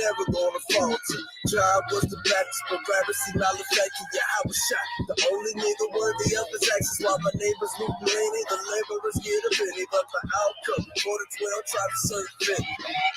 never gonna falter. Job was the Baptist, but Rabbi Malafaki, yeah, I was shot. The only nigga worthy of his actions while my neighbors loot many. The laborers get a penny, but the outcome for the 12 tried to serve fit.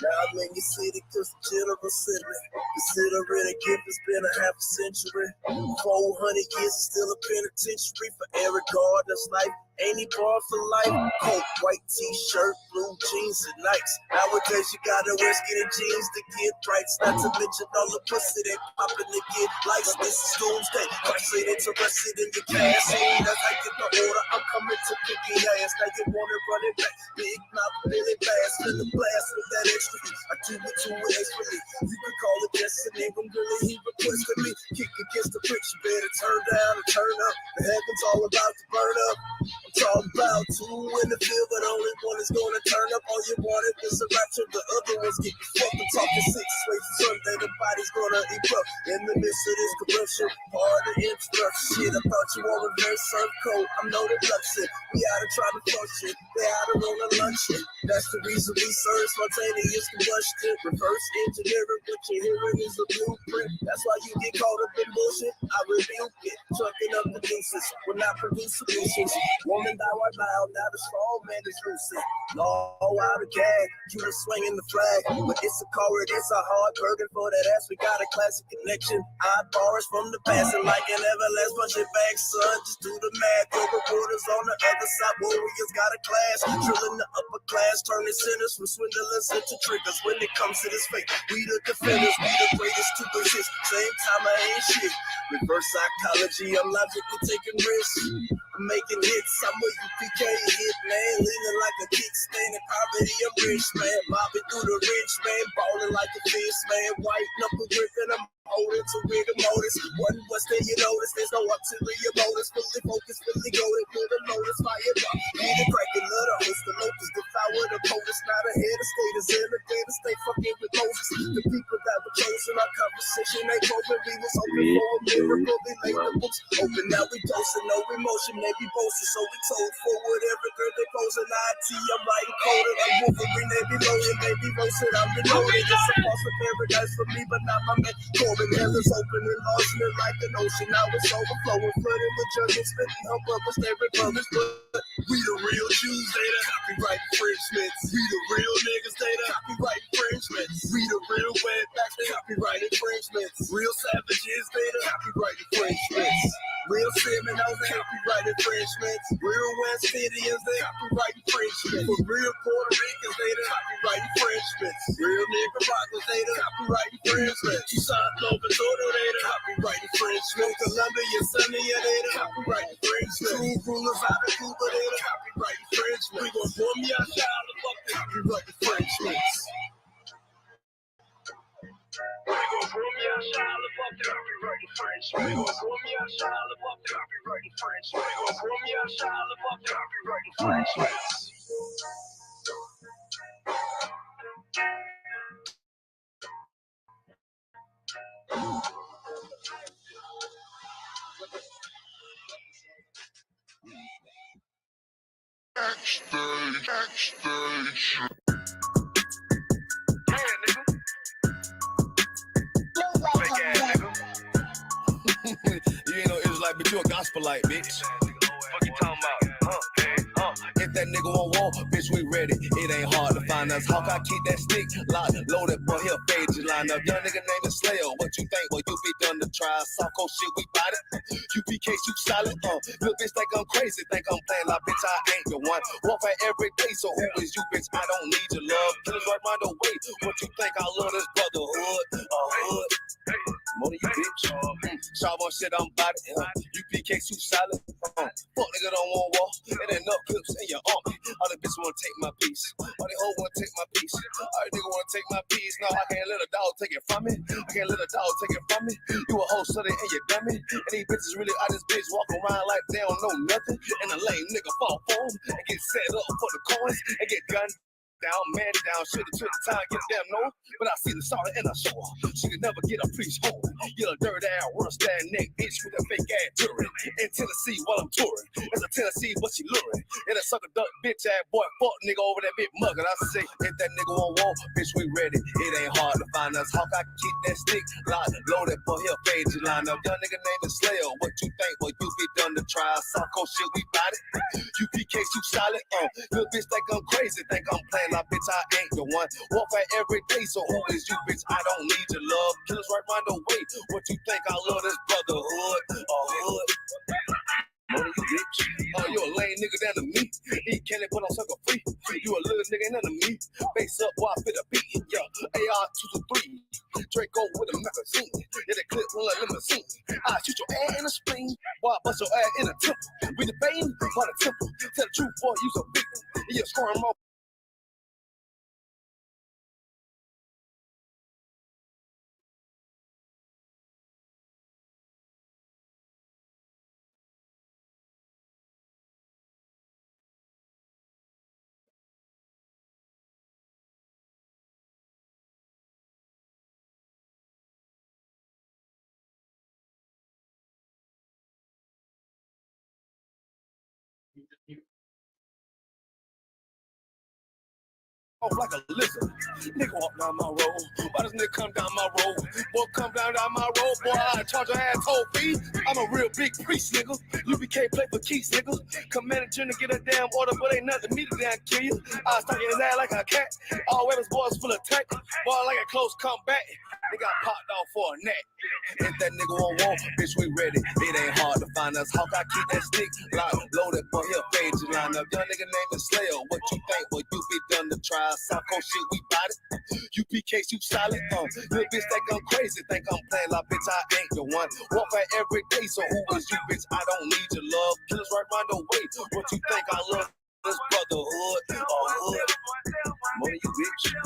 Now I'm in your city cause the general sent me. Considering a gift has been a half a century. 400 years is still a penitentiary for Eric Gardner's life. Ain't he born for life? Coat, white t-shirt, blue jeans and nights. Nowadays you gotta wear skinny jeans to get rights. Not to mention all the pussy they poppin' to get likes. This is doomsday. Christ ain't interested in your cash. Ain't as I get the order, I'm coming to kick your ass. Now you wanna run it back. Big mouth, Billy Bass, fill the blast with that extra heat. I do it to it expertly. You can call it destiny when really he requested me. Kick against the pricks, you better turn down and turn up. The heaven's all about to burn up. I'm talking about two in the field, but only one is gonna turn up. All you wanted was a rapture, the other ones get fucked. I'm talking 6 ways Sunday, the body's gonna erupt. In the midst of this corruption, hard to interrupt. Shit, I thought you all reverse surf code. I'm no deduction. We out of trying to function. They out of on a luncheon. That's the reason we serve spontaneous combustion. Reverse engineering, what you're hearing is a blueprint. That's why you get caught up in bullshit. I rebuke it. Trucking up the deuces will not produce solutions. Woman, thou art loud, now the strong man is loosened. Law out of gag, you were swinging the flag. But it's a coward, it's a hard burden for that ass. We got a classic connection. Odd bars from the past, and like an everlast punch it back, son. Just do the math. Your reporters on the other side, warriors got a class. Drilling the upper class, turning sinners from swindlers into triggers. When it comes to this fate, we the defenders, we the greatest to resist. Same time I ain't shit. Reverse psychology, I'm logically taking risks. I'm making hits, I'm a UPK hit, man. Leaning like a kickstand in poverty, I'm rich, man. Mobbing through the rich, man. Balling like a fist, man. White knuckle gripping, I'm holding to rigor mortis. One what's there you notice, there's no ulterior motives. Fully focused, fully goaded, put a notice, fire up. Need a cracking, let a host of locusts devour the POTUS. Not ahead of skaters, elevators, stay fucking with Moses. The people that were chosen, our conversation ain't broken. We was hoping for a miracle, we laid the books open. Now we dosing, no emotion, maybe boasting. So we told for whatever girl they posing. IT, I'm writing coded. I'm Wolverine, they be loaded, they be roasted. I'm reloaded. It's a false paradise for me, but not my man. Corbin, hell is open and lost me like an ocean. Now it's overflowing, flooded with judges, spitting up bubbles, they republics. But we the real Jews, they the copyright infringements. We the real niggas, they the copyright infringements. We the real wetbacks, they copyright infringements. Real savages, they the copyright infringements. Real Seminoles, they copyright infringements. Real West Indians, they copyright infringements. For real Puerto Ricans, they the copyright infringements. Real Nicaraguans, they the copyright infringements. San Salvador, they the copyright infringements. Colombia, Sonia, they the copyright infringements. True rulers out of Cuba, they the copyright infringements. We gon' boom y'all child about the copyright infringements. We gon' boom y'all child about the copyright infringement. We gon' boom y'all child about the copyright infringement. We gon' boom y'all child about the copyright infringements. Backstage. Yeah, nigga. Fake ass nigga. You ain't no Israelite, but you a gospelite, bitch. Fuck you talking about? If that nigga won't walk, bitch, we ready. It ain't hard to find us. Hawk, I keep that stick locked, loaded, boy, he'll fade you line up. Young nigga named is Slayer. What you think? Well, you be done to try. Soft cold shit, we bought it. UPK, you solid. Little bitch think I'm crazy, think I'm playing. Like, bitch, I ain't the one. Walk for every day, so who is you, bitch? I don't need your love. Killers right round the way. What you think? I love this brotherhood. Hood. More than you, bitch. Sharp on shit, I'm about it. UPK, you solid. Fuck nigga don't want war. It ain't enough clips in your army. All the bitches wanna take my piece. All the hoes wanna take my piece. All the nigga wanna take my piece. No, I can't let a dog take it from me. I can't let a dog take it from me. You a hoe, study and you dummy. And these bitches really out this bitch walk around like they don't know nothing. And a lame nigga fall for them and get set up for the coins and get gunned down, man down, shit took the time, get a damn no. But I see the solid and I show her. She could never get a priest home. Get a dirt ass, rust that neck, bitch with a fake ass jewelry. In Tennessee while I'm touring. It's a Tennessee, but she luring. And a sucker duck bitch ass boy, fuck nigga over that big mug. And I say, if that nigga won't walk, bitch, we ready. It ain't hard to find us. Hawk, I keep that stick locked, loaded for here, page line up. Young nigga name is Slayer. What you think? Well, you be done to try. Psycho shit, we bout it. UPK, you solid. Little bitch think I'm crazy, think I'm playing. Like, bitch, I ain't the one. Walk right every day, so who is you, bitch? I don't need your love. Killers right round the way. What you think? I love this brotherhood. Hood. Money, you bitch. You a lame nigga down to me. Eat candy, but I'm sucker free. You a little nigga, ain't none of me. Face up while I fit a beat. Yeah, AR 2 to 3. Draco with a magazine. Yeah, the clip run like limousine. I shoot your ass in the spleen. While I bust your ass in the temple. We debating by the temple. Tell the truth, boy, you's a victim. You're scoring more. Off like a lizard. Nigga walk down my road. Why does nigga come down my road? Boy, come down my road. Boy, I charge your asshole fee. I'm a real big priest, nigga. UPK play for keys, nigga. Commander General get a damn order, but ain't nothing me to damn kill you. I stuck in his ass like a cat. All weapons, boys full of tech. Boy, like a close comeback. They got popped off for a neck. If that nigga won't walk, bitch, we ready. It ain't hard to find us. Hawk, I keep that stick locked, loaded for here, page line up. Young nigga name is Slayer. What you think? Well, you be done to try. Psycho shit, we bout it. UPK, you solid. Little bitch think I'm crazy, think I'm playing like bitch, I ain't the one. Walk right every day, so who is you, bitch? I don't need your love. Killers right round the way. What you think? I love this brotherhood. Hood. Money, you bitch.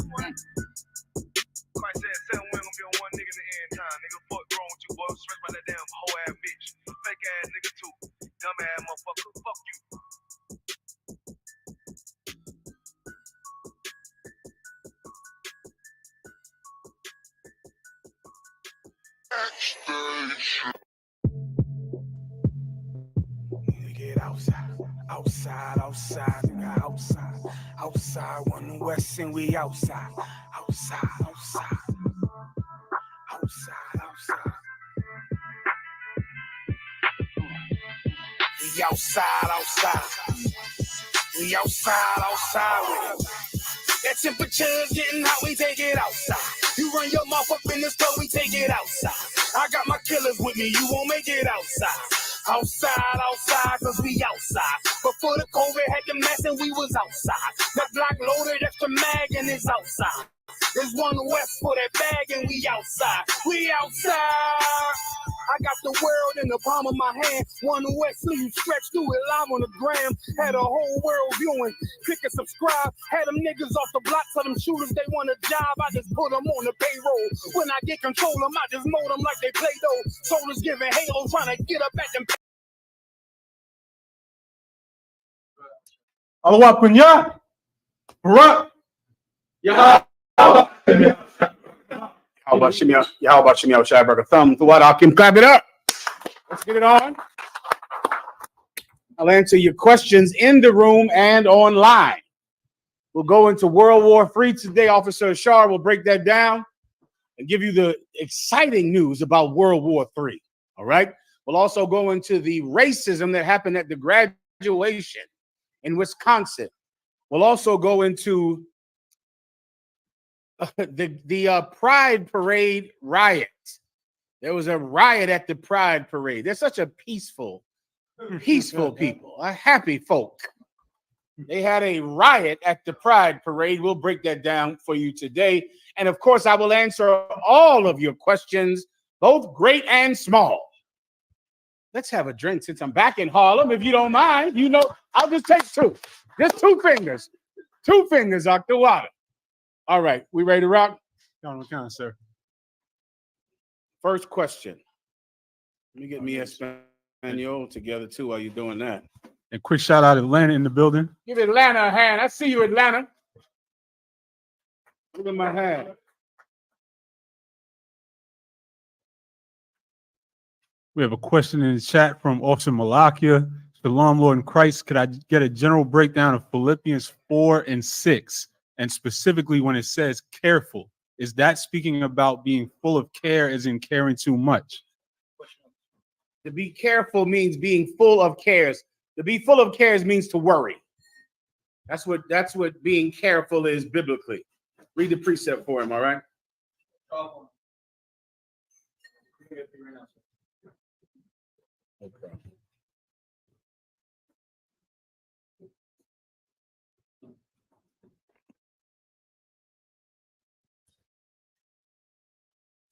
Christ said 7 women gonna be on one nigga in the end time. Nigga, fuck wrong with you, boy. Stressed by that damn hoe ass bitch. Fake ass nigga too. Dumb ass motherfucker. Fuck you. Get outside, nigga, outside, one the west and we outside, outside. We outside with it. That temperature's getting hot, we take it outside. You run your mouth up in the store, we take it outside. I got my killers with me, you won't make it outside. Outside, cause we outside. Before the COVID had the mess and we was outside. That block loaded extra mag and it's outside. There's one west for that bag and we outside. We outside. I got the world in the palm of my hand. One west sleeve stretched through it live on the gram. Had a whole world viewing. Click and subscribe. Had them niggas off the block. So them shooters, they want a job. I just put them on the payroll. When I get control them, I just mold them like they Play-Doh. Soldiers giving halo, trying to get up at them. Allah punya berat. Ya. How about Shimmy out, Shyberg? A thumb. What? Akim, clap it up. Let's get it on. I'll answer your questions in the room and online. We'll go into World War III today. Officer Ashar will break that down and give you the exciting news about World War III. All right. We'll also go into the racism that happened at the graduation in Wisconsin. We'll also go into the Pride Parade riot. There was a riot at the Pride Parade. They're such a peaceful people, a happy folk. They had a riot at the Pride Parade. We'll break that down for you today. And of course, I will answer all of your questions, both great and small. Let's have a drink since I'm back in Harlem, if you don't mind. You know, I'll just take two. Just 2 fingers. 2 fingers out the water. All right, we ready to rock? Count, sir. First question. Let me get me Espanol together too while you're doing that. And quick shout out Atlanta in the building. Give Atlanta a hand. I see you, Atlanta. Look at my hand. We have a question in the chat from Officer Malakia. Shalom, Lord in Christ. Could I get a general breakdown of Philippians 4 and 6? And specifically when it says careful, is that speaking about being full of care as in caring too much? To be careful means being full of cares. To be full of cares means to worry. That's what being careful is biblically. Read the precept for him, all right? Okay.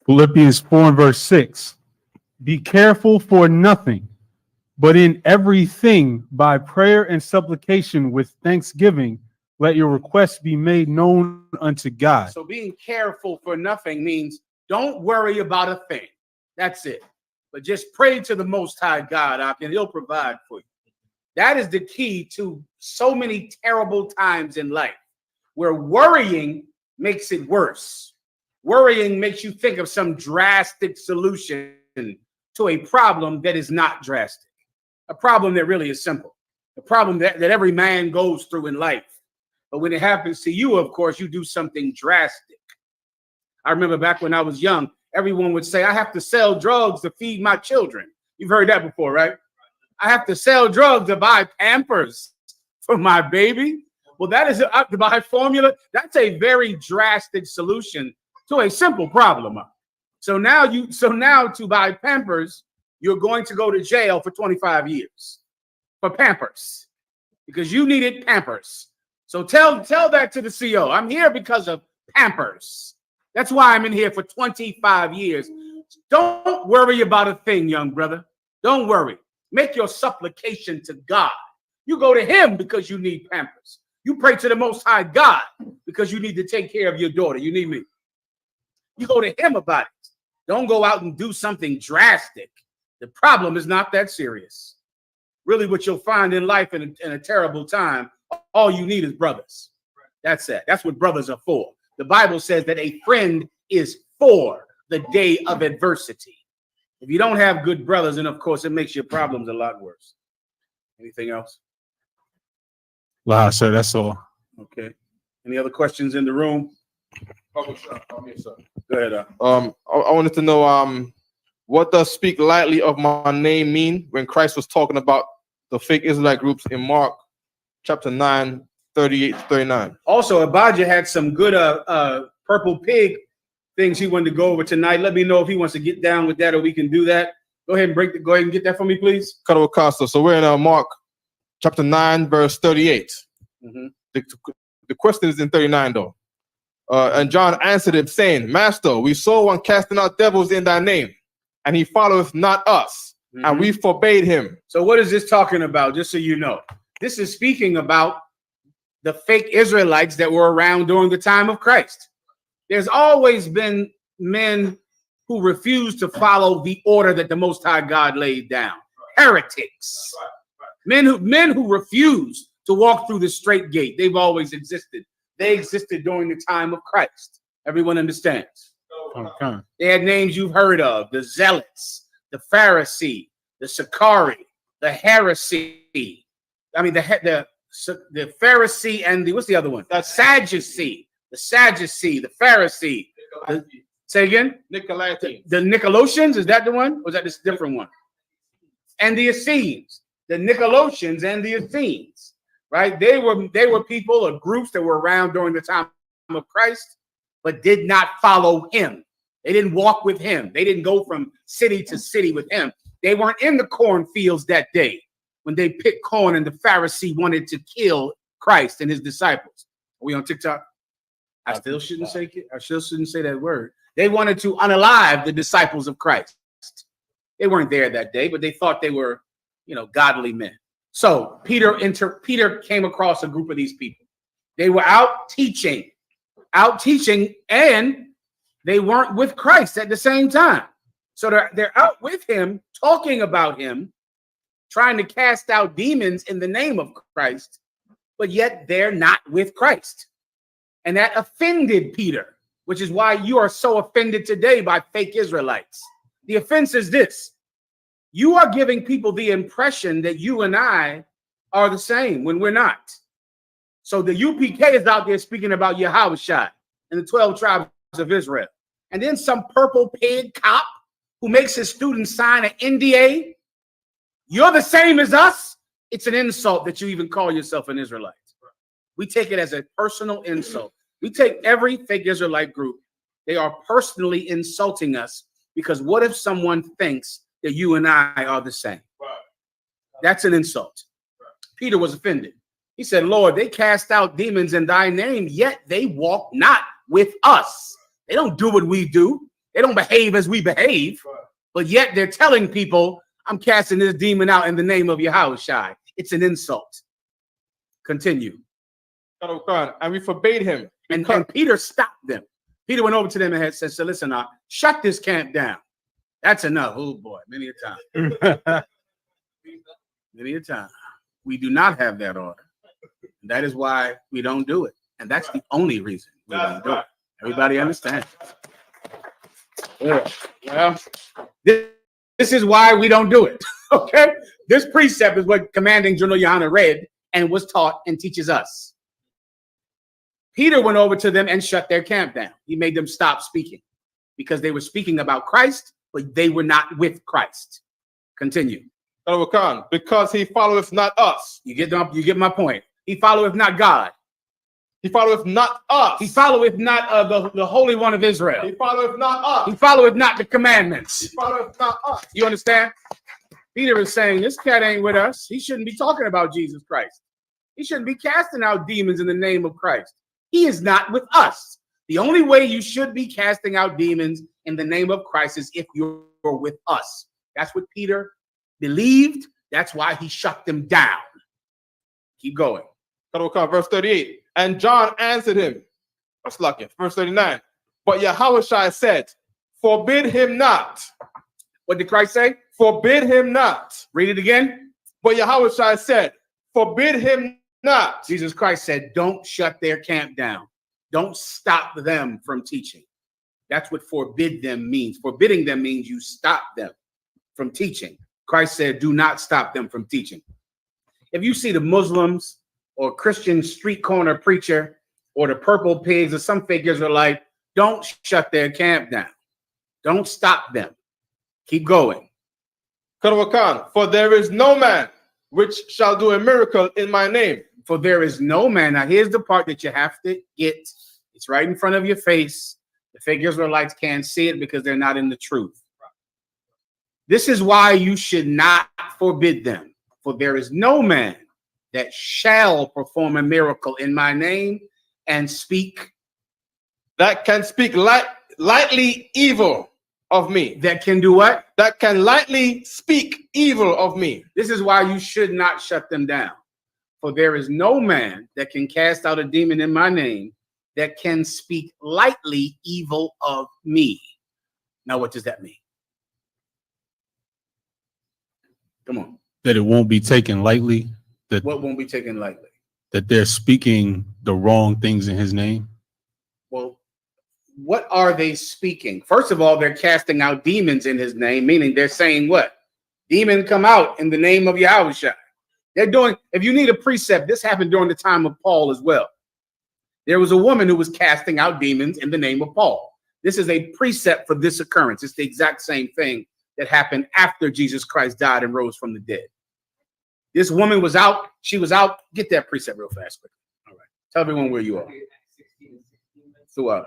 Philippians 4 and verse 6. Be careful for nothing, but in everything by prayer and supplication with thanksgiving, let your requests be made known unto God. So being careful for nothing means don't worry about a thing. That's it. But just pray to the Most High God, and He'll provide for you. That is the key to so many terrible times in life, where worrying makes it worse. Worrying makes you think of some drastic solution to a problem that is not drastic, a problem that really is simple, a problem that every man goes through in life. But when it happens to you, of course, you do something drastic. I remember back when I was young, everyone would say, I have to sell drugs to feed my children. You've heard that before, right? I have to sell drugs to buy Pampers for my baby. Well, that is to buy formula. That's a very drastic solution to a simple problem. So now to buy Pampers, you're going to go to jail for 25 years for Pampers because you needed Pampers. So tell that to the CO. I'm here because of Pampers. That's why I'm in here for 25 years. Don't worry about a thing, young brother. Don't worry. Make your supplication to God. You go to Him because you need Pampers. You pray to the Most High God because you need to take care of your daughter. You need me. You go to Him about it. Don't go out and do something drastic. The problem is not that serious. Really, what you'll find in life in a terrible time, all you need is brothers. That's it. That's what brothers are for. The Bible says that a friend is for the day of adversity. If you don't have good brothers, then of course it makes your problems a lot worse. Anything else? Wow, sir, that's all. Okay. Any other questions in the room? Go ahead. I wanted to know what does speak lightly of my name mean when Christ was talking about the fake Israelite groups in Mark chapter 9, 38 to 39. Also, Abijah had some good purple pig things he wanted to go over tonight. Let me know if he wants to get down with that or we can do that. Go ahead and get that for me, please. So we're in Mark chapter 9, verse 38. Mm-hmm. The question is in 39 though. And John answered him, saying, Master, we saw one casting out devils in thy name, and he followeth not us, and we forbade him. So what is this talking about? Just so you know, this is speaking about the fake Israelites that were around during the time of Christ. There's always been men who refuse to follow the order that the Most High God laid down. Heretics. Men who refuse to walk through the straight gate. They've always existed. They existed during the time of Christ. Everyone understands. Okay. They had names you've heard of: the Zealots, the Pharisee, the Sicarii, the Heresy. I mean, the Pharisee and what's the other one? The Sadducee, the Pharisee. Say again? Nicolaitans. The Nicolaitans, is that the one? Or is that this different one? And the Essenes, the Nicolaitans and the Essenes, right? They were people or groups that were around during the time of Christ, but did not follow him. They didn't walk with him. They didn't go from city to city with him. They weren't in the cornfields that day when they picked corn and the Pharisee wanted to kill Christ and his disciples. Are we on TikTok? I still shouldn't say that word. They wanted to unalive the disciples of Christ. They weren't there that day, but they thought they were, godly men. So Peter came across a group of these people. They were out teaching, and they weren't with Christ at the same time. So they're out with him, talking about him, trying to cast out demons in the name of Christ, but yet they're not with Christ. And that offended Peter, which is why you are so offended today by fake Israelites. The offense is this: you are giving people the impression that you and I are the same when we're not. So the UPK is out there speaking about Yahushua and the 12 tribes of Israel. And then some purple pig cop who makes his students sign an NDA. You're the same as us. It's an insult that you even call yourself an Israelite. We take it as a personal insult. We take every fake Israelite group. They are personally insulting us because what if someone thinks that you and I are the same? That's an insult. Peter was offended. He said, Lord, they cast out demons in thy name, yet they walk not with us. They don't do what we do. They don't behave as we behave, but yet they're telling people, I'm casting this demon out in the name of Yahushua. It's an insult. Continue. And we forbade him. And Peter stopped them. Peter went over to them and said, so listen, shut this camp down. That's enough. Oh boy, many a time. Many a time. We do not have that order. That is why we don't do it. And that's the only reason we don't do it. Everybody understand? Yeah. Well, this is why we don't do it. Okay? This precept is what Commanding General Yana read and was taught and teaches us. Peter went over to them and shut their camp down. He made them stop speaking because they were speaking about Christ, but they were not with Christ. Continue. Because he followeth not us. You get my point. He followeth not God. He followeth not us. He followeth not the Holy One of Israel. He followeth not us. He followeth not the commandments. He followeth not us. You understand? Peter is saying this cat ain't with us. He shouldn't be talking about Jesus Christ. He shouldn't be casting out demons in the name of Christ. He is not with us. The only way you should be casting out demons in the name of Christ is if you're with us. That's what Peter believed. That's why he shut them down. Keep going. Verse 38. And John answered him. Verse 39. But Yahushua said, forbid him not. What did Christ say? Forbid him not. Read it again. But Yahushua said, forbid him not. Jesus Christ said, don't shut their camp down. Don't stop them from teaching. That's what forbid them means. Forbidding them means you stop them from teaching. Christ said, do not stop them from teaching. If you see the Muslims or Christian street corner preacher or the purple pigs or some fake Israelite, don't shut their camp down. Don't stop them. Keep going. For there is no man which shall do a miracle in my name. For there is no man. Now here's the part that you have to get. It's right in front of your face. The fake Israelites can't see it because they're not in the truth. This is why you should not forbid them. For there is no man that shall perform a miracle in my name and speak. That can speak lightly evil of me. That can do what? That can lightly speak evil of me. This is why you should not shut them down. For there is no man that can cast out a demon in my name that can speak lightly evil of me. Now, what does that mean? Come on. That it won't be taken lightly. That what won't be taken lightly? That they're speaking the wrong things in his name. Well, what are they speaking? First of all, they're casting out demons in his name, meaning they're saying what? Demon come out in the name of Yahushua. They're doing, if you need a precept, this happened during the time of Paul as well. There was a woman who was casting out demons in the name of Paul. This is a precept for this occurrence. It's the exact same thing that happened after Jesus Christ died and rose from the dead. This woman was out. She was out. Get that precept real fast. Quick. All right. Tell everyone where you are. Throughout.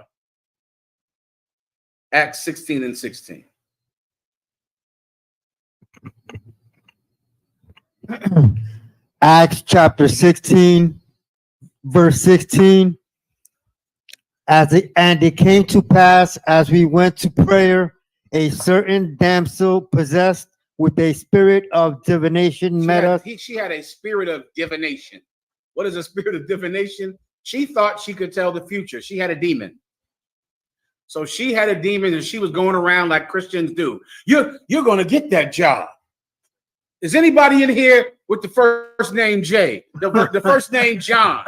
Acts 16 and 16. Acts chapter 16, verse 16. And it came to pass as we went to prayer, a certain damsel possessed with a spirit of divination met us. She had a spirit of divination. What is a spirit of divination? She thought she could tell the future. She had a demon. So she had a demon and she was going around like Christians do. You're going to get that job. Is anybody in here with the first name J? The first name John?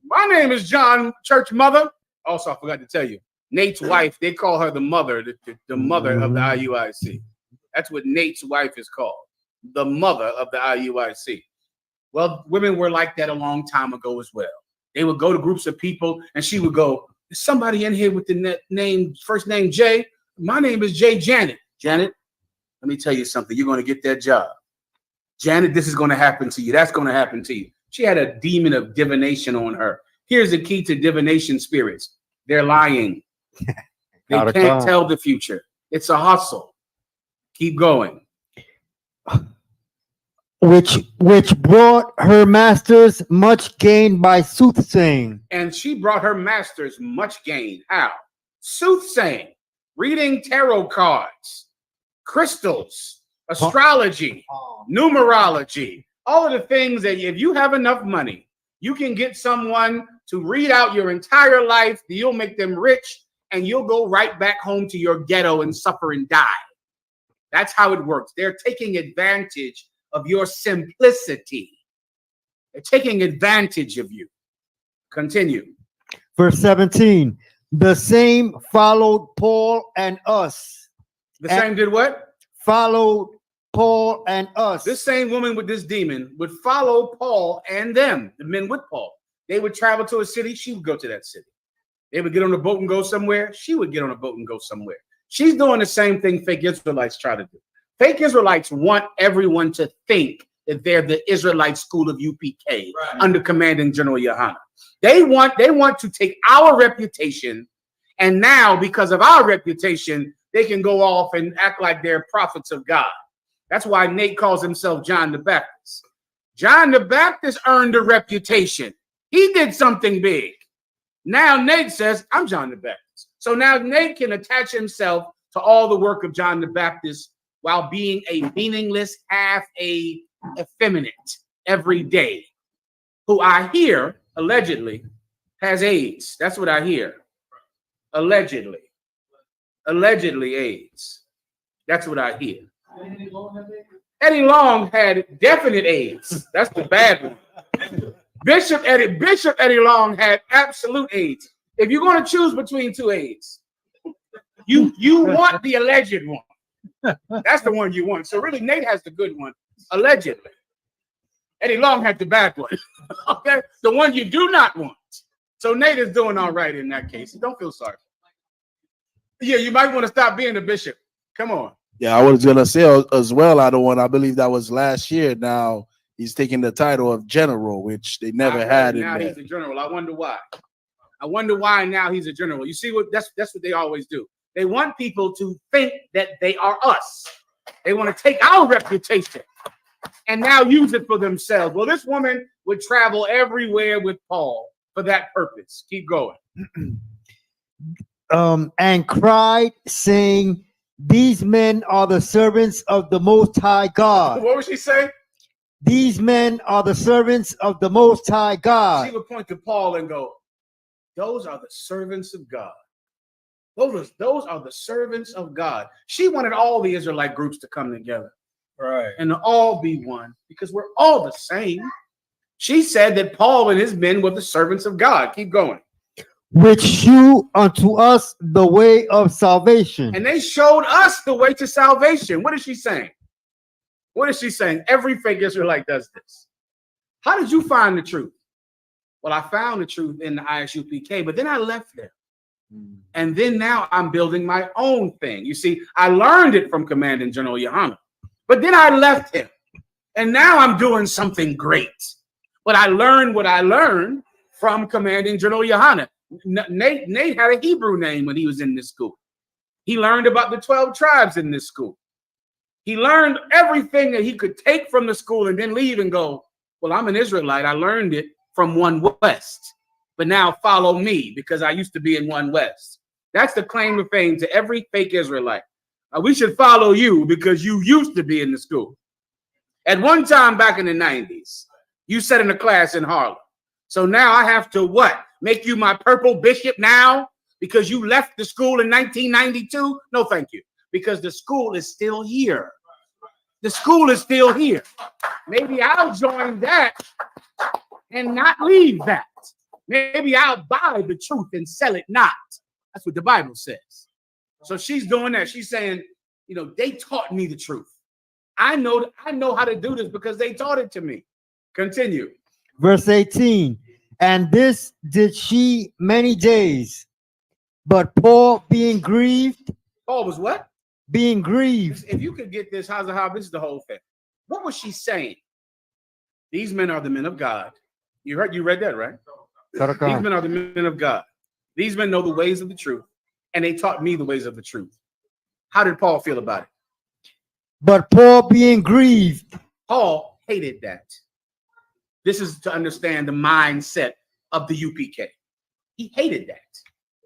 My name is John, church mother. Also, I forgot to tell you, Nate's wife, they call her the mother, the mother of the IUIC. That's what Nate's wife is called, the mother of the IUIC. Well, women were like that a long time ago as well. They would go to groups of people and she would go, "There's somebody in here with the name, first name Jay. My name is Jay Janet. Janet, let me tell you something. You're going to get that job. Janet, this is going to happen to you. That's going to happen to you." She had a demon of divination on her. Here's the key to divination spirits. They're lying. They can't tell the future. It's a hustle. Keep going. Which brought her masters much gain by soothsaying. And she brought her masters much gain. How? Soothsaying, reading tarot cards, crystals, astrology, numerology, all of the things that if you have enough money, you can get someone to read out your entire life, you'll make them rich, and you'll go right back home to your ghetto and suffer and die. That's how it works. They're taking advantage of your simplicity. They're taking advantage of you. Continue. Verse 17. The same followed Paul and us. The same did what? Followed Paul and us. This same woman with this demon would follow Paul and them, the men with Paul. They would travel to a city. She would go to that city. They would get on a boat and go somewhere. She would get on a boat and go somewhere. She's doing the same thing fake Israelites try to do. Fake Israelites want everyone to think that they're the Israelite school of UPK under commanding General Yohana. They want to take our reputation, and now because of our reputation, they can go off and act like they're prophets of God. That's why Nate calls himself John the Baptist. John the Baptist earned a reputation. He did something big. Now Nate says, I'm John the Baptist. So now Nate can attach himself to all the work of John the Baptist while being a meaningless, effeminate every day, who I hear allegedly has AIDS. That's what I hear. Allegedly AIDS. That's what I hear. Eddie Long had definite AIDS. That's the bad one. Bishop Eddie Long had absolute AIDS. If you're going to choose between two AIDS, you want the alleged one. That's the one you want. So really, Nate has the good one, allegedly. Eddie Long had the bad one. Okay, the one you do not want. So Nate is doing all right in that case. Don't feel sorry. Yeah, you might want to stop being a bishop. Come on. Yeah, I was gonna say as well. I believe that was last year. Now he's taking the title of general, which they never had. Now he's a general. I wonder why. Now he's a general. You see what that's what they always do. They want people to think that they are us. They want to take our reputation and now use it for themselves. Well, this woman would travel everywhere with Paul for that purpose. Keep going. And cried, saying, "These men are the servants of the Most High God." What was she saying? These men are the servants of the Most High God. She would point to Paul and go, "Those are the servants of God. Those are the servants of God." She wanted all the Israelite groups to come together, right, and to all be one, because we're all the same. She said that Paul and his men were the servants of God. Keep going. Which shew unto us the way of salvation. And they showed us the way to salvation. What is she saying? What is she saying? Every fake Israelite does this. How did you find the truth? Well, I found the truth in the ISUPK, but then I left there. And then now I'm building my own thing. You see, I learned it from Commanding General Yohana, but then I left him. And now I'm doing something great. But I learned what I learned from Commanding General Yohana. Nate had a Hebrew name when he was in this school. He learned about the 12 tribes in this school. He learned everything that he could take from the school and then leave and go, well, I'm an Israelite. I learned it from One West. But now follow me because I used to be in One West. That's the claim to fame to every fake Israelite. We should follow you because you used to be in the school. At one time back in the 90s, you sat in a class in Harlem. So now I have to what? Make you my purple bishop now because you left the school in 1992? No, thank you. Because the school is still here. The school is still here. Maybe I'll join that and not leave that. Maybe I'll buy the truth and sell it not. That's what the Bible says. So she's doing that. She's saying, you know, they taught me the truth. I know how to do this because they taught it to me. Continue. Verse 18. And this did she many days. But Paul being grieved. Paul was what? Being grieved. If you could get this, this is the whole thing. What was she saying? These men are the men of God. You read that, right? These men are the men of God. These men know the ways of the truth, and they taught me the ways of the truth. How did Paul feel about it? But Paul being grieved. Paul hated that. This is to understand the mindset of the UPK. He hated that.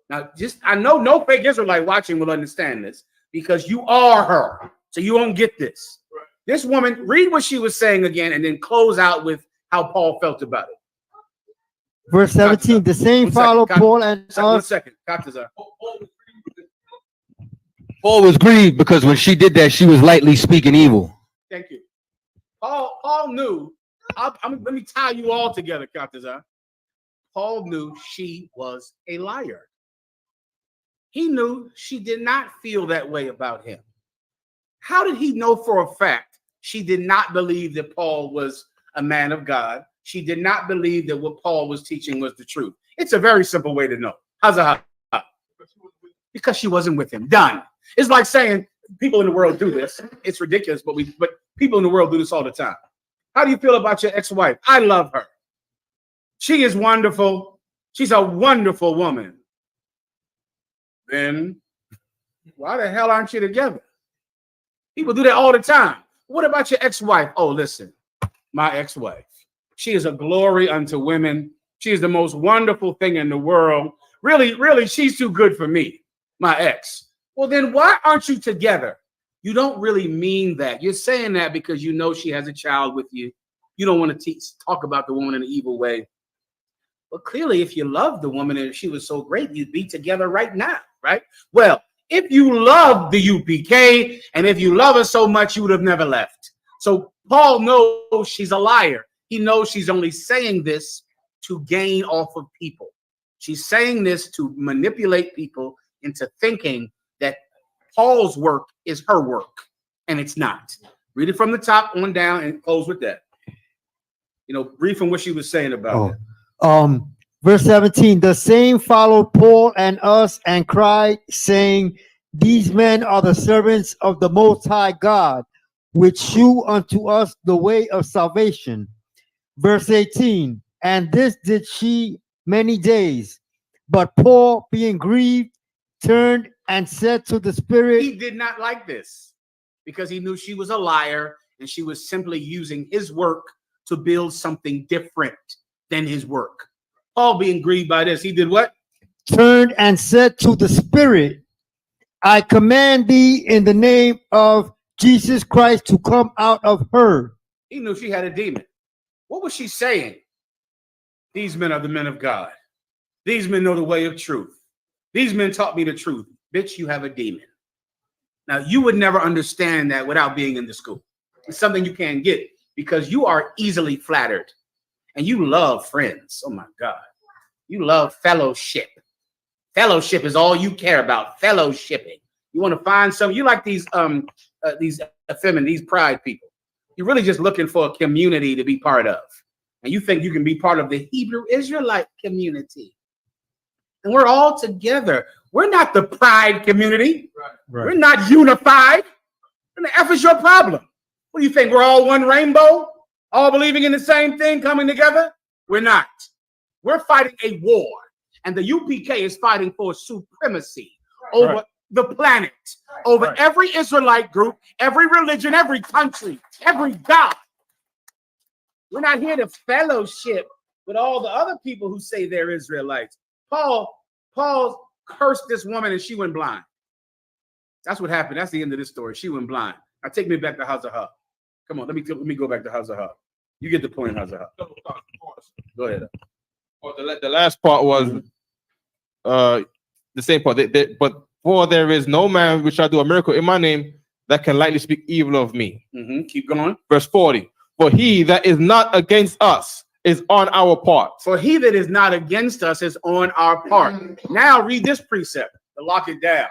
Now, I know no fake Israelite watching will understand this because you are her, so you won't get this. Right. This woman, read what she was saying again, and then close out with how Paul felt about it. Verse 17, the same follow Paul and us. 1 second. Paul was grieved because when she did that, she was lightly speaking evil. Thank you. Paul knew. Let me tie you all together, Katazar. Paul knew she was a liar. He knew she did not feel that way about him. How did he know for a fact she did not believe that Paul was a man of God? She did not believe that what Paul was teaching was the truth. It's a very simple way to know. Because she wasn't with him. Done. It's like saying people in the world do this. It's ridiculous, but people in the world do this all the time. How do you feel about your ex-wife? I love her. She is wonderful. She's a wonderful woman. Then why the hell aren't you together? People do that all the time. What about your ex-wife? Oh, listen, my ex-wife. She is a glory unto women. She is the most wonderful thing in the world. Really, really, she's too good for me, my ex. Well, then why aren't you together? You don't really mean that. You're saying that because you know she has a child with you. You don't want to talk about the woman in an evil way. But clearly, if you love the woman and she was so great, you'd be together right now, right? Well, if you love the UPK and if you love her so much, you would have never left. So Paul knows she's a liar. He knows she's only saying this to gain off of people. She's saying this to manipulate people into thinking that Paul's work is her work, and it's not. Read it from the top on down and close with that. You know, brief from what she was saying about it. Verse 17, the same followed Paul and us and cried, saying, these men are the servants of the Most High God, which shew unto us the way of salvation. Verse 18, and this did she many days. But Paul, being grieved, turned and said to the Spirit. He did not like this because he knew she was a liar and she was simply using his work to build something different than his work. Paul, being grieved by this, he did what? Turned and said to the Spirit, I command thee in the name of Jesus Christ to come out of her. He knew she had a demon. What was she saying? These men are the men of God. These men know the way of truth. These men taught me the truth. Bitch, you have a demon. Now, you would never understand that without being in the school. It's something you can't get because you are easily flattered and you love friends. Oh, my God. You love fellowship. Fellowship is all you care about. Fellowshipping. You want to find some. You like these effeminate, these pride people. You're really just looking for a community to be part of. And you think you can be part of the Hebrew Israelite community. And we're all together. We're not the pride community. Right. We're not unified. What the F is your problem? What do you think? We're all one rainbow? All believing in the same thing, coming together? We're not. We're fighting a war. And the UPK is fighting for supremacy over the planet, over every Israelite group, every religion, every country, every God. We're not here to fellowship with all the other people who say they're Israelites. Paul cursed this woman and she went blind. That's what happened. That's the end of this story. She went blind. Now take me back to Hazahah. Come on, let me go back to Hazahah. You get the point, Hazahah. Go ahead. Well, the last part was the same part. But for there is no man which shall do a miracle in my name that can lightly speak evil of me. Keep going. Verse 40. For he that is not against us is on our part. For he that is not against us is on our part. Now read this precept to lock it down.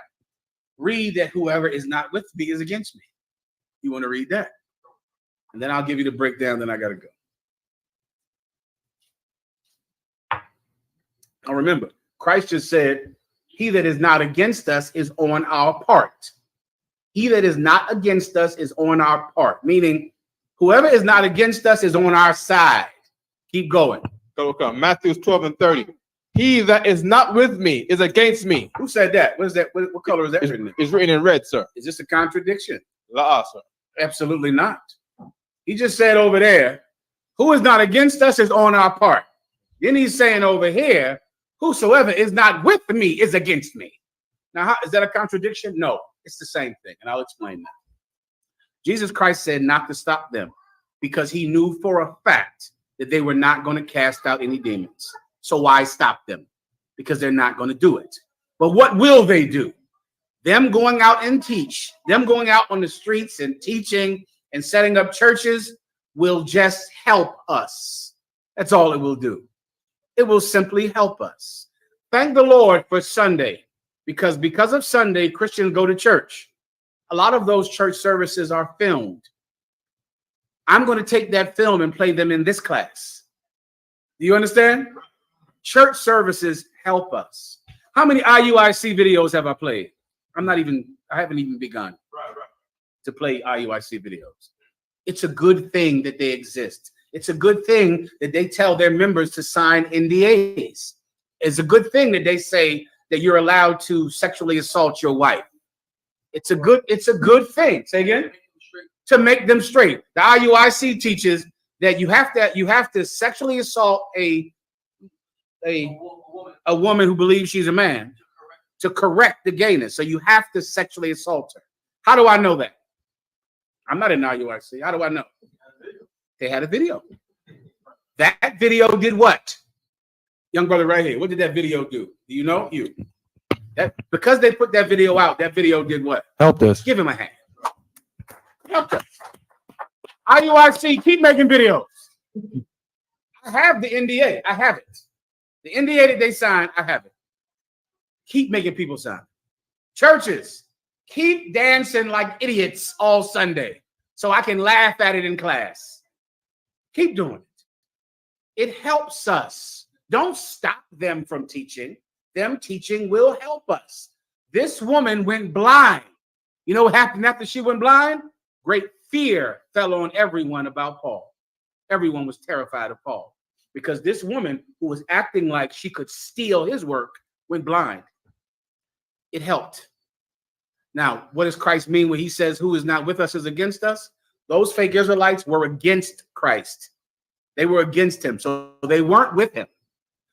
Read that whoever is not with me is against me. You want to read that? And then I'll give you the breakdown, then I got to go. Now remember, Christ just said, he that is not against us is on our part. He that is not against us is on our part. Meaning, whoever is not against us is on our side. Keep going. Go Matthew 12 and 30. He that is not with me is against me. Who said that? What is that? What color is that written in? It's written in red, sir. Is this a contradiction? La, sir. Absolutely not. He just said over there, who is not against us is on our part. Then he's saying over here, whosoever is not with me is against me. Now, is that a contradiction? No, it's the same thing, and I'll explain that. Jesus Christ said not to stop them because he knew for a fact that they were not going to cast out any demons. So why stop them? Because they're not going to do it. But what will they do? Them going out and teach, them going out on the streets and teaching and setting up churches will just help us. That's all it will do. It will simply help us. Thank the Lord for Sunday, because of Sunday, Christians go to church. A lot of those church services are filmed. I'm going to take that film and play them in this class. Do you understand? Church services help us. How many IUIC videos have I played? I haven't even begun to play IUIC videos. It's a good thing that they exist. It's a good thing that they tell their members to sign NDAs. It's a good thing that they say that you're allowed to sexually assault your wife. It's a good thing. Say again? To make them straight. The IUIC teaches that you have to sexually assault a woman who believes she's a man to correct the gayness. So you have to sexually assault her. How do I know that? I'm not in IUIC. How do I know? They had a video. That video did what? Young brother right here. What did that video do? Do you know? That because they put that video out, that video did what? Helped us. Give him a hand. Helped us. IUIC, keep making videos. I have the NDA. I have it. The NDA that they signed, I have it. Keep making people sign. Churches, keep dancing like idiots all Sunday so I can laugh at it in class. Keep doing it. It helps us. Don't stop them from teaching. Them teaching will help us. This woman went blind. You know what happened after she went blind? Great fear fell on everyone about Paul. Everyone was terrified of Paul because this woman who was acting like she could steal his work went blind. It helped. Now, what does Christ mean when he says who is not with us is against us? Those fake Israelites were against Christ. They were against him. So they weren't with him.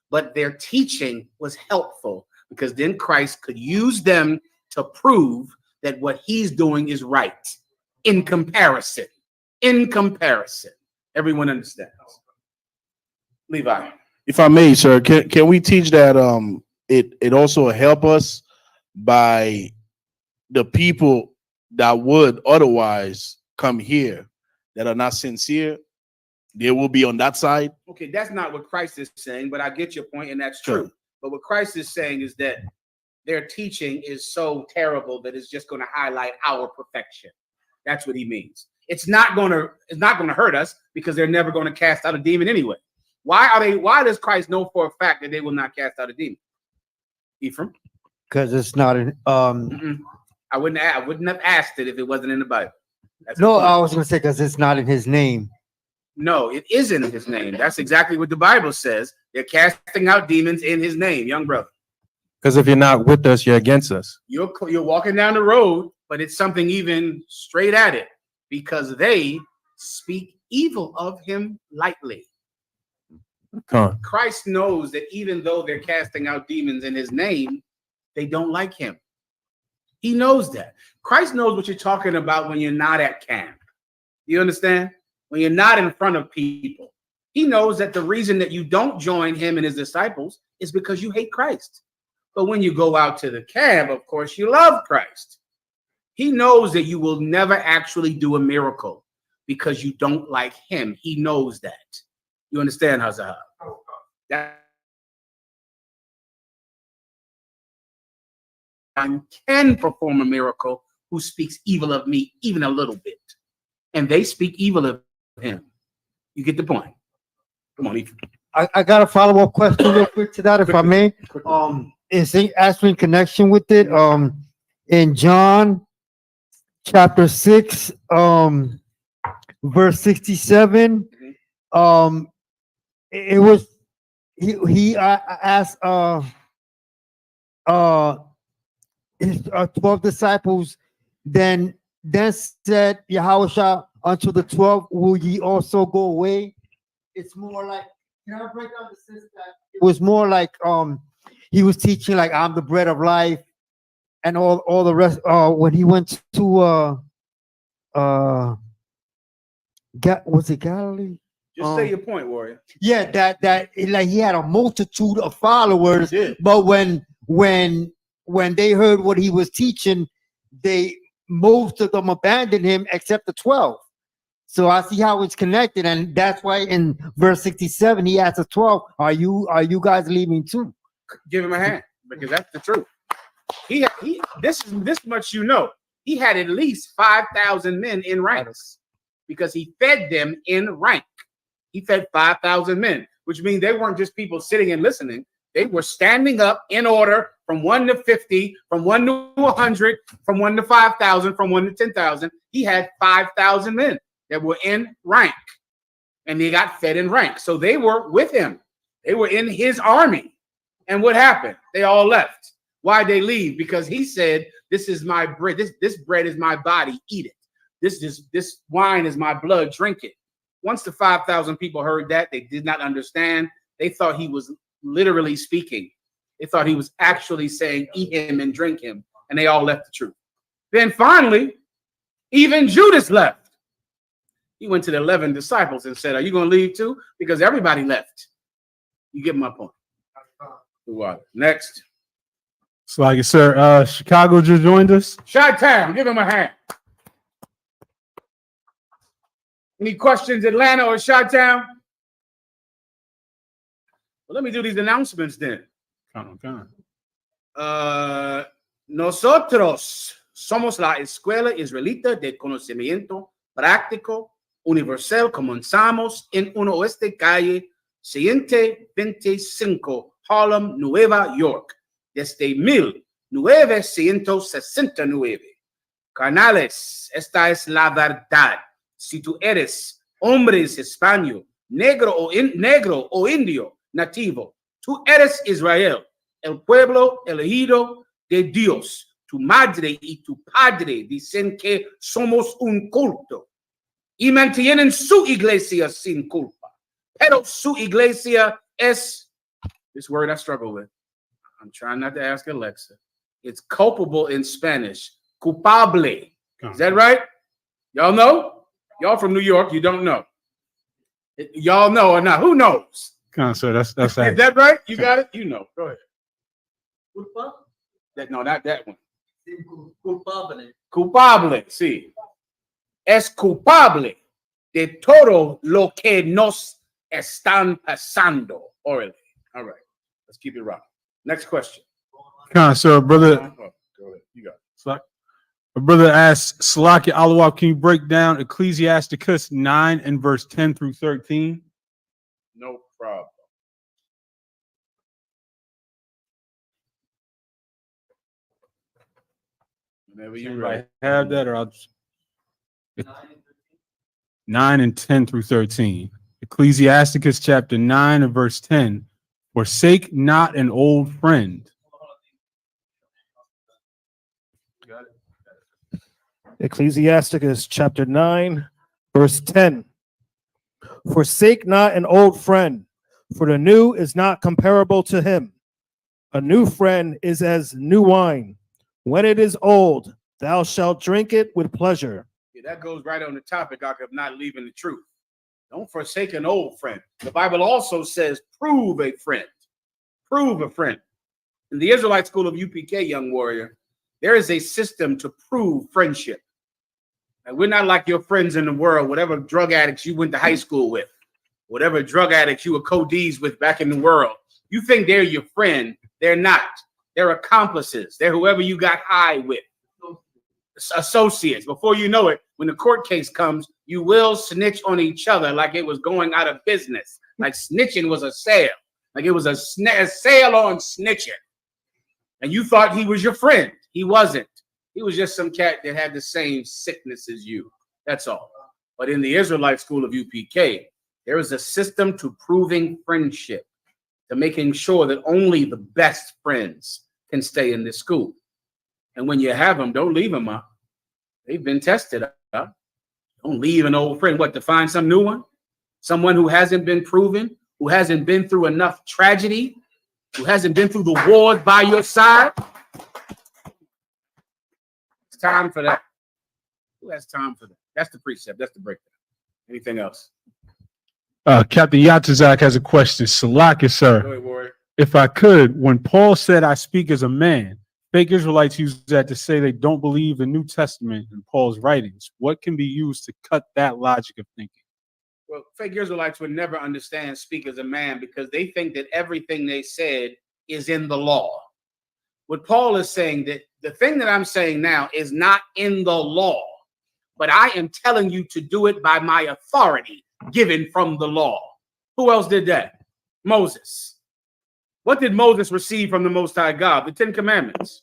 But their teaching was helpful because then Christ could use them to prove that what he's doing is right in comparison. In comparison. Everyone understands. Levi. If I may, sir, can we teach that it also help us by the people that would otherwise come here that are not sincere? They will be on that side. Okay, that's not what Christ is saying, but I get your point, and that's Sure. true. But what Christ is saying is that their teaching is so terrible that it's just going to highlight our perfection. That's what he means. It's not going to hurt us because they're never going to cast out a demon anyway. Why does Christ know for a fact that they will not cast out a demon? Ephraim? Because it's not an I wouldn't have asked it if it wasn't in the Bible. That's no, the point. I was gonna say because it's not in his name. No, it isn't in his name. That's exactly what the Bible says. They're casting out demons in his name, young brother. Because if you're not with us, you're against us. You're walking down the road, but it's something even straight at it because they speak evil of him lightly. Come on. Christ knows that even though they're casting out demons in his name, they don't like him. He knows that. Christ knows what you're talking about when you're not at camp. You understand? When you're not in front of people. He knows that the reason that you don't join him and his disciples is because you hate Christ. But when you go out to the camp, of course, you love Christ. He knows that you will never actually do a miracle because you don't like him. He knows that. You understand, Hazah? That can perform a miracle who speaks evil of me even a little bit. And they speak evil of him. You get the point. Come on, Ethan. I got a follow-up question real quick to that, if I may. Is it actually in connection with it? In John chapter 6, verse 67, it was he asked his 12 disciples, then said Yahushua unto the 12, will ye also go away? It's more like, can I break down the sense that it was more like he was teaching like I'm the bread of life and all the rest. When he went to was it Galilee? Just say your point, warrior. Yeah, that like he had a multitude of followers, but when they heard what he was teaching, most of them abandoned him except the 12. So I see how it's connected, and that's why in verse 67 he asked the 12, "Are you guys leaving too?" Give him a hand, because that's the truth. This much you know. He had at least 5,000 men in ranks because he fed them in rank. He fed 5,000 men, which means they weren't just people sitting and listening. They were standing up in order from 1 to 50, from 1 to 100, from 1 to 5,000, from 1 to 10,000. He had 5,000 men that were in rank, and they got fed in rank. So they were with him. They were in his army. And what happened? They all left. Why'd they leave? Because he said, this is my bread. This bread is my body. Eat it. This wine is my blood. Drink it. Once the 5,000 people heard that, they did not understand. They thought he was literally speaking. They thought he was actually saying, eat him and drink him. And they all left the truth. Then finally, even Judas left. He went to the 11 disciples and said, are you going to leave too? Because everybody left. You get my point. Next. So, like, sir, Chicago just joined us. Chi-Town, give him a hand. Any questions, Atlanta or Chi-Town? Well, let me do these announcements then. Nosotros somos la Escuela Israelita de Conocimiento Práctico Universal. Comenzamos en 1 Oeste Calle 125, Harlem, Nueva York, desde 1969. Canales, esta es la verdad. Si tú eres hombre hispano, negro o indio, nativo, tú eres Israel, el pueblo elegido de Dios. Tu madre y tu padre dicen que somos un culto y mantienen su iglesia sin culpa. Pero su iglesia es, this word I struggle with. I'm trying not to ask Alexa. It's culpable in Spanish. Culpable. Is that right? Y'all know? Y'all from New York, you don't know. Y'all know or not? Who knows? Sir, that's Is that right? You got it? You know. Go ahead. No, not that one. Culpable. Culpable, sí. Es culpable de todo lo que nos están pasando. Orally. All right. Let's keep it right. Next question. Sir, brother. Go ahead. You got it. A brother asks, Salaki Alawab, can you break down Ecclesiasticus 9 and verse 10 through 13? No problem. Whenever you have that, or I'll just 9 and 10 through 13. Ecclesiasticus chapter 9 and verse 10. Forsake not an old friend. Ecclesiasticus chapter 9, verse 10. Forsake not an old friend, for the new is not comparable to him. A new friend is as new wine. When it is old, thou shalt drink it with pleasure. Yeah, that goes right on the topic of not leaving the truth. Don't forsake an old friend. The Bible also says, prove a friend. Prove a friend. In the Israelite school of UPK, young warrior, there is a system to prove friendship. And we're not like your friends in the world, whatever drug addicts you went to high school with. whatever drug addicts you were co-Ds with back in the world. You think they're your friend. They're not. They're accomplices. They're whoever you got high with. Associates. Before you know it, when the court case comes, you will snitch on each other like it was going out of business. Like snitching was a sale. Like it was a sale on snitching. And you thought he was your friend. He wasn't. He was just some cat that had the same sickness as you. That's all. But in the Israelite school of UPK, there is a system to proving friendship, to making sure that only the best friends can stay in this school. And when you have them, don't leave them, huh? They've been tested, huh? Don't leave an old friend. What, to find some new one? Someone who hasn't been proven, who hasn't been through enough tragedy, who hasn't been through the wars by your side? It's time for that. Who has time for that? That's the precept. That's the breakdown. Anything else? Captain Yatazak has a question. Salaki, sir. Go ahead, Warrior. If I could, when Paul said, I speak as a man, fake Israelites use that to say they don't believe the New Testament and Paul's writings. What can be used to cut that logic of thinking? Well, fake Israelites would never understand speak as a man because they think that everything they said is in the law. What Paul is saying, that the thing that I'm saying now is not in the law, but I am telling you to do it by my authority given from the law. Who else did that? Moses. What did Moses receive from the Most High God? The 10 Commandments.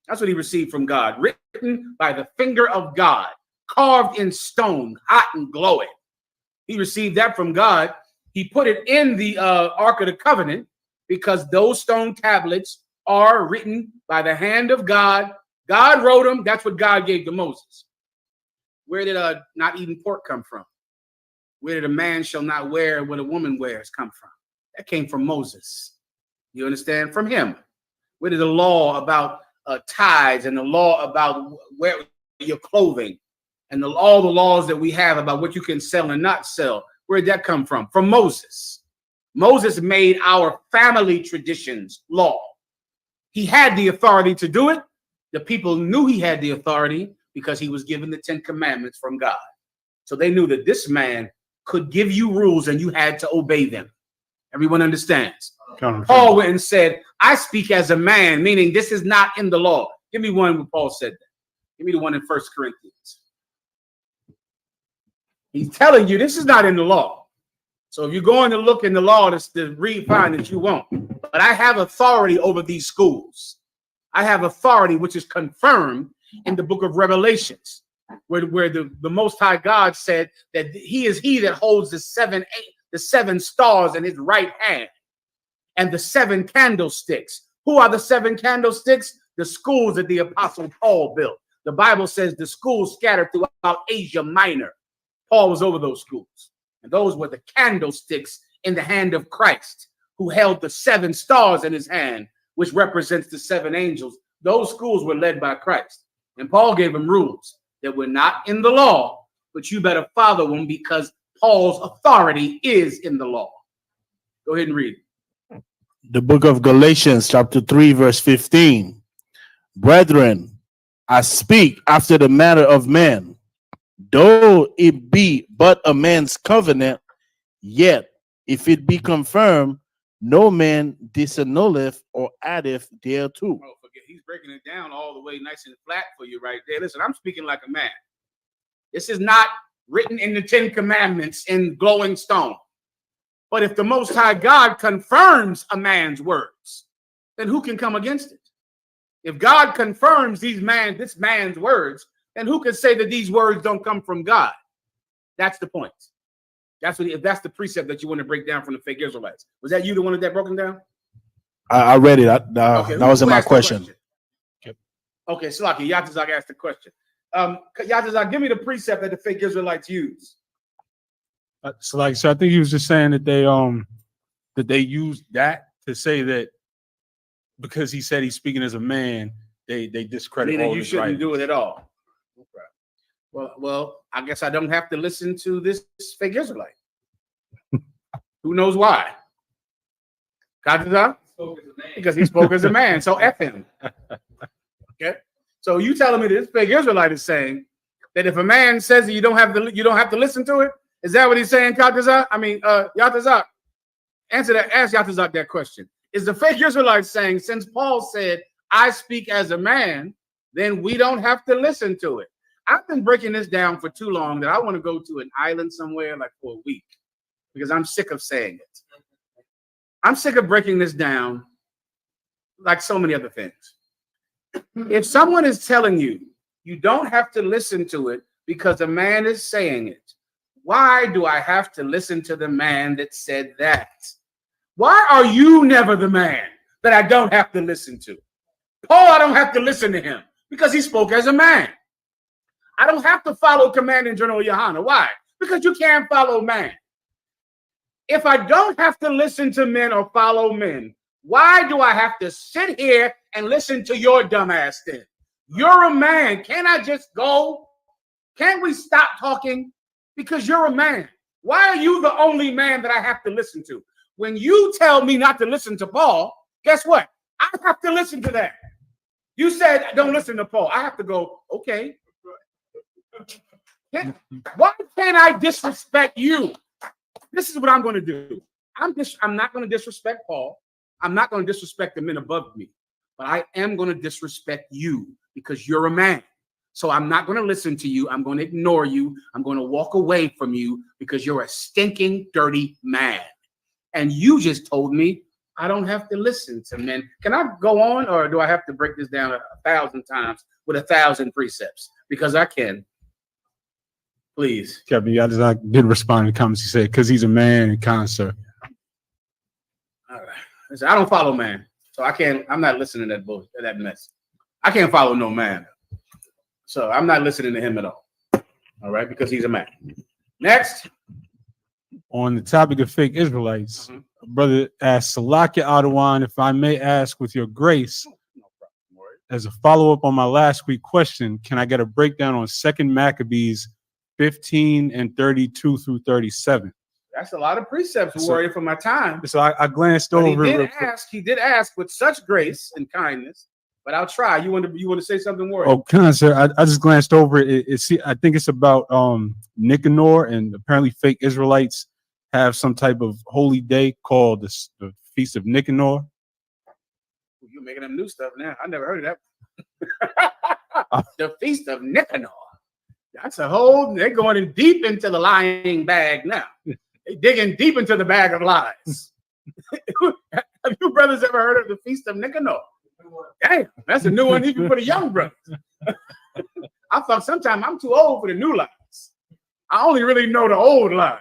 That's what he received from God, written by the finger of God, carved in stone, hot and glowing. He received that from God. He put it in the Ark of the Covenant because those stone tablets are written by the hand of God. God wrote them. That's what God gave to Moses. Where did not eating pork come from? Where did a man shall not wear what a woman wears come from? That came from Moses. You understand? From him. Where did the law about tithes and the law about wear your clothing and all the laws that we have about what you can sell and not sell, where did that come from? From Moses. Moses made our family traditions law. He had the authority to do it. The people knew he had the authority because he was given the 10 Commandments from God. So they knew that this man could give you rules and you had to obey them. Everyone understands. Paul went and said, I speak as a man, meaning this is not in the law. Give me one where Paul said that. Give me the one in 1 Corinthians. He's telling you this is not in the law. So if you're going to look in the law to read, find that you won't. But I have authority over these schools. I have authority which is confirmed in the book of Revelations, where the Most High God said that he is he that holds the seven stars in his right hand and the 7 candlesticks. Who are the 7 candlesticks? The schools that the Apostle Paul built. The Bible says the schools scattered throughout Asia Minor. Paul was over those schools. And those were the candlesticks in the hand of Christ, who held the 7 stars in his hand, which represents the 7 angels. Those schools were led by Christ. And Paul gave them rules that were not in the law, but you better follow them because Paul's authority is in the law. Go ahead and read. The book of Galatians, chapter 3, verse 15. Brethren, I speak after the manner of men, though it be but a man's covenant, yet if it be confirmed, no man disannulleth or addeth thereto. Oh, forget, he's breaking it down all the way nice and flat for you right there. Listen, I'm speaking like a man. This is not written in the 10 Commandments in glowing stone. But if the Most High God confirms a man's words, then who can come against it? If God confirms this man's words, then who can say that these words don't come from God? That's the point. That's the precept that you want to break down from the fake Israelites. Was that you the one that broke them down? I read it. Okay, that wasn't my question. Okay, Slaki, Yatazak asked the question. Yatazak, give me the precept that the fake Israelites use. So I think he was just saying that they used that to say that because he said he's speaking as a man, they discredit all you his shouldn't writings. do it at all. Okay. Well, I guess I don't have to listen to this fake Israelite. Who knows why? Because he spoke as a man. So F him. Okay. So you telling me this fake Israelite is saying that if a man says that you don't have to listen to it, Is that what he's saying, Yatazak? I mean, Yatazak. Ask Yatazak that question. Is the fake Israelite saying, since Paul said, I speak as a man, then we don't have to listen to it? I've been breaking this down for too long that I want to go to an island somewhere like for a week because I'm sick of saying it. I'm sick of breaking this down like so many other things. If someone is telling you, you don't have to listen to it because a man is saying it, why do I have to listen to the man that said that? Why are you never the man that I don't have to listen to? Paul, I don't have to listen to him because he spoke as a man. I don't have to follow Commanding General Yohana. Why? Because you can't follow man. If I don't have to listen to men or follow men, why do I have to sit here and listen to your dumbass then? You're a man. Can't I just go? Can't we stop talking? Because you're a man. Why are you the only man that I have to listen to? When you tell me not to listen to Paul, guess what? I have to listen to that. You said don't listen to Paul. I have to go, okay. Why can't I disrespect you? This is what I'm going to do. I'm not going to disrespect Paul. I'm not going to disrespect the men above me. But I am going to disrespect you because you're a man. So I'm not going to listen to you. I'm going to ignore you. I'm going to walk away from you because you're a stinking, dirty man. And you just told me I don't have to listen to men. Can I go on, or do I have to break this down 1,000 times with 1,000 precepts? Because I can. Please. Kevin, I did respond to the comments. He said, because he's a man and concert. All right. Listen, I don't follow man. So I'm not listening to that bullshit, that mess. I can't follow no man. So I'm not listening to him at all. All right, because he's a man. Next. On the topic of fake Israelites, brother asked Salakia Adawan, if I may ask with your grace, as a follow-up on my last week question, can I get a breakdown on 2nd Maccabees 15 and 32 through 37? That's a lot of precepts, warrior, for my time. So I glanced over. He did ask with such grace and kindness, but I'll try. You want to say something, warrior? Oh, come on, sir. I just glanced over it. I think it's about Nicanor, and apparently fake Israelites have some type of holy day called the Feast of Nicanor. You're making them new stuff now. I never heard of that. The Feast of Nicanor. That's a whole. They're going in deep into the lying bag now. They're digging deep into the bag of lies. Have you brothers ever heard of the Feast of Nicanor? Damn, that's a new one even for the young brothers. I thought sometime I'm too old for the new lies. I only really know the old lies.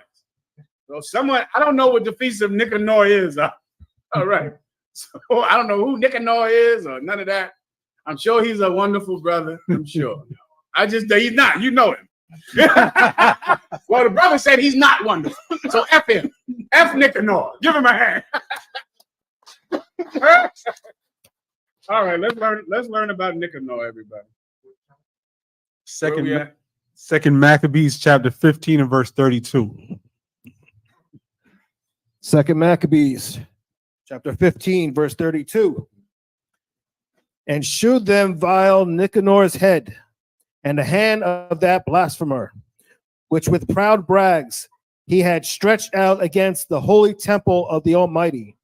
So I don't know what the Feast of Nicanor is. All right. So I don't know who Nicanor is or none of that. I'm sure he's a wonderful brother. I'm sure. He's not. You know him. Well, the brother said he's not wonderful. So F him. F Nicanor. Give him a hand. All right, let's learn about Nicanor, everybody. Second Maccabees chapter 15 and verse 32. 2nd Maccabees, chapter 15, verse 32. And shewed them vile Nicanor's head, and the hand of that blasphemer, which with proud brags he had stretched out against the holy temple of the Almighty.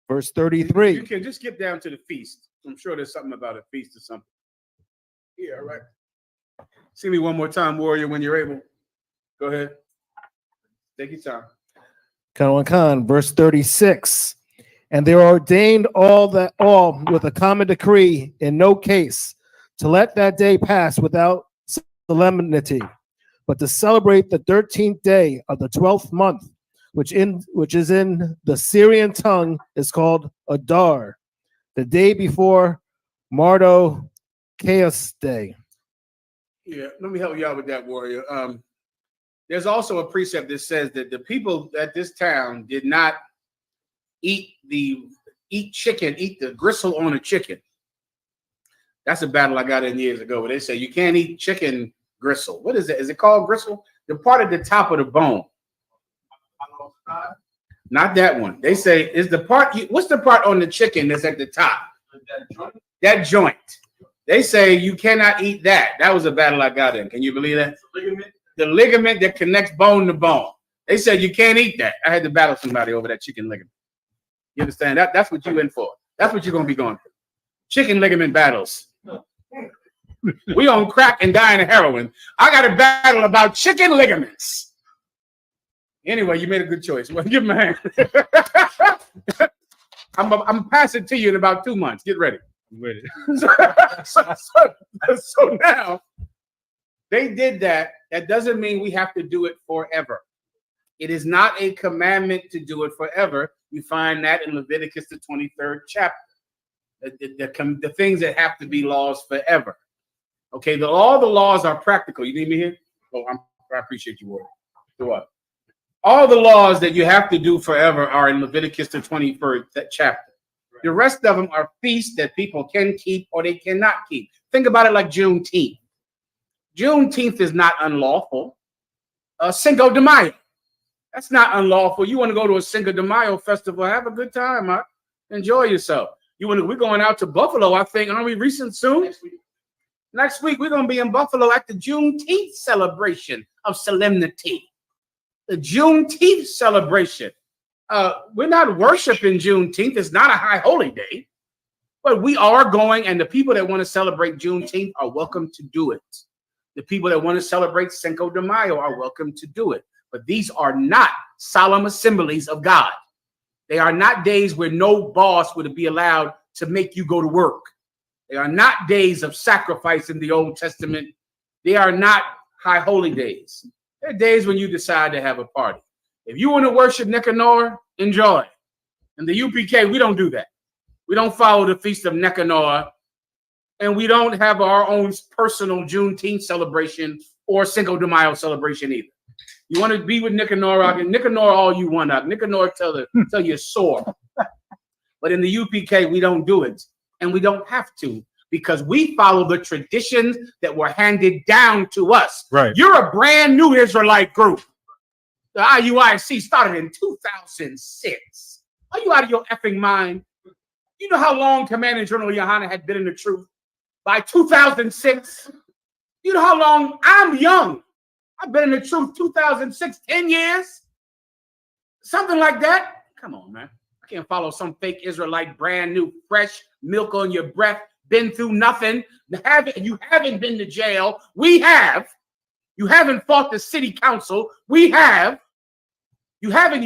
Verse 33. You can just skip down to the feast. I'm sure there's something about a feast or something. Yeah, all right. See me one more time, warrior, when you're able. Go ahead. Take your time. Khan, verse 36. And they ordained all with a common decree in no case to let that day pass without solemnity, but to celebrate the 13th day of the 12th month, which is in the Syrian tongue is called Adar, the day before Mardochaeus Day. Yeah, let me help you out with that, warrior. There's also a precept that says that the people at this town did not eat the gristle on a chicken. That's a battle I got in years ago where they say you can't eat chicken gristle. What is it? Is it called gristle? The part at the top of the bone. Not that one. They say is the part. What's the part on the chicken that's at the top? That joint. They say you cannot eat that. That was a battle I got in. Can you believe that? the ligament that connects bone to bone. They said you can't eat that. I had to battle somebody over that chicken ligament. You understand? That's what you in for. That's what you're gonna be going for. Chicken ligament battles. We on crack and dying of heroin. I got a battle about chicken ligaments. Anyway, you made a good choice. Well, give him a hand. I'm passing to you in about 2 months. Get ready. With it. So now they did that. That doesn't mean we have to do it forever. It is not a commandment to do it forever. You find that in Leviticus, the 23rd chapter. The things that have to be laws forever. Okay, all the laws are practical. You need me here? Oh, I appreciate you, Warren. So what? All the laws that you have to do forever are in Leviticus, the 23rd chapter. The rest of them are feasts that people can keep or they cannot keep. Think about it like Juneteenth. Juneteenth is not unlawful. Cinco de Mayo, that's not unlawful. You want to go to a Cinco de Mayo festival, have a good time, huh? Enjoy yourself. We're going out to Buffalo, I think. Aren't we recent soon? Next week, we're going to be in Buffalo at the Juneteenth celebration of solemnity. The Juneteenth celebration. We're not worshiping Juneteenth. It's not a high holy day. But we are going, and the people that want to celebrate Juneteenth are welcome to do it. The people that want to celebrate Cinco de Mayo are welcome to do it. But these are not solemn assemblies of God. They are not days where no boss would be allowed to make you go to work. They are not days of sacrifice in the Old Testament. They are not high holy days. They're days when you decide to have a party. If you want to worship Nicanor, enjoy. In the UPK, we don't do that. We don't follow the Feast of Nicanor, and we don't have our own personal Juneteenth celebration or Cinco de Mayo celebration either. You want to be with Nicanor, Nicanor all you want. Nicanor till you're sore. But in the UPK, we don't do it, and we don't have to, because we follow the traditions that were handed down to us. Right. You're a brand new Israelite group. The IUIC started in 2006. Are you out of your effing mind? You know how long Commander General Yohana had been in the truth? By 2006. You know how long? I'm young. I've been in the truth 2006, 10 years. Something like that. Come on, man. I can't follow some fake Israelite, brand new, fresh milk on your breath, been through nothing. You haven't been to jail. We have. You haven't fought the city council. We have. You haven't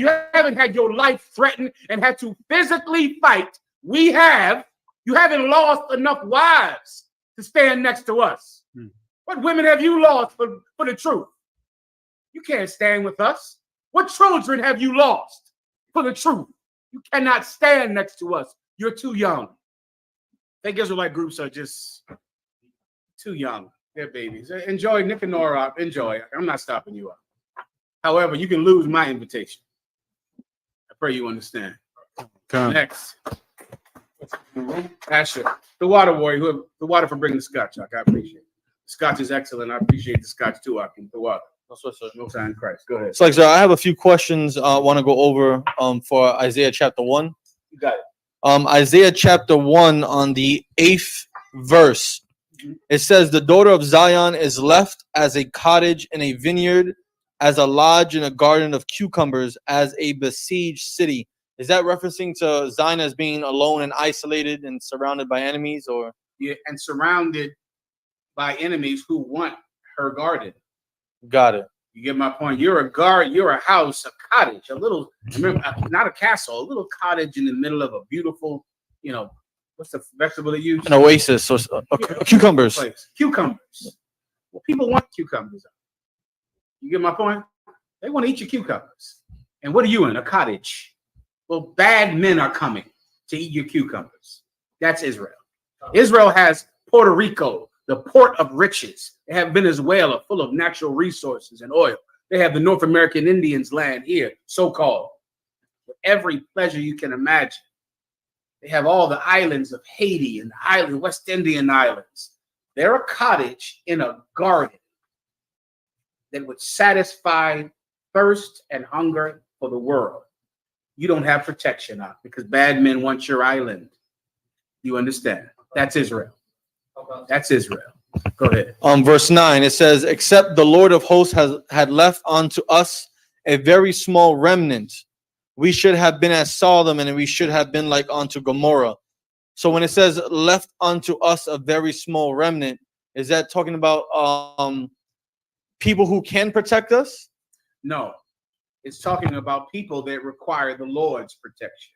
had your life threatened and had to physically fight. We have. You haven't lost enough wives to stand next to us. What women have you lost for the truth? You can't stand with us. What children have you lost for the truth? You cannot stand next to us. You're too young. I think Israelite groups are just too young. They're babies. Enjoy Nicanor. Enjoy. I'm not stopping you up. However, you can lose my invitation. I pray you understand. Next. Asher, the water warrior, the water for bringing the scotch. I appreciate it. The scotch is excellent. I appreciate the scotch too. The water. No sign Christ. Go ahead. So, like, sir, I have a few questions I want to go over for Isaiah chapter 1. You got it. Isaiah chapter 1 on the 8th verse. It says, the daughter of Zion is left as a cottage in a vineyard, as a lodge in a garden of cucumbers, as a besieged city. Is that referencing to Zion as being alone and isolated and surrounded by enemies, or? Yeah, and surrounded by enemies who want her garden. Got it. You get my point? You're a guard, you're a house, a cottage, a little, not a castle, a little cottage in the middle of a beautiful, what's the vegetable they use? An oasis, so cucumbers. Place. Cucumbers. Well, people want cucumbers. You get my point? They want to eat your cucumbers. And what are you in? A cottage. Well, bad men are coming to eat your cucumbers. That's Israel. Israel has Puerto Rico, the port of riches. They have Venezuela, full of natural resources and oil. They have the North American Indians land here, so-called, with every pleasure you can imagine. They have all the islands of Haiti and the West Indian islands. They're a cottage in a garden that would satisfy thirst and hunger for the world. You don't have protection on because bad men want your island. You understand? That's Israel. That's Israel. Go ahead. Verse 9, it says, except the Lord of hosts had left unto us a very small remnant, we should have been as Sodom, and we should have been like unto Gomorrah. So when it says left unto us a very small remnant, is that talking about people who can protect us? No, it's talking about people that require the Lord's protection.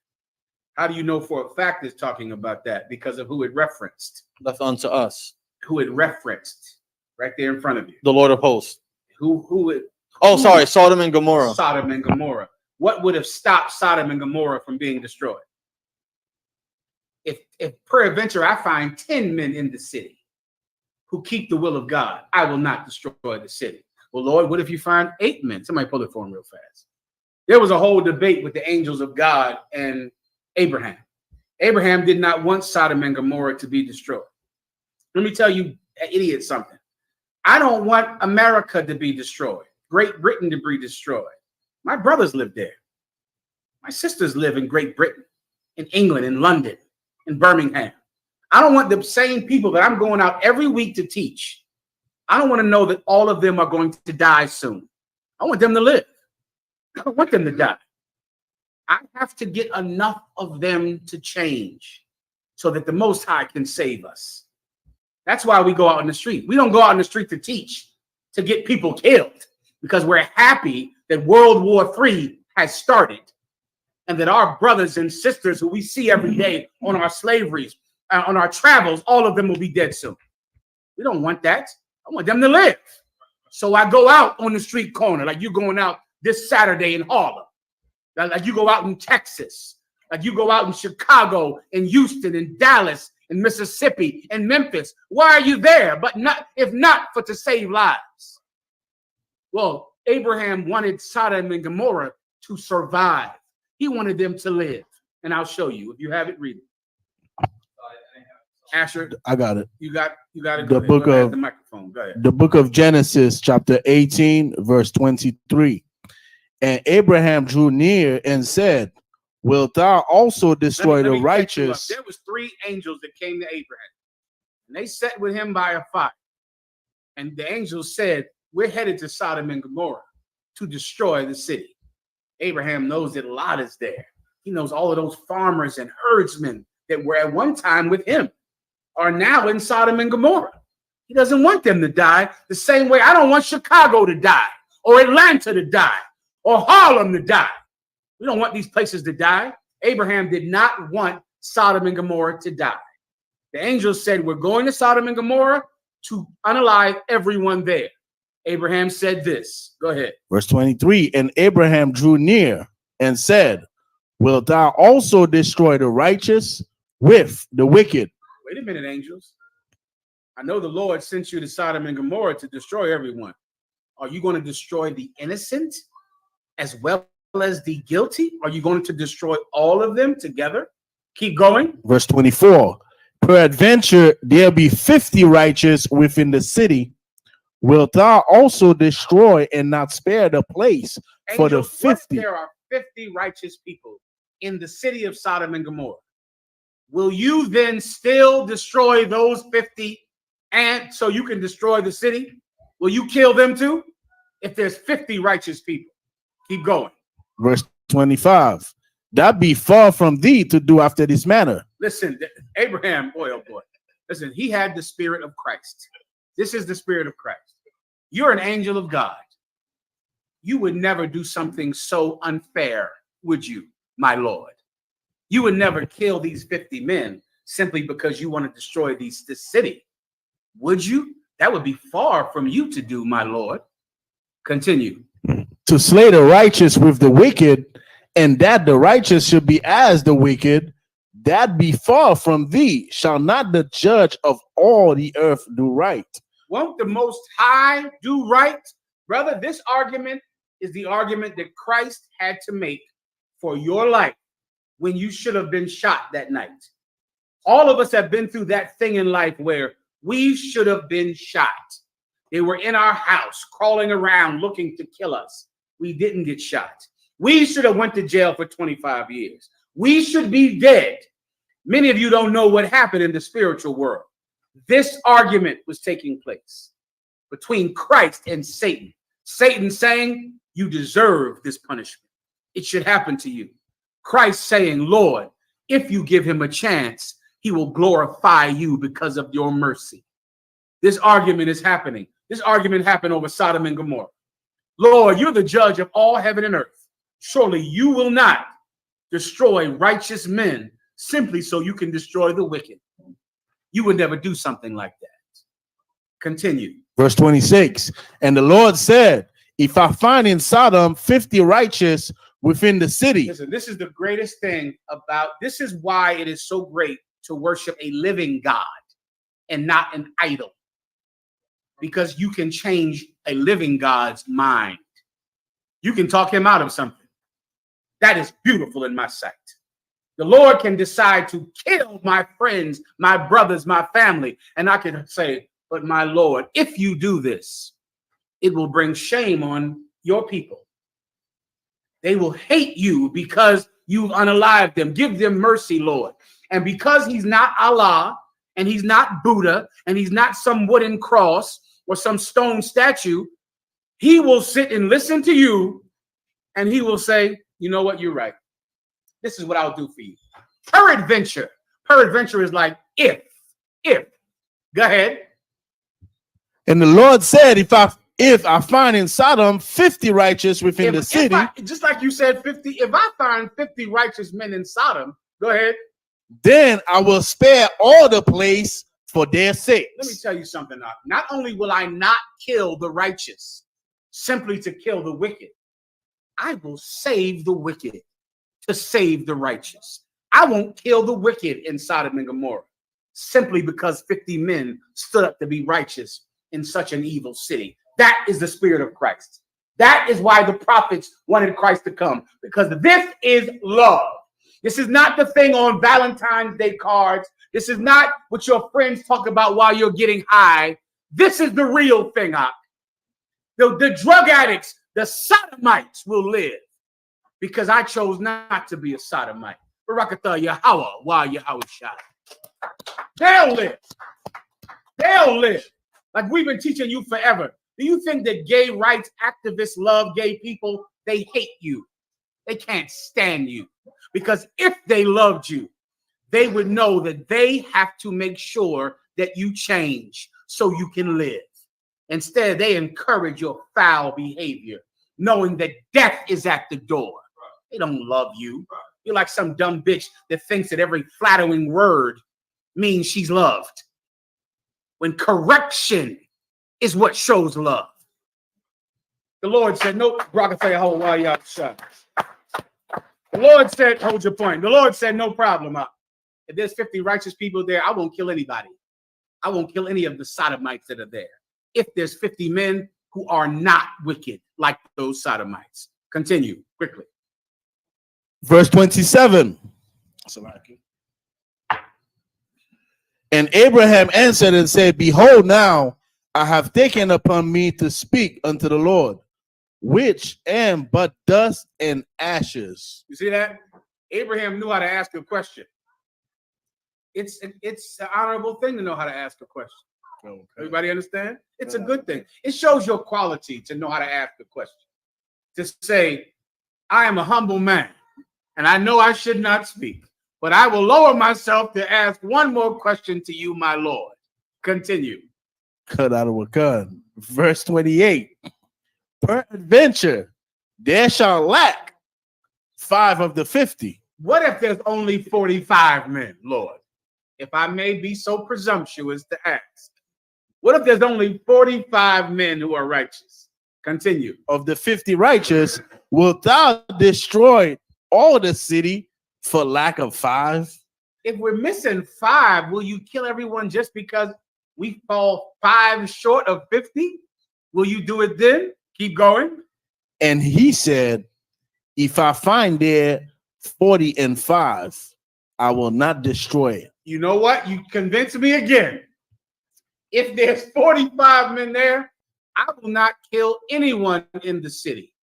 How do you know for a fact it's talking about that? Because of who it referenced. Left unto us. Who it referenced right there in front of you. The Lord of hosts. Who it? Oh, sorry, Sodom and Gomorrah. Sodom and Gomorrah. What would have stopped Sodom and Gomorrah from being destroyed? If peradventure I find 10 men in the city who keep the will of God, I will not destroy the city. Well, Lord, what if you find 8 men? Somebody pull it for him real fast. There was a whole debate with the angels of God and Abraham. Abraham did not want Sodom and Gomorrah to be destroyed. Let me tell you, idiot, something. I don't want America to be destroyed, Great Britain to be destroyed. My brothers live there. My sisters live in Great Britain, in England, in London, in Birmingham. I don't want the same people that I'm going out every week to teach. I don't want to know that all of them are going to die soon. I want them to live. I don't want them to die. I have to get enough of them to change so that the Most High can save us. That's why we go out in the street. We don't go out in the street to teach, to get people killed, because we're happy that World War III has started and that our brothers and sisters who we see every day on our slaveries, on our travels, all of them will be dead soon. We don't want that. I want them to live. So I go out on the street corner, like you're going out this Saturday in Harlem, like you go out in Texas, like you go out in Chicago, in Houston, in Dallas, in Mississippi, in Memphis. Why are you there? But not if not for to save lives. Well, Abraham wanted Sodom and Gomorrah to survive. He wanted them to live. And I'll show you. If you have it, read it. Asher, I got it. you got it. The book of the microphone. Go ahead. The book of Genesis, chapter 18, verse 23. And Abraham drew near and said, wilt thou also destroy Let me the righteous? There was 3 angels that came to Abraham, and they sat with him by a fire. And the angels said, we're headed to Sodom and Gomorrah to destroy the city. Abraham knows that Lot is there. He knows all of those farmers and herdsmen that were at one time with him are now in Sodom and Gomorrah. He doesn't want them to die the same way I don't want Chicago to die, or Atlanta to die, or Harlem to die. We don't want these places to die. Abraham did not want Sodom and Gomorrah to die. The angels said, we're going to Sodom and Gomorrah to unalive everyone there. Abraham said this. Go ahead. Verse 23. And Abraham drew near and said, wilt thou also destroy the righteous with the wicked? Wait a minute, angels. I know the Lord sent you to Sodom and Gomorrah to destroy everyone. Are you going to destroy the innocent as well as the guilty? Are you going to destroy all of them together? Keep going. Verse 24. Peradventure there be 50 righteous within the city. Wilt thou also destroy and not spare the place for the 50? There are 50 righteous people in the city of Sodom and Gomorrah. Will you then still destroy those 50 and so you can destroy the city? Will you kill them too? If there's 50 righteous people, keep going. Verse 25. That be far from thee to do after this manner. Listen, Abraham, boy, oh boy. Listen, he had the spirit of Christ. This is the spirit of Christ. You're an angel of God. You would never do something so unfair, would you, my Lord? You would never kill these 50 men simply because you want to destroy this city. Would you? That would be far from you to do, my Lord. Continue. To slay the righteous with the wicked, and that the righteous should be as the wicked, that be far from thee. Shall not the judge of all the earth do right? Won't the Most High do right? Brother, this argument is the argument that Christ had to make for your life when you should have been shot that night. All of us have been through that thing in life where we should have been shot. They were in our house, crawling around, looking to kill us. We didn't get shot. We should have went to jail for 25 years. We should be dead. Many of you don't know what happened in the spiritual world. This argument was taking place between Christ and Satan. Satan saying, you deserve this punishment. It should happen to you. Christ saying, Lord, if you give him a chance, he will glorify you because of your mercy. This argument is happening. This argument happened over Sodom and Gomorrah. Lord, you're the judge of all heaven and earth. Surely you will not destroy righteous men simply so you can destroy the wicked. You would never do something like that. Continue. Verse 26. And the Lord said, if I find in Sodom 50 righteous within the city. Listen, this is the greatest thing about, this is why it is so great to worship a living God and not an idol. Because you can change a living God's mind. You can talk him out of something. That is beautiful in my sight. The Lord can decide to kill my friends, my brothers, my family. And I can say, but my Lord, if you do this, it will bring shame on your people. They will hate you because you've unalived them. Give them mercy, Lord. And because he's not Allah, and he's not Buddha, and he's not some wooden cross or some stone statue, he will sit and listen to you, and he will say, you know what, you're right. This is what I'll do for you. Peradventure. Peradventure is like if. Go ahead. And the Lord said, if I find in Sodom 50 righteous within the city. Just like you said, 50, if I find 50 righteous men in Sodom, go ahead. Then I will spare all the place for their sake. Let me tell you something. Not only will I not kill the righteous simply to kill the wicked, I will save the wicked to save the righteous. I won't kill the wicked in Sodom and Gomorrah simply because 50 men stood up to be righteous in such an evil city. That is the spirit of Christ. That is why the prophets wanted Christ to come, because this is love. This is not the thing on Valentine's Day cards. This is not what your friends talk about while you're getting high. This is the real thing. The drug addicts, the sodomites will live because I chose not to be a sodomite. Barakatah Yahweh, while Yahweh shot. They'll live. They'll live. Like we've been teaching you forever. Do you think that gay rights activists love gay people? They hate you. They can't stand you. Because if they loved you, they would know that they have to make sure that you change so you can live. Instead, they encourage your foul behavior, knowing that death is at the door. They don't love you. You're like some dumb bitch that thinks that every flattering word means she's loved, when correction is what shows love. The Lord said, no, the Lord said, hold your point. The Lord said, no problem. If there's 50 righteous people there, I won't kill anybody. I won't kill any of the sodomites that are there. If there's 50 men who are not wicked like those sodomites. Continue quickly. Verse 27. And Abraham answered and said, behold, now I have taken upon me to speak unto the Lord, which am but dust and ashes. You see that? Abraham knew how to ask a question. It's an honorable thing to know how to ask a question. Okay. Everybody understand? It's a good thing. It shows your quality to know how to ask a question. To say, I am a humble man, and I know I should not speak, but I will lower myself to ask one more question to you, my Lord. Continue. Cut out of a gun. Verse 28. Peradventure, there shall lack 5 of the 50. What if there's only 45 men, Lord? If I may be so presumptuous to ask. What if there's only 45 men who are righteous? Continue. Of the 50 righteous, wilt thou destroy all the city for lack of 5? If we're missing 5, will you kill everyone just because we fall 5 short of 50? Will you do it then? Keep going. And he said, if I find there 40 and 5, I will not destroy it. You know what? You convinced me again. If there's 45 men there, I will not kill anyone in the city.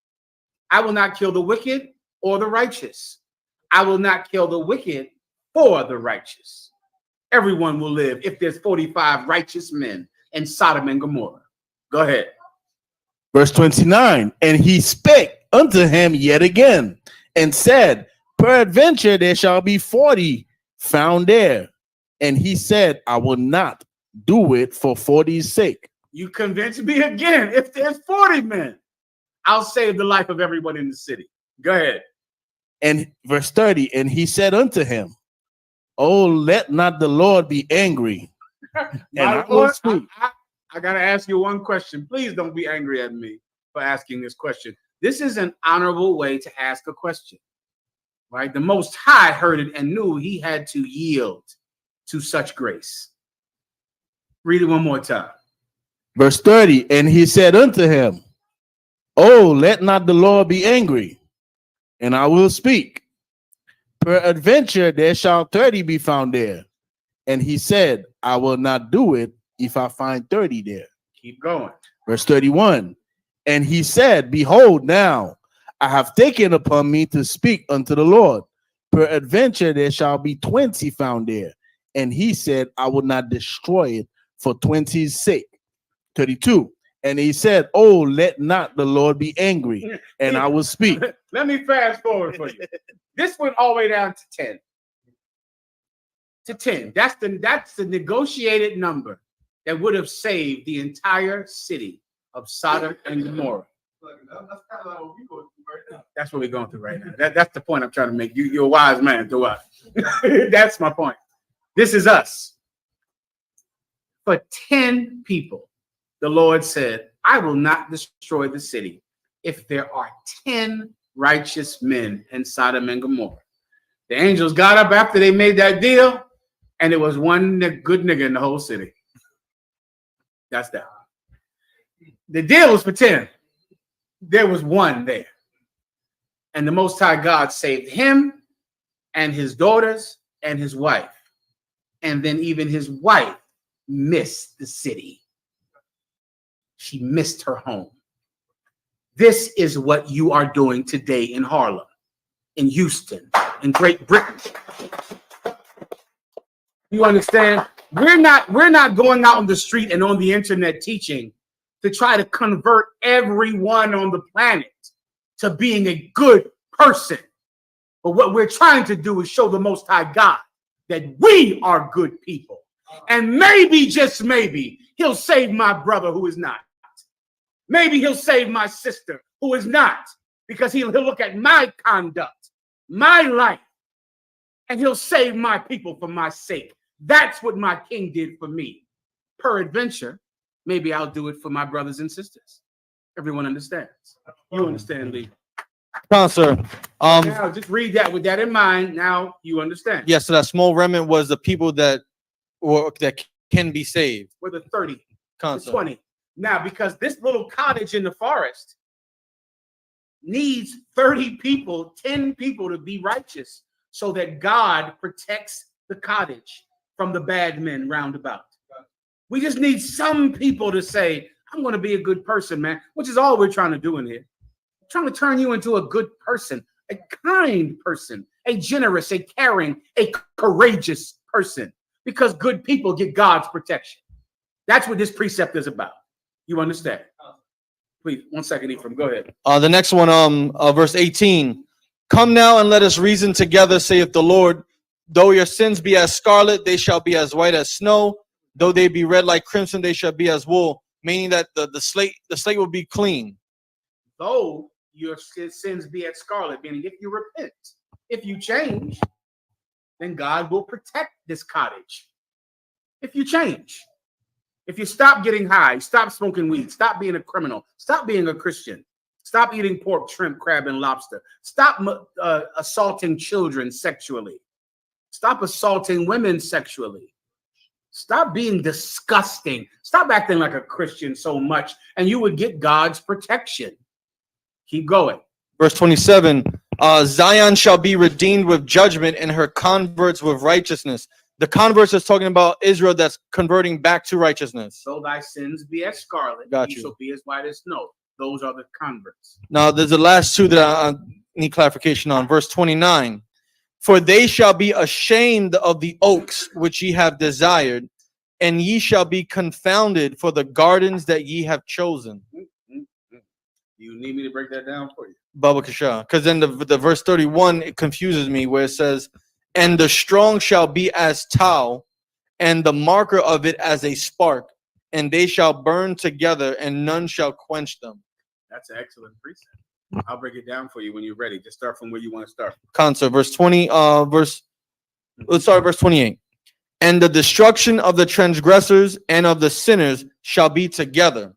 I will not kill the wicked or the righteous. I will not kill the wicked for the righteous. Everyone will live if there's 45 righteous men in Sodom and Gomorrah. Go ahead. Verse 29, and he spake unto him yet again, and said, peradventure there shall be 40 found there. And he said, I will not do it for 40's sake. You convince me again. If there's 40 men, I'll save the life of everyone in the city. Go ahead. And verse 30, and he said unto him, oh, let not the Lord be angry. And I will speak. I got to ask you one question. Please don't be angry at me for asking this question. This is an honorable way to ask a question, right? The Most High heard it and knew he had to yield to such grace. Read it one more time. Verse 30, and he said unto him, oh, let not the Lord be angry, and I will speak. Peradventure there shall 30 be found there. And he said, I will not do it if I find 30 there. Keep going. Verse 31, and he said, behold, now I have taken upon me to speak unto the Lord. Peradventure there shall be 20 found there. And he said, I will not destroy it for 20's sake. 32, and he said, oh, let not the Lord be angry, and I will speak. Let me fast forward for you. This went all the way down to 10. To 10. That's the negotiated number that would have saved the entire city of Sodom and Gomorrah. That's what we're going through right now. That's the point I'm trying to make. You're a wise man, do I? That's my point. This is us. For 10 people, the Lord said, I will not destroy the city if there are 10 righteous men in Sodom and Gomorrah. The angels got up after they made that deal, and it was one good nigga in the whole city. That's that. The deal was for 10. There was one there. And the Most High God saved him and his daughters and his wife. And then even his wife missed the city. She missed her home. This is what you are doing today in Harlem, in Houston, in Great Britain. You understand? We're not going out on the street and on the internet teaching to try to convert everyone on the planet to being a good person. But what we're trying to do is show the Most High God that we are good people. And maybe, just maybe, he'll save my brother who is not. Maybe he'll save my sister who is not, because he'll look at my conduct, my life, and he'll save my people for my sake. That's what my king did for me. Peradventure, maybe I'll do it for my brothers and sisters. Everyone understands. You understand, Lee? Sir. Now, just read that with that in mind. Now you understand. Yes, so that small remnant was the people that can be saved. With the 30, the 20. Now, because this little cottage in the forest needs 30 people, 10 people to be righteous so that God protects the cottage from the bad men round about. We just need some people to say, I'm going to be a good person, man, which is all we're trying to do in here. We're trying to turn you into a good person, a kind person, a generous, a caring, a courageous person, because good people get God's protection. That's what this precept is about. You understand? Please, 1 second, Ephraim. Go ahead. The next one, verse 18. Come now and let us reason together, saith the Lord. Though your sins be as scarlet, they shall be as white as snow. Though they be red like crimson, they shall be as wool. Meaning that the slate will be clean. Though your sins be as scarlet, meaning if you repent, if you change, then God will protect this cottage. If you change. If you stop getting high, stop smoking weed, stop being a criminal, stop being a Christian, stop eating pork, shrimp, crab, and lobster, stop assaulting children sexually, stop assaulting women sexually, stop being disgusting, stop acting like a Christian so much, and you would get God's protection. Keep going. Verse 27, Zion shall be redeemed with judgment and her converts with righteousness. The converts is talking about Israel that's converting back to righteousness. So thy sins be as scarlet, Got ye you. shall be as white as snow. Those are the converts. Now, there's the last two that I need clarification on. Verse 29, For they shall be ashamed of the oaks which ye have desired, and ye shall be confounded for the gardens that ye have chosen. You need me to break that down for you? Baba Kasha. Because then the verse 31, it confuses me, where it says, and the strong shall be as tow, and the marker of it as a spark, and they shall burn together, and none shall quench them. That's an excellent precept. I'll break it down for you when you're ready. Just start from where you want to start. Concert, verse 20, let's start at verse 28. And the destruction of the transgressors and of the sinners shall be together.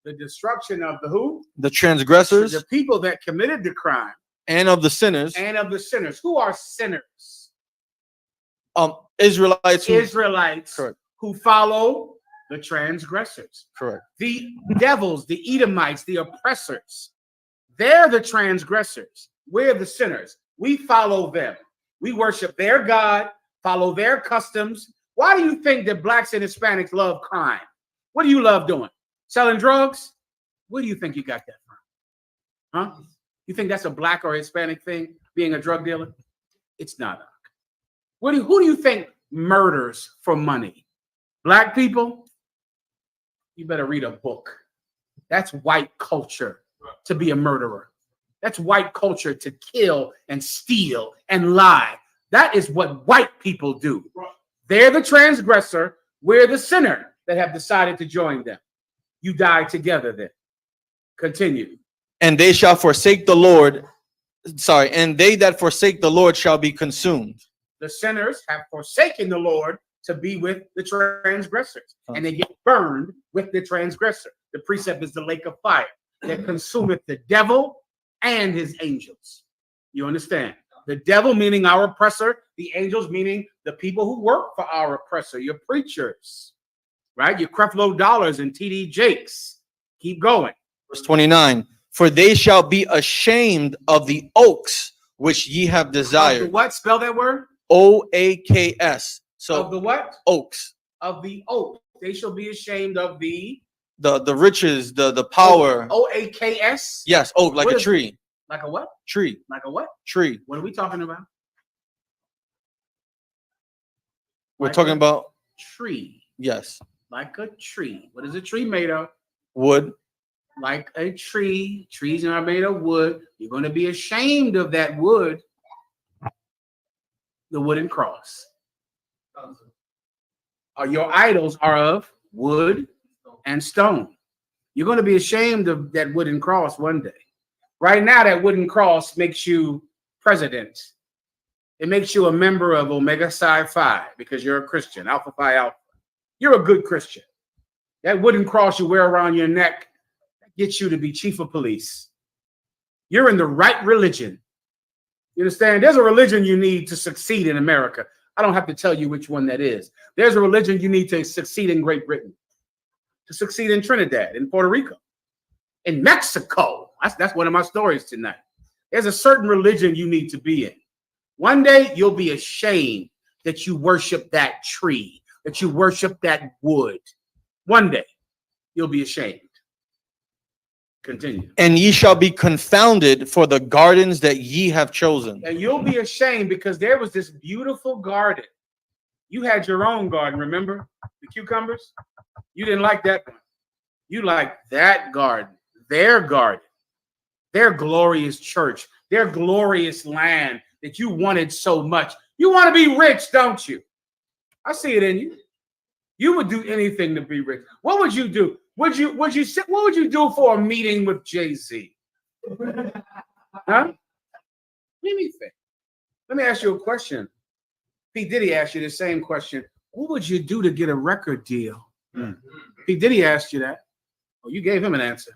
The destruction of the who? The transgressors. The people that committed the crime. And of the sinners. And of the sinners. Who are sinners? Israelites. Correct. Who follow the transgressors. Correct. The devils, the Edomites, the oppressors. They're the transgressors. We're the sinners. We follow them. We worship their God, follow their customs. Why do you think that blacks and Hispanics love crime? What do you love doing? Selling drugs? Where do you think you got that from? Huh? You think that's a black or Hispanic thing, being a drug dealer? It's not. Who do you think murders for money? Black people? You better read a book. That's white culture to be a murderer. That's white culture to kill and steal and lie. That is what white people do. They're the transgressor. We're the sinner that have decided to join them. You die together then. Continue. And they shall forsake the Lord. And they that forsake the Lord shall be consumed. The sinners have forsaken the Lord to be with the transgressors, and they get burned with the transgressor. The precept is the lake of fire that consumeth the devil and his angels. You understand? The devil meaning our oppressor, the angels meaning the people who work for our oppressor, your preachers, right? Your Creflo Dollars and TD Jakes. Keep going. Verse 29, for they shall be ashamed of the oaks which ye have desired. Of the what? Spell that word. O-A-K-S. So of the what? Oaks. Of the oak. They shall be ashamed of the riches, the power. O-A-K-S? Yes, oak, like a tree. Like a what? Tree. Like a what? Tree. What are we talking about? We're talking about tree. Yes. Like a tree. What is a tree made of? Wood. Like a tree. Trees are made of wood. You're going to be ashamed of that wood. The wooden cross. Your idols are of wood and stone. You're going to be ashamed of that wooden cross one day. Right now, that wooden cross makes you president. It makes you a member of Omega Psi Phi because you're a Christian, Alpha Phi Alpha. You're a good Christian. That wooden cross you wear around your neck gets you to be chief of police. You're in the right religion. You understand? There's a religion you need to succeed in America. I don't have to tell you which one that is. There's a religion you need to succeed in Great Britain, to succeed in Trinidad, in Puerto Rico, in Mexico. That's one of my stories tonight. There's a certain religion you need to be in. One day you'll be ashamed that you worship that tree, that you worship that wood. One day you'll be ashamed. Continue. And ye shall be confounded for the gardens that ye have chosen. And you'll be ashamed because there was this beautiful garden. You had your own garden, remember? The cucumbers? You didn't like that one. You liked that garden, their glorious church, their glorious land that you wanted so much. You want to be rich, don't you? I see it in you. You would do anything to be rich. What would you do? What would you do for a meeting with Jay-Z? Huh? Anything. Let me ask you a question. P. Diddy asked you the same question. What would you do to get a record deal? P. Diddy asked you that. Oh, you gave him an answer.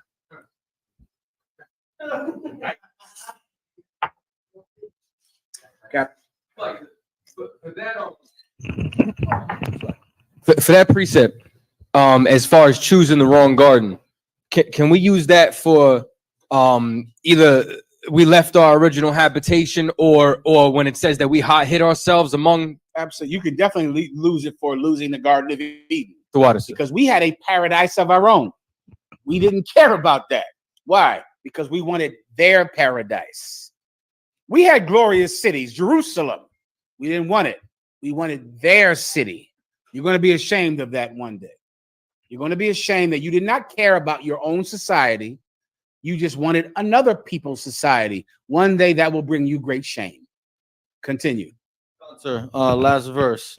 For that precept, as far as choosing the wrong garden, can we use that for either we left our original habitation or when it says that we hid ourselves among? Absolutely. You could definitely lose it for losing the Garden of Eden. The water. Because we had a paradise of our own. We didn't care about that. Why? Because we wanted their paradise. We had glorious cities. Jerusalem We didn't want it. We wanted their city. You're going to be ashamed of that one day. You're going to be ashamed that you did not care about your own society. You just wanted another people's society. One day that will bring you great shame. Continue. Sir, last verse.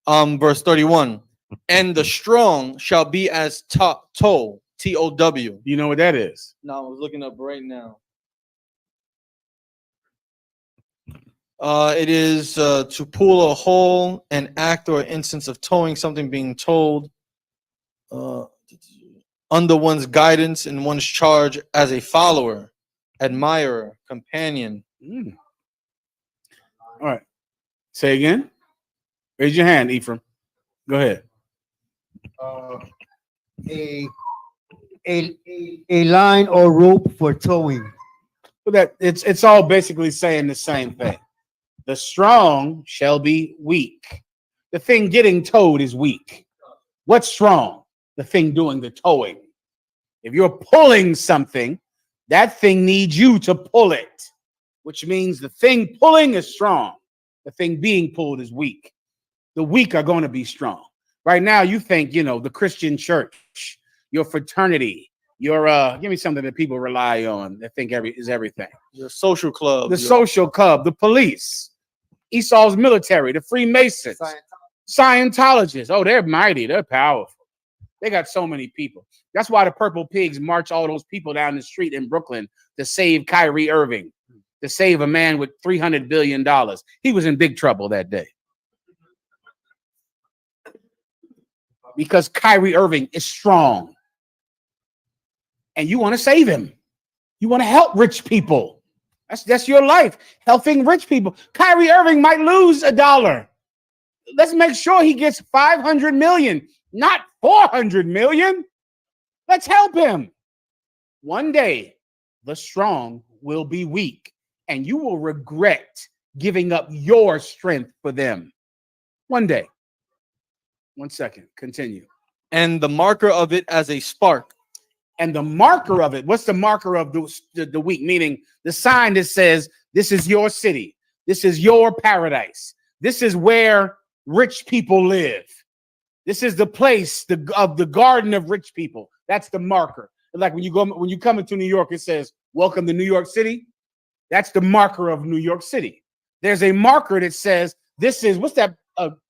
Verse 31. And the strong shall be as tow, T-O-W. You know what that is? No, I was looking up right now. It is to pull a hole, an act or instance of towing, something being towed under one's guidance and one's charge as a follower, admirer, companion. All right. Say again. Raise your hand, Ephraim. Go ahead. A line or rope for towing. Well, that it's all basically saying the same thing. The strong shall be weak. The thing getting towed is weak. What's strong? The thing doing the towing. If you're pulling something, that thing needs you to pull it, which means the thing pulling is strong. The thing being pulled is weak. The weak are going to be strong. Right now, you think, the Christian church, your fraternity, your give me something that people rely on that think is everything. Your social club. The social club, the police, Esau's military, the Freemasons, Scientologists. Oh, they're mighty. They're powerful. They got so many people. That's why the Purple Pigs march all those people down the street in Brooklyn to save Kyrie Irving, to save a man with $300 billion. He was in big trouble that day. Because Kyrie Irving is strong. And you want to save him. You want to help rich people. That's your life, helping rich people. Kyrie Irving might lose $1. Let's make sure he gets 500 million, not 400 million. Let's help him. One day, the strong will be weak, and you will regret giving up your strength for them. One day. 1 second. Continue. And the marker of it as a spark. And the marker of it, what's the marker of the weak? Meaning the sign that says, this is your city. This is your paradise. This is where rich people live. This is the place of the garden of rich people. That's the marker. Like when you come into New York, it says, welcome to New York City. That's the marker of New York City. There's a marker that says, this is, what's that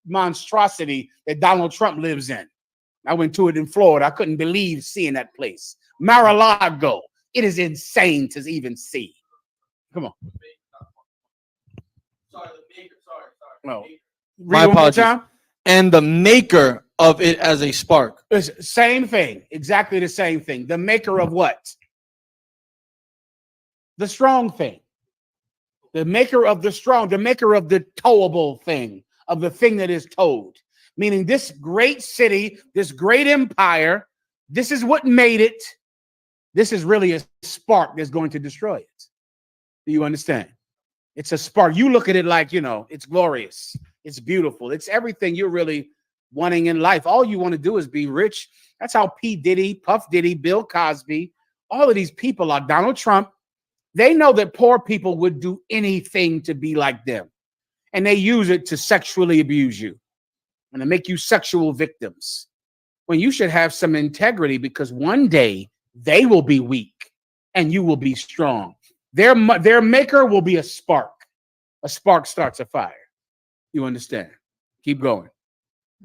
monstrosity that Donald Trump lives in? I went to it in Florida. I couldn't believe seeing that place. Mar-a-Lago. It is insane to even see. Come on. Sorry. No. My apologies. And the maker of it as a spark. Same thing. Exactly the same thing. The maker of what? The strong thing. The maker of the strong. The maker of the towable thing. Of the thing that is towed. Meaning this great city, this great empire, this is what made it. This is really a spark that's going to destroy it. Do you understand? It's a spark. You look at it like, it's glorious. It's beautiful. It's everything you're really wanting in life. All you want to do is be rich. That's how P. Diddy, Puff Diddy, Bill Cosby, all of these people are Donald Trump. They know that poor people would do anything to be like them. And they use it to sexually abuse you. And to make you sexual victims, when you should have some integrity, because one day they will be weak and you will be strong. Their maker will be a spark. A spark starts a fire. You understand? Keep going.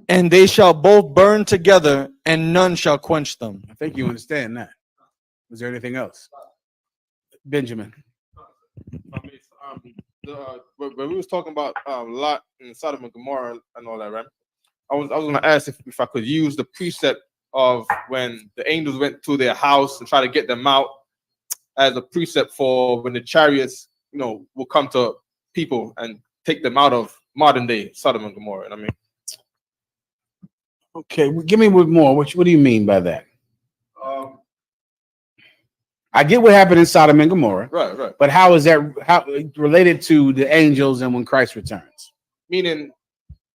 And they shall both burn together, and none shall quench them. I think you understand that. Was there anything else? Benjamin. When we was talking about Lot and Sodom and Gomorrah and all that, right? I was going to ask if I could use the precept of when the angels went to their house and try to get them out as a precept for when the chariots, will come to people and take them out of modern day Sodom and Gomorrah. I mean, okay, give me more. What do you mean by that? I get what happened in Sodom and Gomorrah. Right. But how is that related to the angels and when Christ returns? Meaning,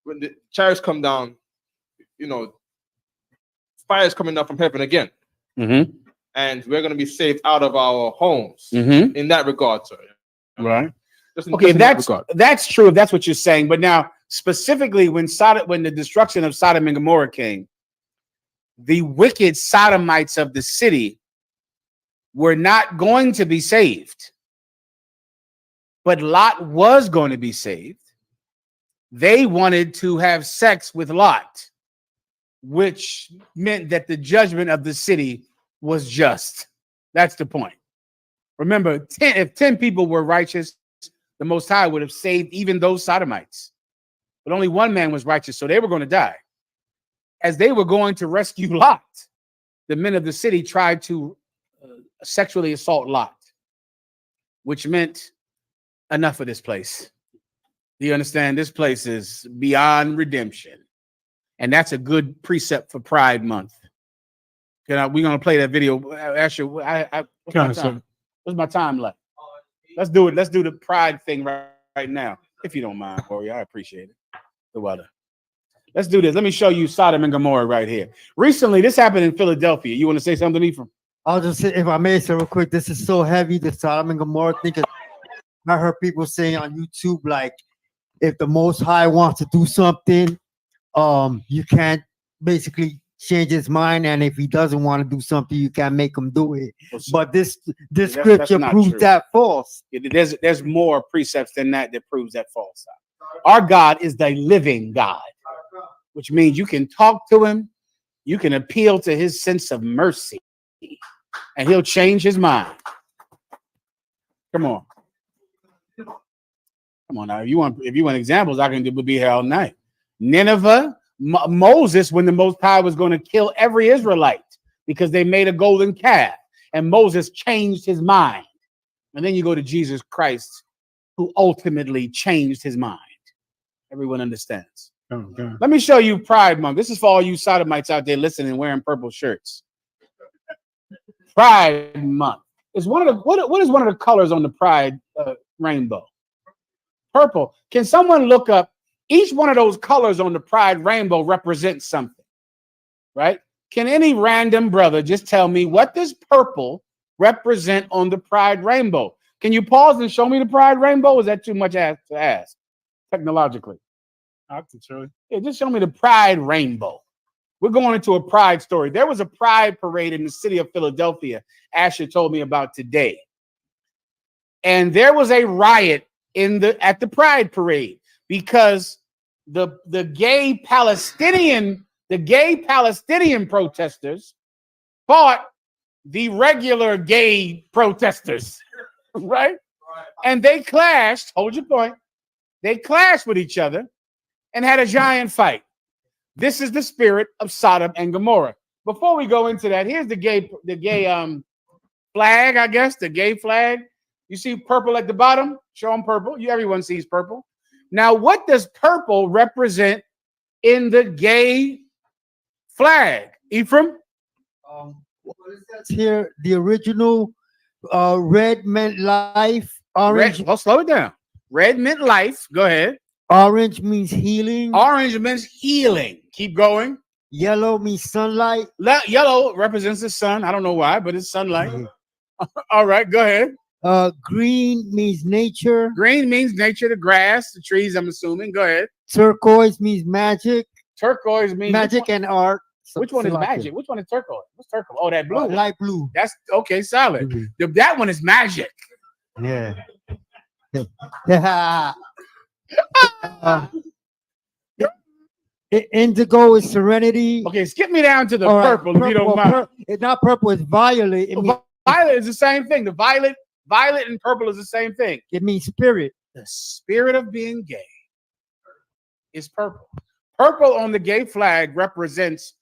when the chariots come down, fire is coming down from heaven again. Mm-hmm. And we're going to be saved out of our homes in that regard, sir. Right. Okay, in that that's regard. that's true if that's what you're saying. But now, specifically, when the destruction of Sodom and Gomorrah came, the wicked Sodomites of the city were not going to be saved, but Lot was going to be saved. They wanted to have sex with Lot, which meant that the judgment of the city was just. That's the point. Remember, if 10 people were righteous, the Most High would have saved even those Sodomites. But only one man was righteous, so they were going to die. As they were going to rescue Lot, the men of the city tried to sexually assault Lot, which meant enough of this place. Do you understand? This place is beyond redemption. And that's a good precept for Pride Month. We're going to play that video. Asher, what's my time left? Let's do it. Let's do the Pride thing right now. If you don't mind, Corey, I appreciate it. The weather. Let's do this. Let me show you Sodom and Gomorrah right here. Recently, this happened in Philadelphia. You want to say something to me? I'll just say, if I may say real quick, this is so heavy, the Sodom and Gomorrah thing. I heard people saying on YouTube, like, if the Most High wants to do something, you can't basically change his mind, and if he doesn't want to do something, you can't make him do it. But this scripture proves that false. There's more precepts than that proves that false. Our God is the living God, which means you can talk to him, you can appeal to his sense of mercy, and he'll change his mind. Come on. Come on now. If you want examples, I can be here all night. Nineveh, Moses, when the Most High was going to kill every Israelite because they made a golden calf, and Moses changed his mind. And then you go to Jesus Christ, who ultimately changed his mind. Everyone understands. Okay. Let me show you Pride Month. This is for all you sodomites out there listening, wearing purple shirts. Pride Month is one of the what is one of the colors on the Pride rainbow? Purple. Can someone look up? Each one of those colors on the Pride rainbow represents something, right? Can any random brother just tell me what does purple represent on the Pride rainbow? Can you pause and show me the Pride rainbow? Is that too much to ask technologically? Yeah, just show me the Pride rainbow. We're going into a Pride story. There was a Pride parade in the city of Philadelphia, Asher told me about today. And there was a riot at the Pride parade because the gay Palestinian protesters fought the regular gay protesters, right? And they clashed, hold your point, they clashed with each other and had a giant fight. This is the spirit of Sodom and Gomorrah. Before we go into that, here's the gay flag, I guess, the gay flag. You see purple at the bottom? Show them purple. Everyone sees purple. Now, what does purple represent in the gay flag? Ephraim? What is that here? The original red meant life. Orange. Well, slow it down. Red meant life. Go ahead. Orange means healing. Orange means healing. Keep going. Yellow means sunlight. Yellow represents the sun. I don't know why, but it's sunlight. All right, go ahead. Green means nature. Green means nature, the grass, the trees, I'm assuming. Go ahead. Turquoise means magic. Turquoise means magic and art. Which one is magic? Which one is turquoise? What's turquoise? Oh, that blue. Light blue. That's okay, solid. Mm-hmm. That one is magic. Yeah. Indigo is serenity. Okay, skip me down to the purple if you don't mind. It's not purple, it's violet. Violet is the same thing. The violet and purple is the same thing. It means spirit. The spirit of being gay is purple. Purple on the gay flag represents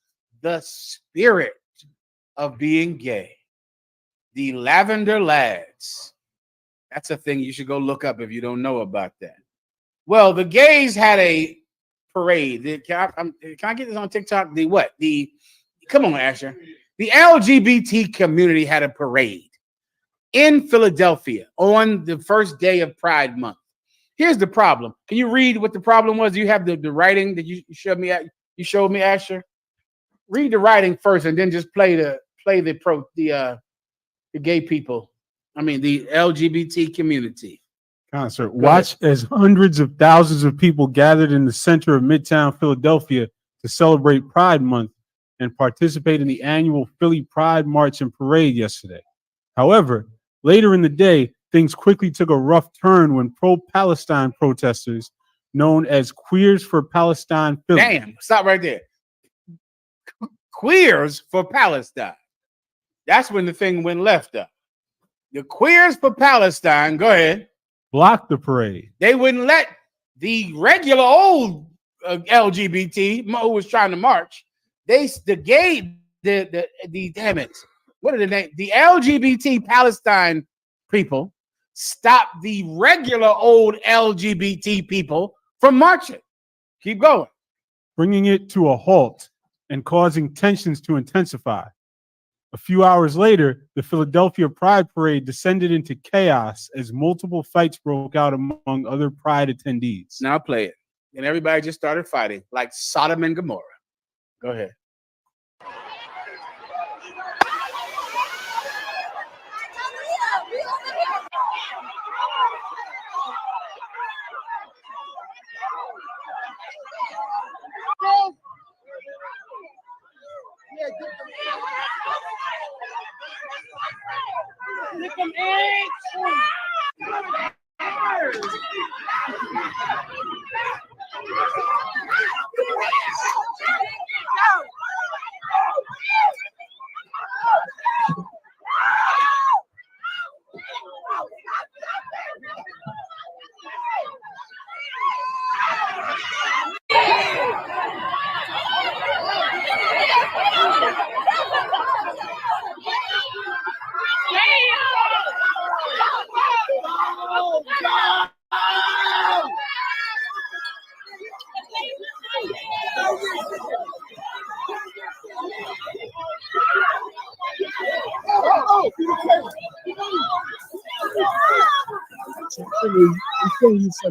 the spirit of being gay. The Lavender Lads. That's a thing you should go look up if you don't know about that. Well, the gays had a parade. Can I get this on TikTok? Come on, Asher. The LGBT community had a parade in Philadelphia on the first day of Pride Month. Here's the problem. Can you read what the problem was? You have the writing that you showed me. You showed me, Asher. Read the writing first, and then just play the gay people. I mean, the LGBT community. Concert. Watch as hundreds of thousands of people gathered in the center of Midtown Philadelphia to celebrate Pride Month and participate in the annual Philly Pride March and Parade yesterday. However, later in the day, things quickly took a rough turn when pro-Palestine protesters, known as Queers for Palestine Philly. Damn, stop right there. Queers for Palestine. That's when the thing went left up. The Queers for Palestine, go ahead. Blocked the parade. They wouldn't let the regular old LGBT who was trying to march. The gay, the damn it, what are the name? The LGBT Palestine people stopped the regular old LGBT people from marching. Keep going. Bringing it to a halt and causing tensions to intensify. A few hours later, the Philadelphia Pride Parade descended into chaos as multiple fights broke out among other Pride attendees. Now play it. And everybody just started fighting like Sodom and Gomorrah. Go ahead.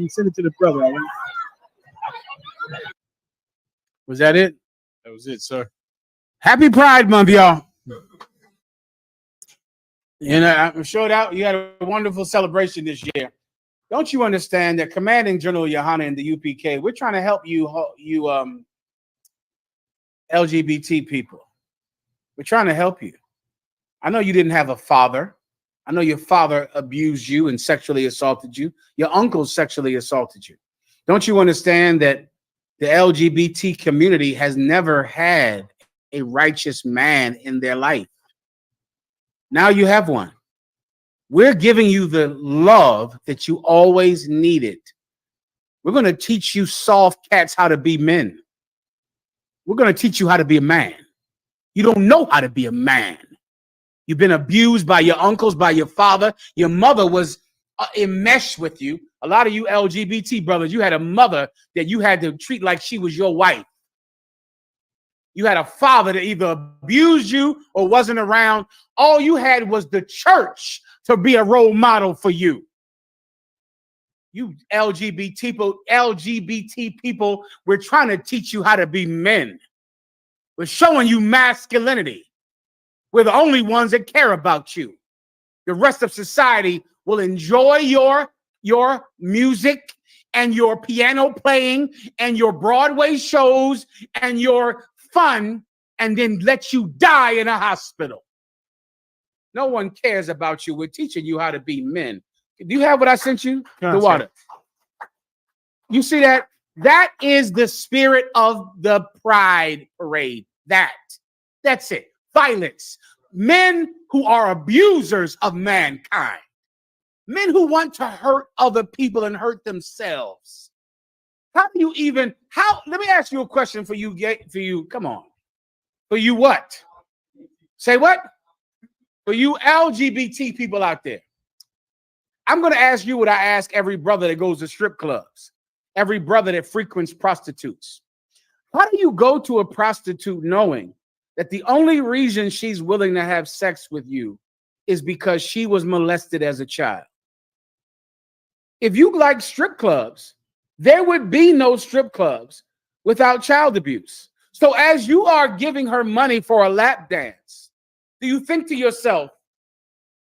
Send it to the brother. Right? Was that it? That was it, sir. Happy Pride Month, y'all. And I'm sure that you had a wonderful celebration this year. Don't you understand that Commanding General Yohana and the UPK, we're trying to help you LGBT people. We're trying to help you. I know you didn't have a father. I know your father abused you and sexually assaulted you. Your uncle sexually assaulted you. Don't you understand that the LGBT community has never had a righteous man in their life? Now you have one. We're giving you the love that you always needed. We're going to teach you soft cats how to be men. We're going to teach you how to be a man. You don't know how to be a man. You've been abused by your uncles, by your father. Your mother was enmeshed with you. A lot of you LGBT brothers, you had a mother that you had to treat like she was your wife. You had a father that either abused you or wasn't around. All you had was the church to be a role model for you. You LGBT people, we're trying to teach you how to be men. We're showing you masculinity. We're the only ones that care about you. The rest of society will enjoy your music and your piano playing and your Broadway shows and your fun, and then let you die in a hospital. No one cares about you. We're teaching you how to be men. Do you have what I sent you? The water. You see that? That is the spirit of the Pride Parade. That's it. Violence. Men who are abusers of mankind. Men who want to hurt other people and hurt themselves. How do you even, let me ask you a question for you, come on. For you what? Say what? For you LGBT people out there. I'm going to ask you what I ask every brother that goes to strip clubs. Every brother that frequents prostitutes. How do you go to a prostitute knowing that the only reason she's willing to have sex with you is because she was molested as a child? If you like strip clubs, there would be no strip clubs without child abuse. So as you are giving her money for a lap dance, do you think to yourself,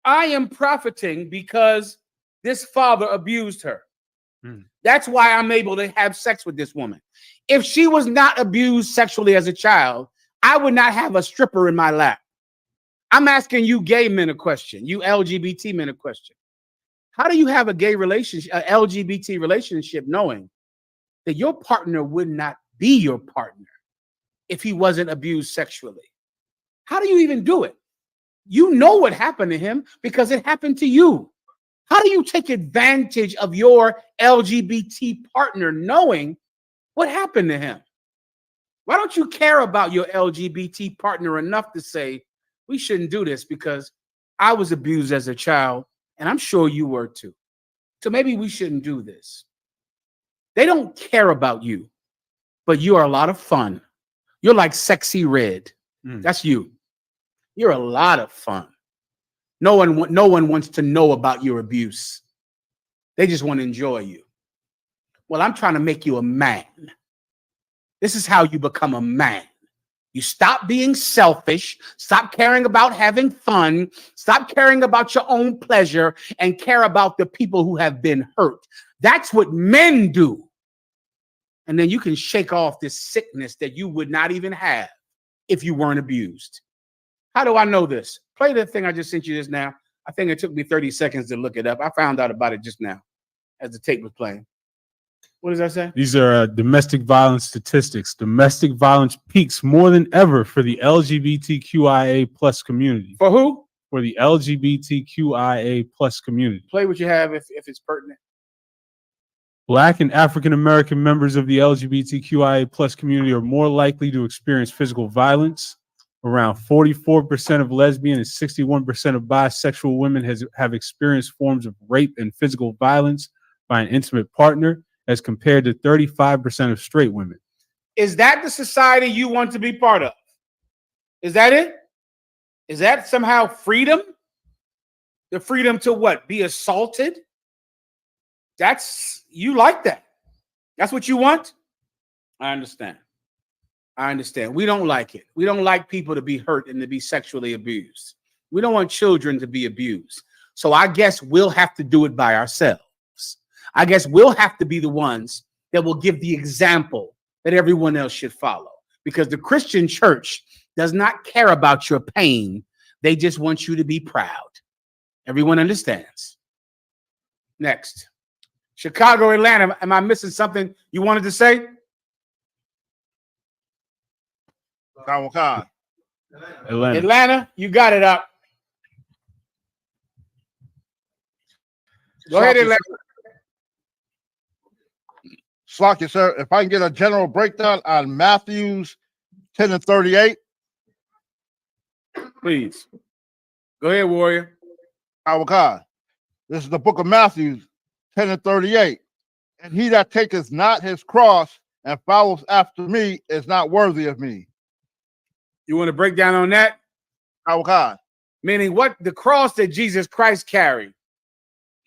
I am profiting because this father abused her. Hmm. That's why I'm able to have sex with this woman. If she was not abused sexually as a child, I would not have a stripper in my lap. I'm asking you gay men a question, you LGBT men a question. How do you have a gay relationship, an LGBT relationship, knowing that your partner would not be your partner if he wasn't abused sexually? How do you even do it? You know what happened to him because it happened to you. How do you take advantage of your LGBT partner knowing what happened to him? Why don't you care about your LGBT partner enough to say, we shouldn't do this because I was abused as a child and I'm sure you were too. So maybe we shouldn't do this. They don't care about you, but you are a lot of fun. You're like Sexy Red. That's you. You're a lot of fun. No one wants to know about your abuse. They just want to enjoy you. Well, I'm trying to make you a man. This is how you become a man. You stop being selfish, stop caring about having fun, stop caring about your own pleasure, and care about the people who have been hurt. That's what men do. And then you can shake off this sickness that you would not even have if you weren't abused. How do I know this? Play the thing I just sent you just now. I think it took me 30 seconds to look it up. I found out about it just now as the tape was playing. What does that say? These are domestic violence statistics. Domestic violence peaks more than ever for the LGBTQIA plus community. For who? For the LGBTQIA plus community. Play what you have if it's pertinent. Black and African American members of the LGBTQIA plus community are more likely to experience physical violence. Around 44% of lesbian and 61% of bisexual women have experienced forms of rape and physical violence by an intimate partner, as compared to 35% of straight women. Is that the society you want to be part of? Is that it? Is that somehow freedom? The freedom to what? Be assaulted? You like that. That's what you want? I understand. We don't like it. We don't like people to be hurt and to be sexually abused. We don't want children to be abused. So I guess we'll have to do it by ourselves. I guess we'll have to be the ones that will give the example that everyone else should follow. Because the Christian church does not care about your pain. They just want you to be proud. Everyone understands. Next. Chicago, Atlanta. Am I missing something you wanted to say? Atlanta, you got it up. Go ahead, Atlanta. Slocky, sir, if I can get a general breakdown on Matthews 10 and 38. Please. Go ahead, Warrior. Awakad. This is the book of Matthew 10 and 38. And he that taketh not his cross and follows after me is not worthy of me. You want to break down on that? Awakad. Meaning what the cross that Jesus Christ carried.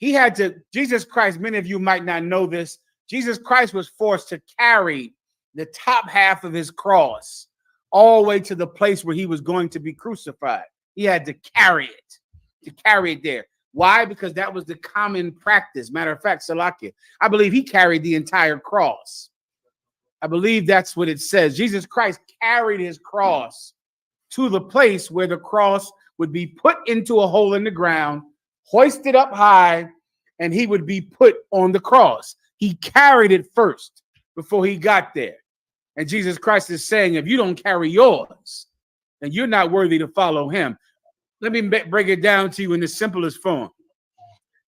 Jesus Christ, many of you might not know this, Jesus Christ was forced to carry the top half of his cross all the way to the place where he was going to be crucified. He had to carry it there. Why? Because that was the common practice. Matter of fact, Salakia, I believe he carried the entire cross. I believe that's what it says. Jesus Christ carried his cross to the place where the cross would be put into a hole in the ground, hoisted up high, and he would be put on the cross. He carried it first before he got there. And Jesus Christ is saying, if you don't carry yours, then you're not worthy to follow him. Let me break it down to you in the simplest form.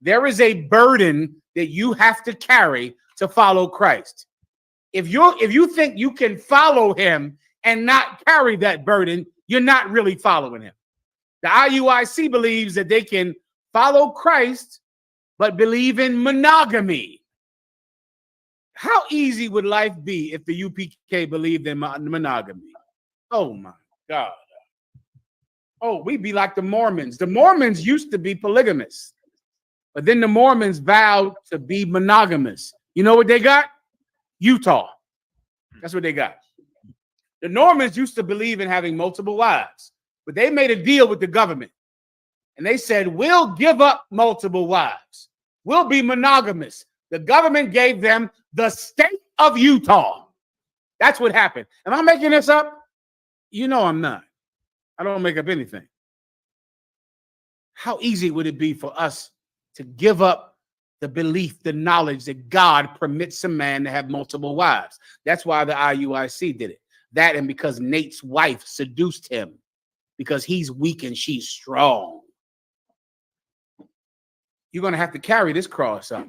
There is a burden that you have to carry to follow Christ. If you think you can follow him and not carry that burden, you're not really following him. The IUIC believes that they can follow Christ, but believe in monogamy. How easy would life be if the UPK believed in monogamy? Oh my God. Oh, we'd be like the Mormons. The Mormons used to be polygamous, but then the Mormons vowed to be monogamous. You know what they got? Utah. That's what they got. The Normans used to believe in having multiple wives, but they made a deal with the government. And they said, we'll give up multiple wives. will be monogamous. The government gave them the state of Utah. That's what happened. Am I making this up? You know I'm not. I don't make up anything. How easy would it be for us to give up the belief, the knowledge that God permits a man to have multiple wives? That's why the IUIC did it. That and because Nate's wife seduced him because he's weak and she's strong. You're going to have to carry this cross up.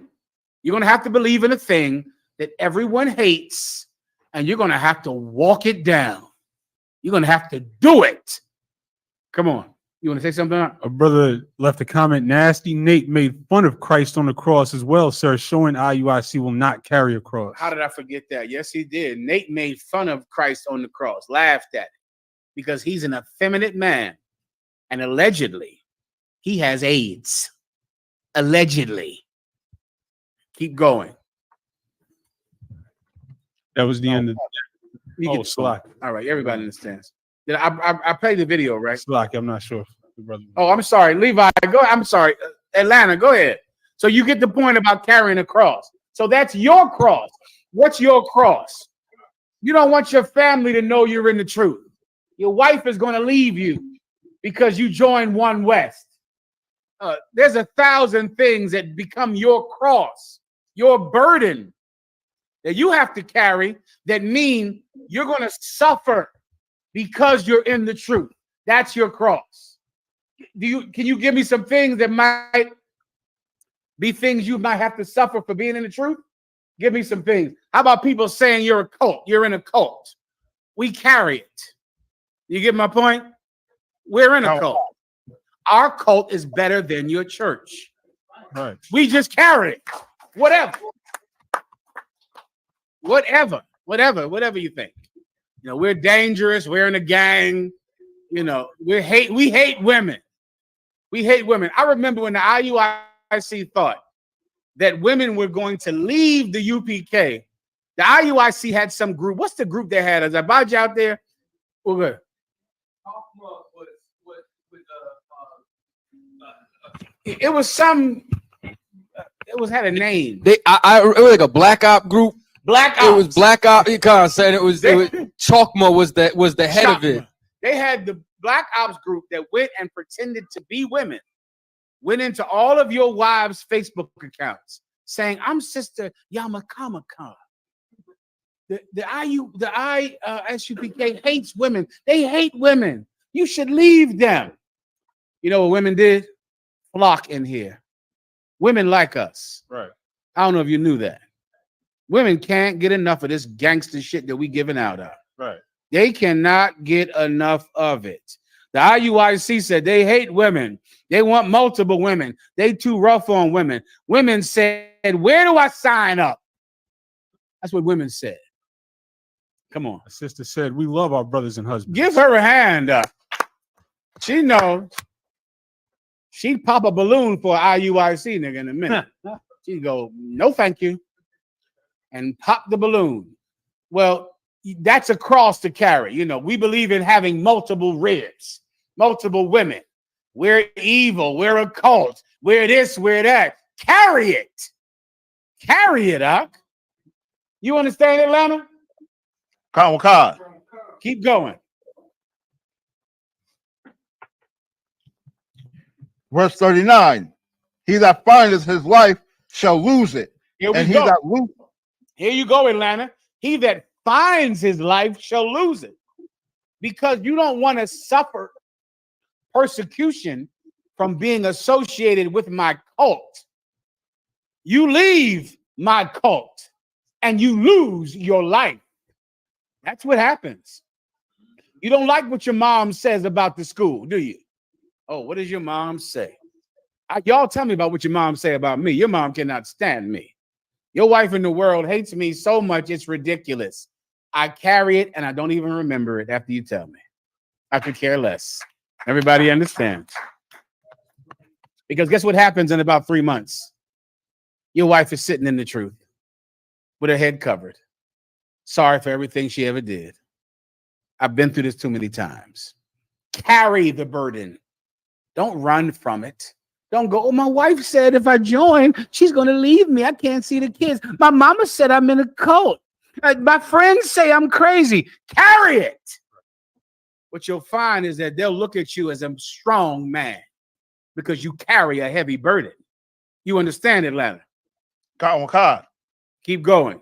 You're going to have to believe in a thing that everyone hates, and you're going to have to walk it down. You're going to have to do it. Come on. You want to say something? A brother left a comment. Nasty Nate made fun of Christ on the cross as well, sir, showing IUIC will not carry a cross. How did I forget that? Yes, he did. Nate made fun of Christ on the cross, laughed at it, because he's an effeminate man. And allegedly, he has AIDS. Allegedly. Keep going. That was the end of Slack. All right, everybody understands. I played the video, right? Slack, I'm not sure. Brother. Oh, I'm sorry. Levi, go. I'm sorry. Atlanta, go ahead. So you get the point about carrying a cross. So that's your cross. What's your cross? You don't want your family to know you're in the truth. Your wife is going to leave you because you joined One West. There's 1,000 things that become your cross, your burden that you have to carry that mean you're going to suffer because you're in the truth. That's your cross. Can you give me some things that might be things you might have to suffer for being in the truth? Give me some things. How about people saying you're a cult? You're in a cult. We carry it. You get my point? We're in a cult. Our cult is better than your church. Right. We just carry it. Whatever you think. You know, we're dangerous. We're in a gang. You know, we hate women. We hate women. I remember when the IUIC thought that women were going to leave the UPK. The IUIC had some group. What's the group they had? Is Abaja out there? Well, good. It was some. It had a name. It was like a black op group. Black Ops. It was Black Ops. You can't say it was Chalkma was the head of it. They had the Black Ops group that went and pretended to be women, went into all of your wives' Facebook accounts saying, "I'm Sister Yamakamaka." The ISUPK hates women. They hate women. You should leave them. You know what women did? Flock in here. Women like us. Right. I don't know if you knew that. Women can't get enough of this gangster shit that we giving out of. Right. They cannot get enough of it. The IUIC said they hate women. They want multiple women. They too rough on women. Women said, "Where do I sign up?" That's what women said. Come on. My sister said, "We love our brothers and husbands." Give her a hand up. She knows. She'd pop a balloon for IUIC nigga in a minute. She'd go, "No, thank you," and pop the balloon. Well, that's a cross to carry. You know, we believe in having multiple ribs, multiple women. We're evil. We're a cult. We're this, we're that. Carry it. Carry it, Doc. You understand, Atlanta? Keep going. Verse 39. He that findeth his life shall lose it. Here we And he go. that lose Here you go, Atlanta. He that finds his life shall lose it. Because you don't want to suffer persecution from being associated with my cult. You leave my cult and you lose your life. That's what happens. You don't like what your mom says about the school, do you? Oh, what does your mom say? Y'all tell me about what your mom say about me. Your mom cannot stand me. Your wife in the world hates me so much, it's ridiculous. I carry it and I don't even remember it after you tell me. I could care less. Everybody understands. Because guess what happens in about 3 months? Your wife is sitting in the truth with her head covered. Sorry for everything she ever did. I've been through this too many times. Carry the burden. Don't run from it. Don't go, oh, my wife said if I join, she's going to leave me. I can't see the kids. My mama said I'm in a cult. My friends say I'm crazy. Carry it. What you'll find is that they'll look at you as a strong man because you carry a heavy burden. You understand, Atlanta? God. Keep going.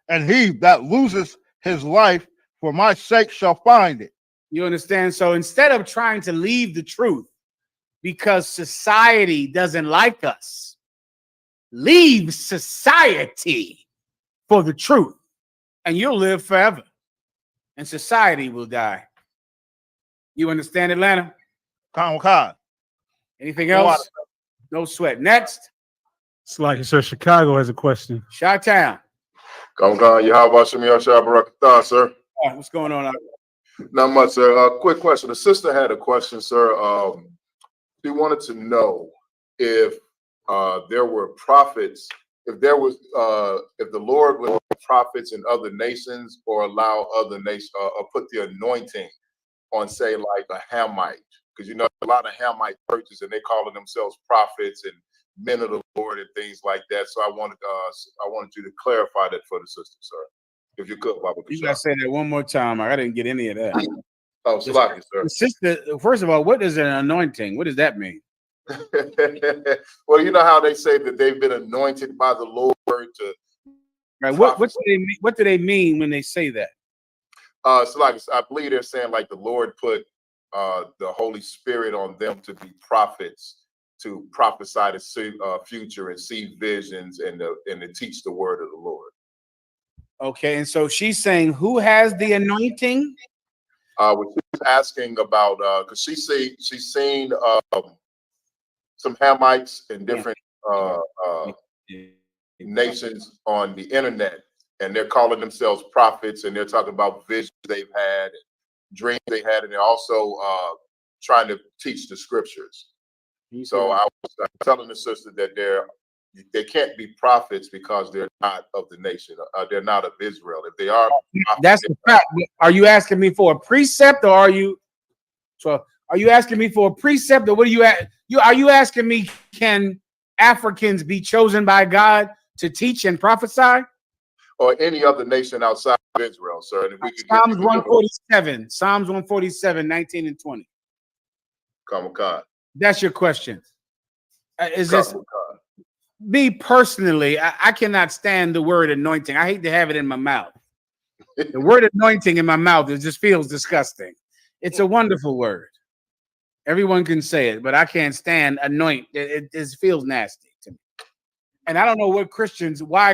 And he that loses his life for my sake shall find it. You understand? So instead of trying to leave the truth because society doesn't like us, leave society for the truth, and you'll live forever, and society will die. You understand, Atlanta? God. Anything else? No sweat. Next. It's like, sir, Chicago has a question. Chi-Town. Gongan, Yahweh Shemi Yahshua Barakatah, sir. What's going on? Not much, sir. Quick question. The sister had a question, sir. She wanted to know if there were prophets, if there was, if the Lord would have prophets in other nations or allow other nations, or put the anointing on, say, like a Hamite, because you know a lot of Hamite churches and they calling themselves prophets and men of the Lord and things like that. So I wanted you to clarify that for the sister, sir, if you could, Baba. You gotta say that one more time. I didn't get any of that. Oh, Salaki, sir. The sister, first of all, what is an anointing? What does that mean? Well, you know how they say that they've been anointed by the Lord to. Right. What do they mean when they say that? So like I believe they're saying like the Lord put the Holy Spirit on them to be prophets, to prophesy the future and see visions and to teach the word of the Lord. Okay, and so she's saying, who has the anointing? What she's asking about, because she's seen some Hamites in different nations on the internet, and they're calling themselves prophets, and they're talking about visions they've had, and dreams they had, and they're also trying to teach the scriptures. So I was telling the sister that they can't be prophets because they're not of the nation. They're not of Israel. If they are, that's the fact. Are you asking me for a precept, or are you asking me for a precept, or what are you at? Are you asking me, can Africans be chosen by God to teach and prophesy? Or any other nation outside of Israel, sir. And if we could Psalms 147, Psalms 147, 19 and 20. Come on, God. That's your question. Is this me personally? I cannot stand the word anointing. I hate to have it in my mouth. The word anointing in my mouth, it just feels disgusting. It's a wonderful word. Everyone can say it, but I can't stand anoint. It just feels nasty to me. And I don't know why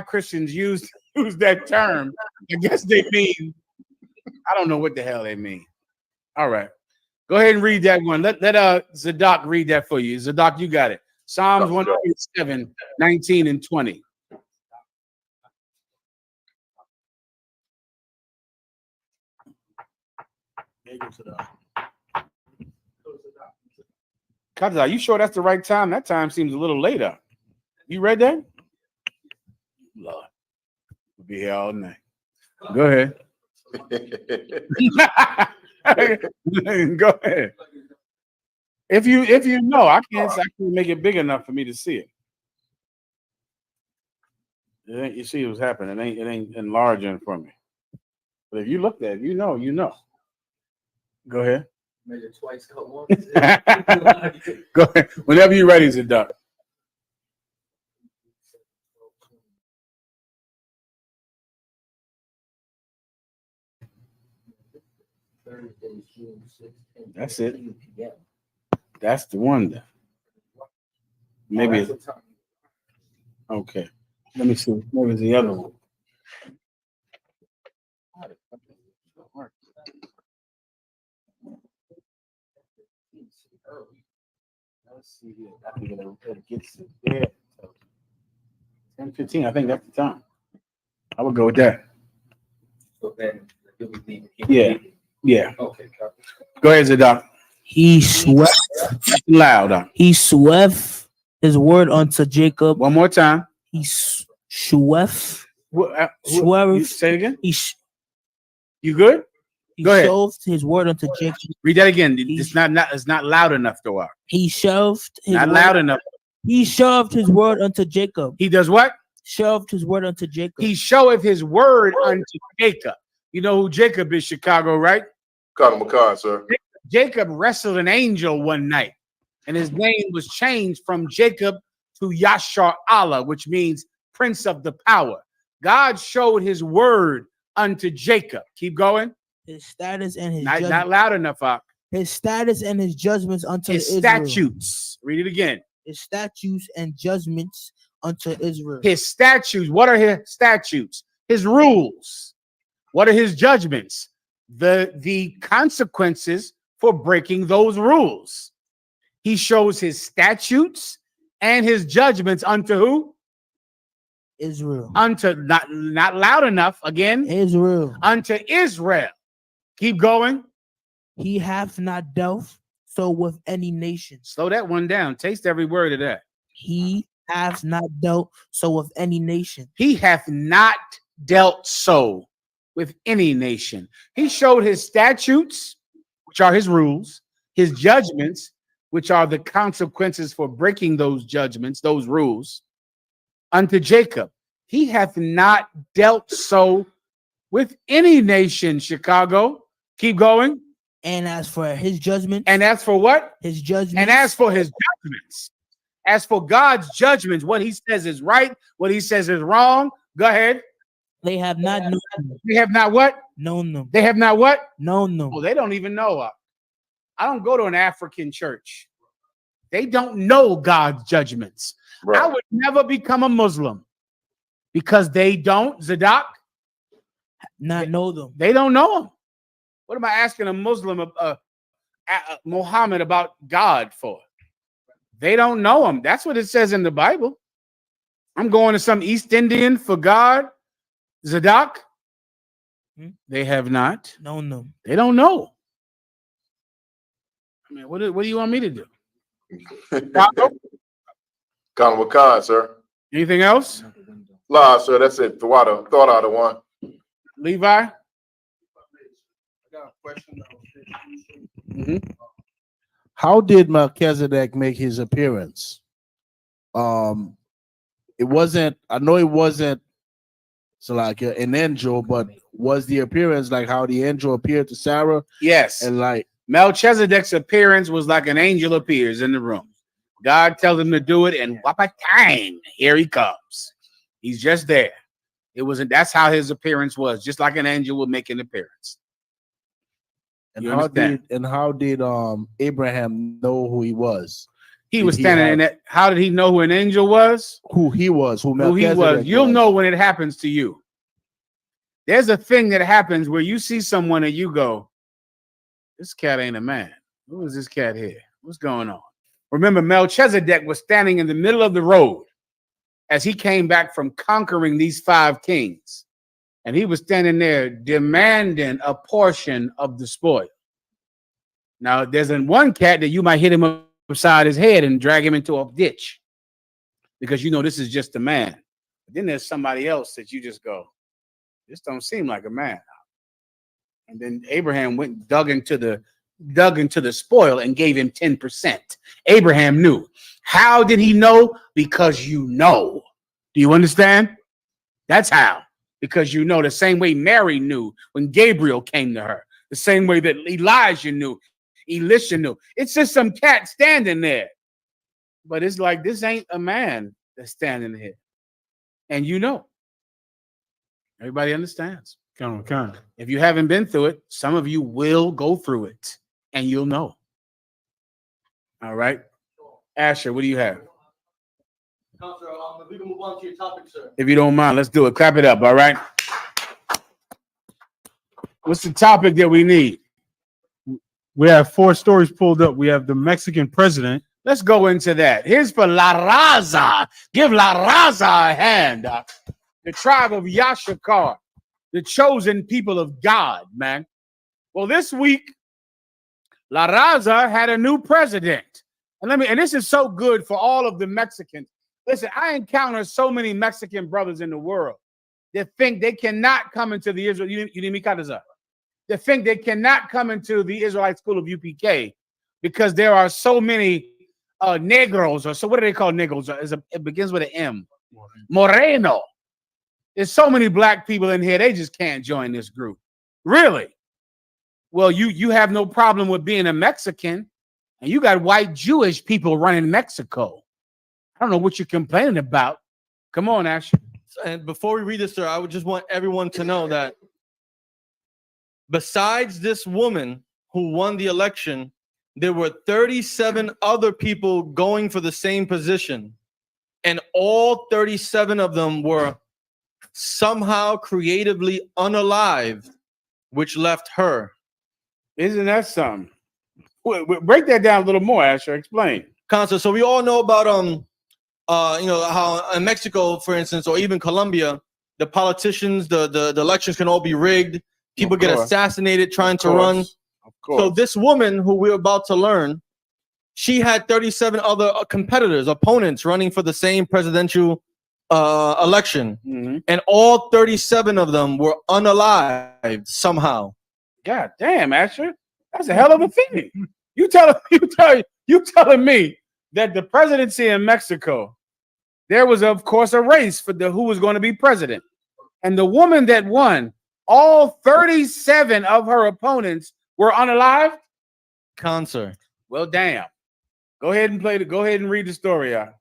Christians use that term. I guess they mean, I don't know what the hell they mean. All right. Go ahead and read that one. Let Zadok read that for you. Zadok, you got it. Psalms 147, 19 and 20. Kaza, are you sure that's the right time? That time seems a little later. You read that? Lord, we'll be here all night. Go ahead. Go ahead. If you know, I can't make it big enough for me to see it. You see what's happening. It ain't enlarging for me. But if you look at it, you know. Go ahead. Measure twice, cut once. Go ahead. Whenever you're ready, Zadok. That's it. That's the one then. Maybe okay. Let me see. Maybe it's the other one. Let's see here. I think it gets to there. 10:15. I think that's the time. I would go with that. So then you'll be leaving. Yeah. Okay. Go ahead, Zadok. He swept Loud. He swept his word unto Jacob. One more time. He swept. Say it again. You good? He Go ahead. shoved his word unto Jacob. Read that again. It's not loud enough, though. He shoved his Not word, loud enough. He shoved his word unto Jacob. He does what? Shoved his word unto Jacob. He showeth his word unto Jacob. You know who Jacob is, Chicago, right? Colonel McCon, sir. Jacob wrestled an angel one night, and his name was changed from Jacob to Yashar Allah, which means Prince of the Power. God showed his word unto Jacob. Keep going. His status and his not loud enough, his status and his judgments unto his Israel. statutes. Read it again. His statutes and judgments unto Israel. His statutes. What are his statutes? His rules. What are his judgments? The consequences for breaking those rules. He shows his statutes and his judgments unto who? Israel. Unto not loud enough again. Israel. Unto Israel. Keep going. He hath not dealt so with any nation. Slow that one down. Taste every word of that. He hath not dealt so with any nation. He hath not dealt so with any nation. He showed his statutes, which are his rules, his judgments, which are the consequences for breaking those judgments, those rules, unto Jacob. He hath not dealt so with any nation, Chicago. Keep going. And as for his judgment. And as for what? His judgment. And as for his judgments. As for God's judgments, what he says is right, what he says is wrong. Go ahead. They have not known them. They have not what? Known them. They have not what? Known them. Oh, they don't even know. I don't go to an African church. They don't know God's judgments. Right. I would never become a Muslim because they don't, Zadok, not know them. They don't know them. What am I asking a Muslim, Muhammad, about God for? They don't know him. That's what it says in the Bible. I'm going to some East Indian for God, Zadok. They have not known them. They don't know. I mean, what do you want me to do? Colonel McCon, sir. Anything else? La, sir. That's it. Thought out of one. Levi? I got a question. How did Melchizedek make his appearance? It wasn't. I know it wasn't. So like an angel, but was the appearance like how the angel appeared to Sarah? Yes. And like Melchizedek's appearance was like an angel appears in the room. God tells him to do it, and whapa time, here he comes. He's just there. It wasn't. That's how his appearance was, just like an angel would make an appearance. And how did Abraham know who he was? He was standing in that. How did he know who an angel was? Who he was? Who he was? You'll know when it happens to you. There's a thing that happens where you see someone and you go, "This cat ain't a man. Who is this cat here? What's going on?" Remember, Melchizedek was standing in the middle of the road as he came back from conquering these 5 kings. And he was standing there demanding a portion of the spoil. Now, there's one cat that you might hit him upside his head and drag him into a ditch because you know this is just a man. But then there's somebody else that you just go, this don't seem like a man. And then Abraham went and dug into the spoil and gave him 10%. Abraham knew. How did he know? Because you know. Do you understand? That's how. Because you know, the same way Mary knew when Gabriel came to her, the same way that Elijah knew, Elisha knew. It's just some cat standing there. But it's like, this ain't a man that's standing here. And you know. Everybody understands. If you haven't been through it, some of you will go through it and you'll know. All right. Asher, what do you have? We can move on to your topic, sir. If you don't mind, let's do it. Clap it up, all right? What's the topic that we need? We have 4 stories pulled up. We have the Mexican president. Let's go into that. Here's for La Raza. Give La Raza a hand. The tribe of Yashakar, the chosen people of God, man. Well, this week, La Raza had a new president. And this is so good for all of the Mexicans. Listen, I encounter so many Mexican brothers in the world that think they cannot come into the Israel. You need me cut this up. that think they cannot come into the Israelite school of UPK because there are so many negros, or so what do they call negros? It begins with an M. Moreno. There's so many black people in here, they just can't join this group. Really? Well, you have no problem with being a Mexican, and you got white Jewish people running Mexico. I don't know what you're complaining about. Come on, Asher. And before we read this, sir, I would just want everyone to know that besides this woman who won the election, there were 37 other people going for the same position. And all 37 of them were somehow creatively unalived, which left her. Isn't that something? Break that down a little more, Asher. Explain. Consul, so we all know about how in Mexico, for instance, or even Colombia, the politicians, the elections can all be rigged. People get assassinated trying to run. Of course. So this woman who we're about to learn, she had 37 other competitors, opponents running for the same presidential election. Mm-hmm. And all 37 of them were unalived somehow. God damn, Asher. That's a hell of a thing. You telling me that the presidency in Mexico, there was, of course, a race for who was going to be president. And the woman that won, all 37 of her opponents were unalived? Concert. Well, damn. Go ahead and read the story out.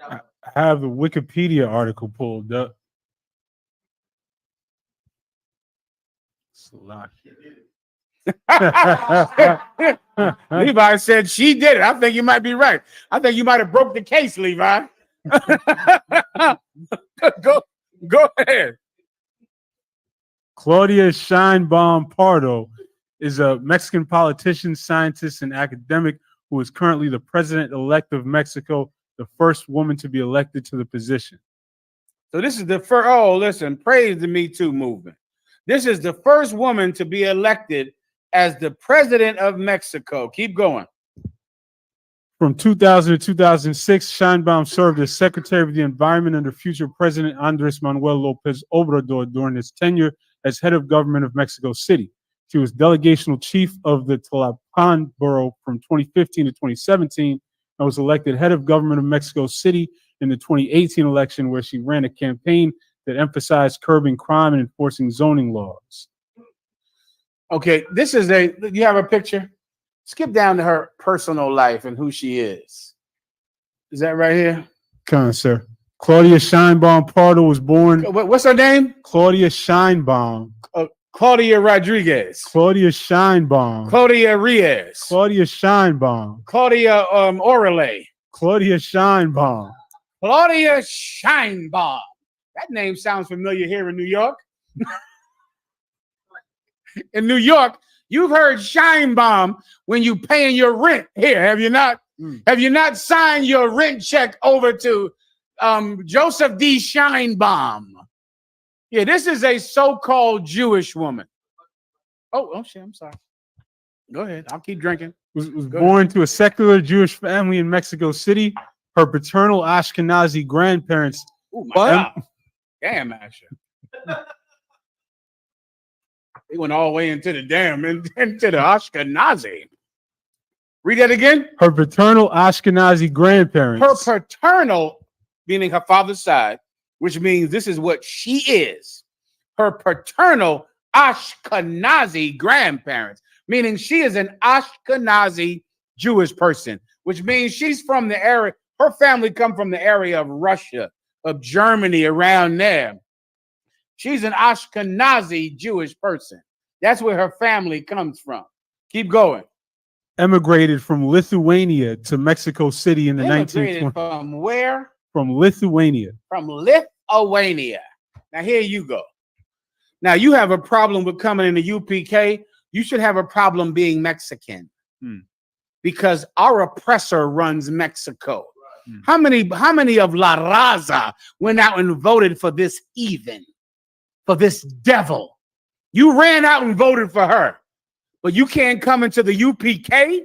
I have the Wikipedia article pulled up. Levi said she did it. I think you might be right. I think you might have broke the case, Levi. Go ahead. Claudia Sheinbaum Pardo is a Mexican politician, scientist, and academic who is currently the president-elect of Mexico, the first woman to be elected to the position. So this is the first, oh, listen, praise the Me Too movement. This is the first woman to be elected as the president of Mexico. Keep going. From 2000 to 2006, Sheinbaum served as Secretary of the Environment under future President Andres Manuel Lopez Obrador during his tenure as head of government of Mexico City. She was delegational chief of the Tlalpan borough from 2015 to 2017 and was elected head of government of Mexico City in the 2018 election, where she ran a campaign that emphasized curbing crime and enforcing zoning laws. Okay, you have a picture? Skip down to her personal life and who she is. Is that right here? Come on, sir. Claudia Sheinbaum Pardo was born. What's her name? Claudia Sheinbaum. Claudia Rodriguez. Claudia Sheinbaum. Claudia Reyes. Claudia Sheinbaum. Claudia Orale. Claudia Sheinbaum. Claudia Sheinbaum. That name sounds familiar here in New York. In New York, you've heard Sheinbaum when you paying your rent here, have you not? Have you not signed your rent check over to Joseph D. Sheinbaum? Yeah, this is a so-called Jewish woman. Oh shit, I'm sorry. Go ahead. I'll keep drinking. Was born to a secular Jewish family in Mexico City. Her paternal Ashkenazi grandparents. Oh my God. Damn, Asher. They went all the way into the into the Ashkenazi. Read that again. Her paternal Ashkenazi grandparents. Her paternal, meaning her father's side, which means this is what she is. Her paternal Ashkenazi grandparents, meaning she is an Ashkenazi Jewish person, which means she's from the area. Her family come from the area of Russia, of Germany, around there. She's an Ashkenazi Jewish person. That's where her family comes from. Keep going. Emigrated from Lithuania to Mexico City in the 1920s. From where? From Lithuania. From Lithuania. Now here you go. Now you have a problem with coming into UPK. You should have a problem being Mexican. Because our oppressor runs Mexico. How many of La Raza went out and voted for this heathen, for this devil? You ran out and voted for her, but you can't come into the UPK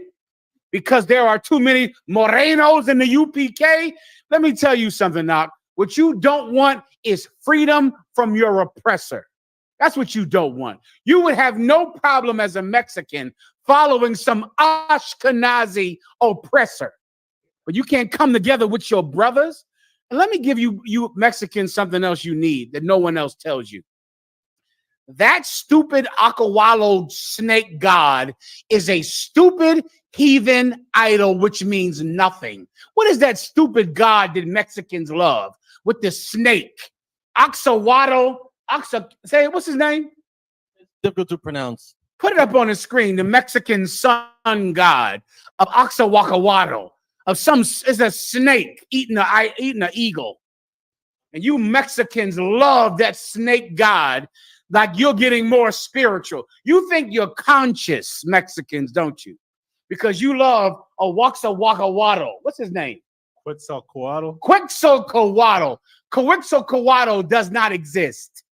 because there are too many Morenos in the UPK. Let me tell you something, Knock. What you don't want is freedom from your oppressor. That's what you don't want. You would have no problem as a Mexican following some Ashkenazi oppressor. But you can't come together with your brothers. And let me give you Mexicans something else you need that no one else tells you. That stupid Akawalo snake god is a stupid heathen idol, which means nothing. What is that stupid god that Mexicans love with the snake? Oxawatl. Say what's his name? Difficult to pronounce. Put it up on the screen. The Mexican sun god of Oxawakawatl. It's a snake eating an eagle. And you Mexicans love that snake god like you're getting more spiritual. You think you're conscious, Mexicans, don't you? Because you love a Waxawakawatl. What's his name? Quetzalcoatl. Quetzalcoatl does not exist.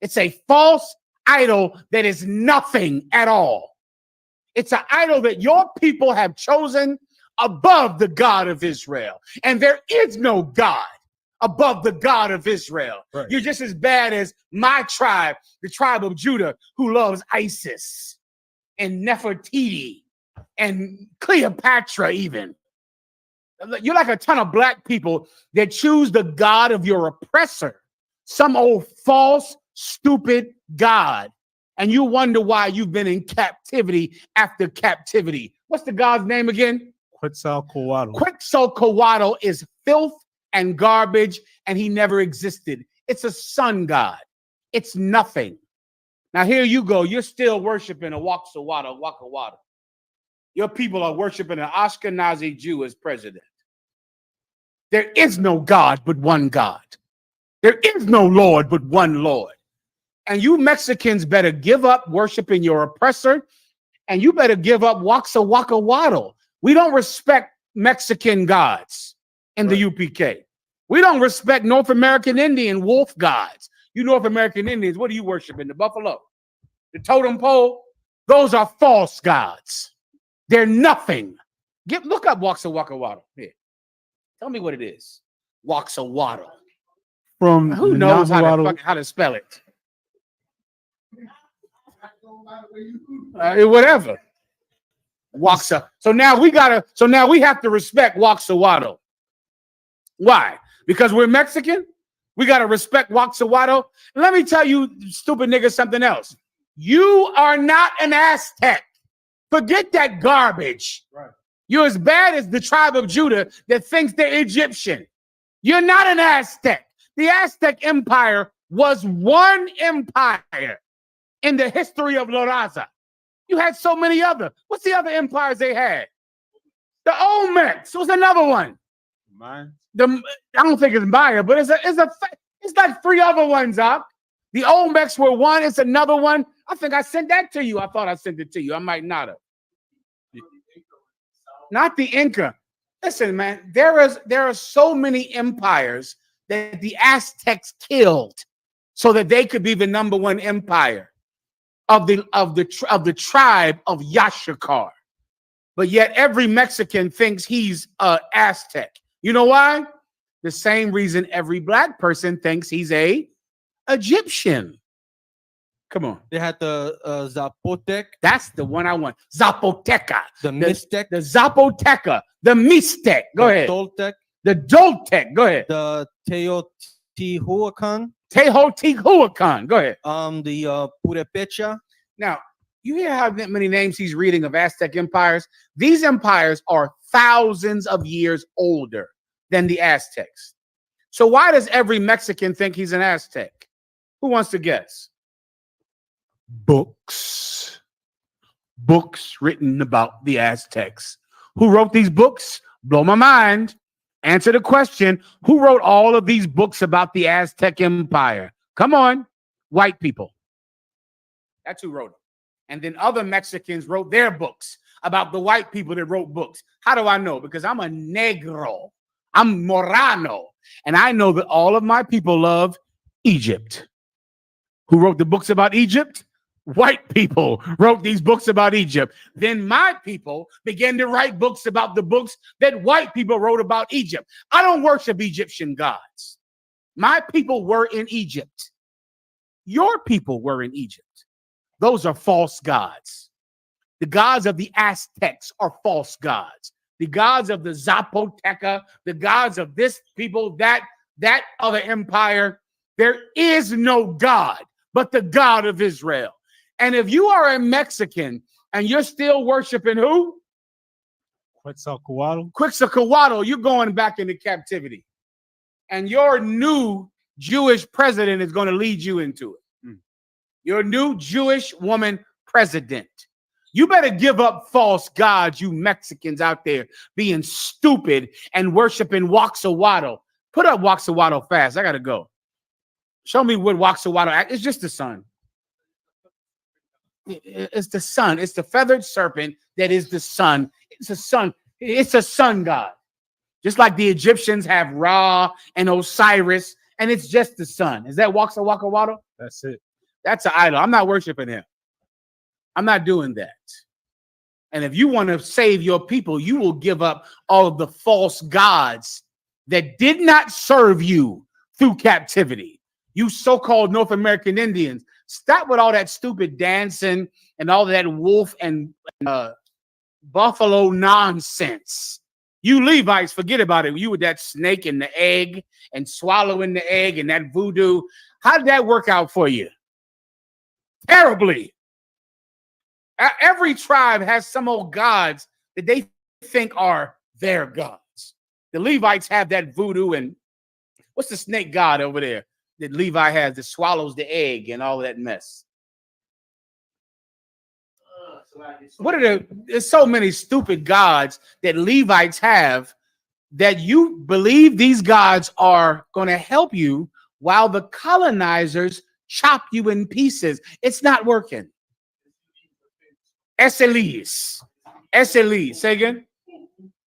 It's a false idol that is nothing at all. It's an idol that your people have chosen above the God of Israel. And there is no God above the God of Israel. Right. You're just as bad as my tribe, the tribe of Judah, who loves Isis and Nefertiti and Cleopatra even. You're like a ton of black people that choose the God of your oppressor, some old false, stupid God. And you wonder why you've been in captivity after captivity. What's the God's name again? Quetzalcoatl. Quetzalcoatl is filth and garbage, and he never existed. It's a sun god. It's nothing. Now here you go. You're still worshiping a Waka Waka. Your people are worshiping an Ashkenazi Jew as president. There is no God but one God. There is no Lord but one Lord. And you Mexicans better give up worshiping your oppressor, and you better give up Waxawakawatl. We don't respect Mexican gods in the UPK. We don't respect North American Indian wolf gods. You North American Indians, what do you worship in? The buffalo? The totem pole? Those are false gods. They're nothing. Look up Waxawakawatl. Here. Tell me what it is. Waxawatl. From who knows how to spell it? Whatever. Waxa. So now we have to respect Waxawatl. Why? Because we're Mexican? We gotta respect Waxawatl. Let me tell you, stupid nigga, something else. You are not an Aztec. Forget that garbage. Right. You're as bad as the tribe of Judah that thinks they're Egyptian. You're not an Aztec. The Aztec Empire was one empire in the history of La Raza. You had so many other. What's the other empires they had? The Olmecs was another one. Maya? I don't think it's Maya, but it's like three other ones up. The Olmecs were one. It's another one. I think I sent that to you. I thought I sent it to you. I might not have. Not the Inca. Listen, man, there are so many empires that the Aztecs killed so that they could be the number one empire of the tribe of Yashikar. But yet every Mexican thinks he's an Aztec. You know why? The same reason every black person thinks he's a Egyptian. Come on. They had the Zapotec. That's the one I want. Zapoteca. The Mixtec. The Zapoteca. The Mixtec. Go ahead. Toltec. The Toltec. Go ahead. The Teotihuacan. Teotihuacan. Go ahead. The Purepecha. Now, you hear how many names he's reading of Aztec empires? These empires are thousands of years older than the Aztecs. So why does every Mexican think he's an Aztec? Who wants to guess? Books written about the Aztecs. Who wrote these books? Blow my mind. Answer the question. Who wrote all of these books about the Aztec Empire? Come on. White people. That's who wrote them. And then other Mexicans wrote their books about the white people that wrote books. How do I know? Because I'm a negro. I'm Morano. And I know that all of my people love Egypt. Who wrote the books about Egypt? White people wrote these books about Egypt. Then my people began to write books about the books that white people wrote about Egypt. I don't worship Egyptian gods. My people were in Egypt. your people were in Egypt. Those are false gods. The gods of the Aztecs are false gods. The gods of the Zapoteca, the gods of this people, that other empire. There is no God but the God of Israel. And if you are a Mexican and you're still worshiping who? Quetzalcoatl, you're going back into captivity. And your new Jewish president is going to lead you into it. Your new Jewish woman president. You better give up false gods, you Mexicans out there being stupid and worshiping Waxawattle. Put up Waxawattle fast. I got to go. Show me what Waxawattle. It's just the sun. It's the sun. It's the feathered serpent that is the sun. It's a sun. It's a sun god. Just like the Egyptians have Ra and Osiris, and it's just the sun. Is that Waxawattle? That's it. That's an idol. I'm not worshiping him. I'm not doing that. And if you want to save your people, you will give up all of the false gods that did not serve you through captivity. You so-called North American Indians, stop with all that stupid dancing and all that wolf and buffalo nonsense. You Levites, forget about it. You with that snake in the egg and swallowing the egg and that voodoo. How did that work out for you? Terribly. Every tribe has some old gods that they think are their gods. The Levites have that voodoo, and what's the snake god over there that Levi has that swallows the egg and all that mess? There's so many stupid gods that Levites have that you believe these gods are going to help you while the colonizers chop you in pieces. It's not working. Eselis. Say again.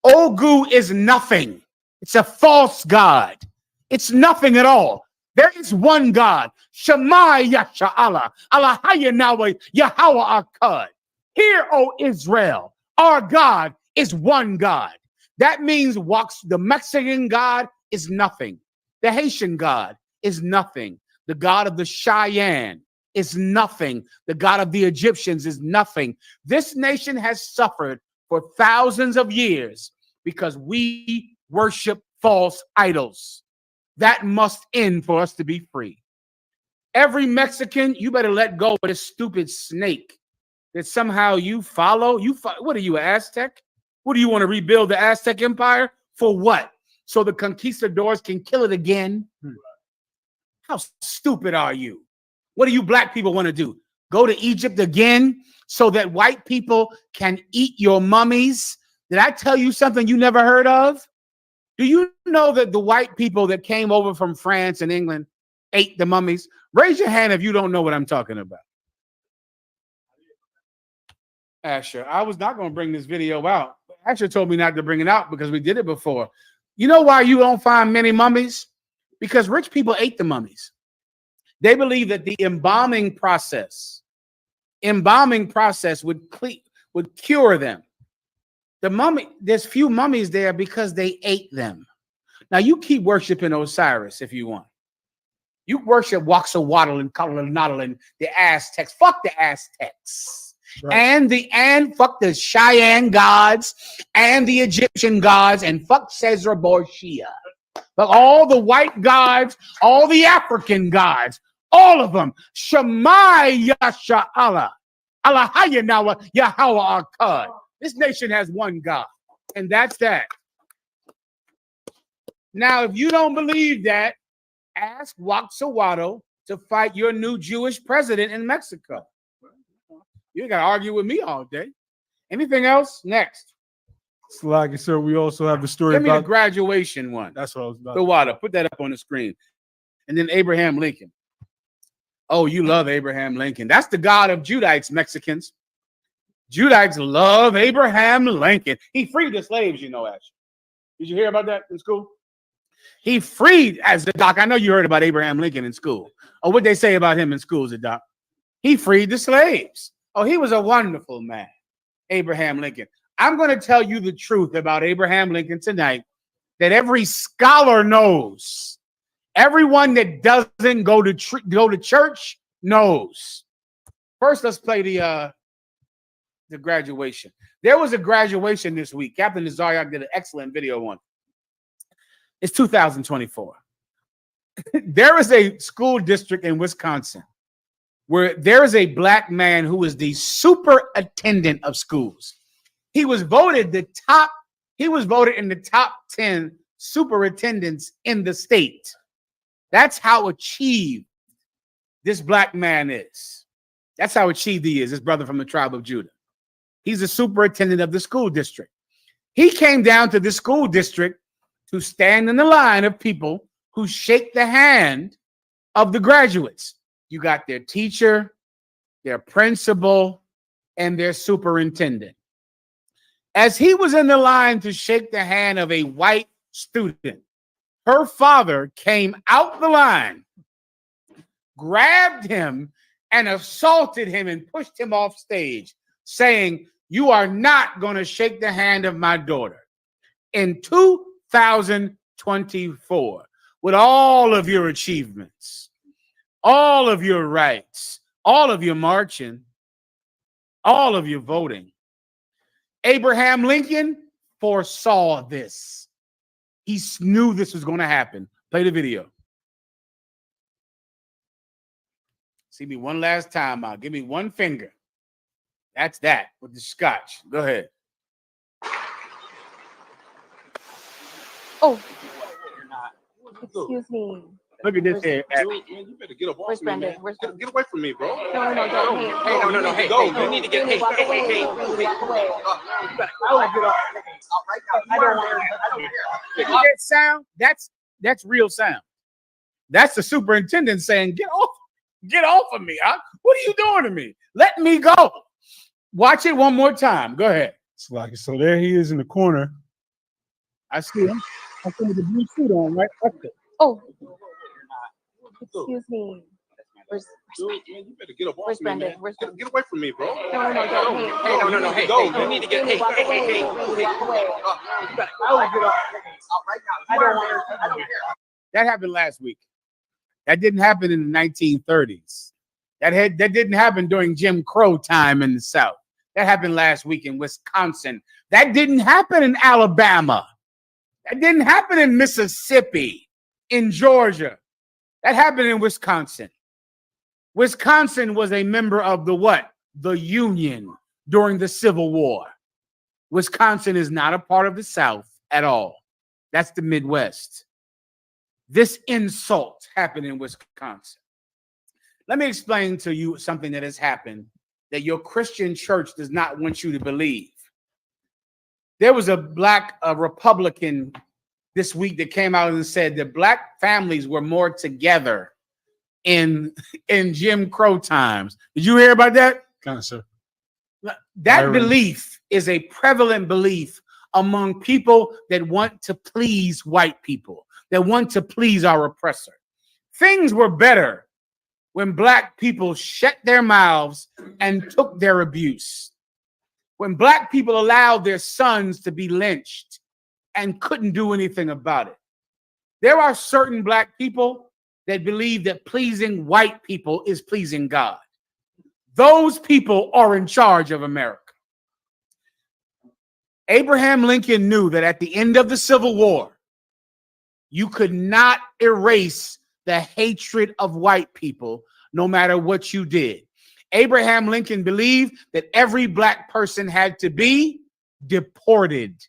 Ogu is nothing. It's a false god. It's nothing at all. There is one God. Shema Yasha Allah. Allah Hayanawa Yahweh Akkad. Hear, O Israel, our God is one God. That means the Mexican God is nothing. The Haitian God is nothing. The God of the Cheyenne is nothing. The God of the Egyptians is nothing. This nation has suffered for thousands of years because we worship false idols. That must end for us to be free. Every Mexican, you better let go of this stupid snake that somehow you follow. What are you, an Aztec? What do you want to rebuild the Aztec Empire? For what? So the conquistadors can kill it again? How stupid are you? What do you black people want to do? Go to Egypt again so that white people can eat your mummies? Did I tell you something you never heard of? Do you know that the white people that came over from France and England ate the mummies? Raise your hand if you don't know what I'm talking about. Asher, I was not going to bring this video out. Asher told me not to bring it out because we did it before. You know why you don't find many mummies? Because rich people ate the mummies. They believe that the embalming process would cure them. There's few mummies there because they ate them. Now you keep worshiping Osiris if you want. You worship Waxawattle and Colonadal and the Aztecs. Fuck the Aztecs. Right. And fuck the Cheyenne gods and the Egyptian gods and fuck Cesar Borgia. But all the white gods, all the African gods, all of them. Shema Yasha Allah. Allah Hayanawa Yahweh Akkad. This nation has one God, and that's that. Now, if you don't believe that, ask Waxawattle to fight your new Jewish president in Mexico. You got to argue with me all day. Anything else? Next. Slaggy, sir. We also have the story Give me about the graduation one. That's what I was about. The water. Put that up on the screen. And then Abraham Lincoln. Oh, you love Abraham Lincoln. That's the God of Judites, Mexicans. Judites love Abraham Lincoln. He freed the slaves, you know, actually. Did you hear about that in school? He freed, as the doc. I know you heard about Abraham Lincoln in school. Or what they say about him in school, the doc. He freed the slaves. Oh, he was a wonderful man, Abraham Lincoln. I'm going to tell you the truth about Abraham Lincoln tonight that every scholar knows. Everyone that doesn't go to church knows. First, let's play the graduation. There was a graduation this week. Captain Nazariak did an excellent video on it. It's 2024. There is a school district in Wisconsin where there is a black man who is the superintendent of schools. He was voted in the top 10 superintendents in the state. That's how achieved this black man is. That's how achieved he is, his brother from the tribe of Judah. He's the superintendent of the school district. He came down to the school district to stand in the line of people who shake the hand of the graduates. You got their teacher, their principal, and their superintendent. As he was in the line to shake the hand of a white student, her father came out the line, grabbed him, and assaulted him and pushed him off stage, saying, "You are not going to shake the hand of my daughter." In 2024, with all of your achievements, all of your rights, all of your marching, all of your voting, Abraham Lincoln foresaw this. He knew this was going to happen. Play the video. See me one last time out. Give me one finger. That's that with the scotch. Go ahead. Oh, excuse me. Look at this here. You better get up off me, man. Get away from me, bro. No, don't. Hey, go. You need to get. Hey. Walk away. I don't get up. I don't want You hear that sound? That's real sound. That's the superintendent saying, "Get off of me. Huh? What are you doing to me? Let me go." Watch it one more time. Go ahead. So there he is in the corner. I see him. I see the blue suit on, right? Oh, excuse me. Where's You better get up off me, Brendan? man. Get away from me, bro. No, don't. Hey, go. You need to get. Hey. Walk away. I don't get up. I don't want. That happened last week. That didn't happen in the 1930s. That didn't happen during Jim Crow time in the South. That happened last week in Wisconsin. That didn't happen in Alabama. That didn't happen in Mississippi, in Georgia. That happened in Wisconsin. Wisconsin was a member of the what? The Union during the Civil War. Wisconsin is not a part of the South at all. That's the Midwest. This insult happened in Wisconsin. Let me explain to you something that has happened that your Christian church does not want you to believe. There was a black Republican this week that came out and said that black families were more together in Jim Crow times. Did you hear about that? Kind of, sir. That belief is a prevalent belief among people that want to please white people, that want to please our oppressor. Things were better when black people shut their mouths and took their abuse. When black people allowed their sons to be lynched and couldn't do anything about it. There are certain black people that believe that pleasing white people is pleasing God. Those people are in charge of America. Abraham Lincoln knew that at the end of the Civil War, you could not erase the hatred of white people no matter what you did. Abraham Lincoln believed that every black person had to be deported.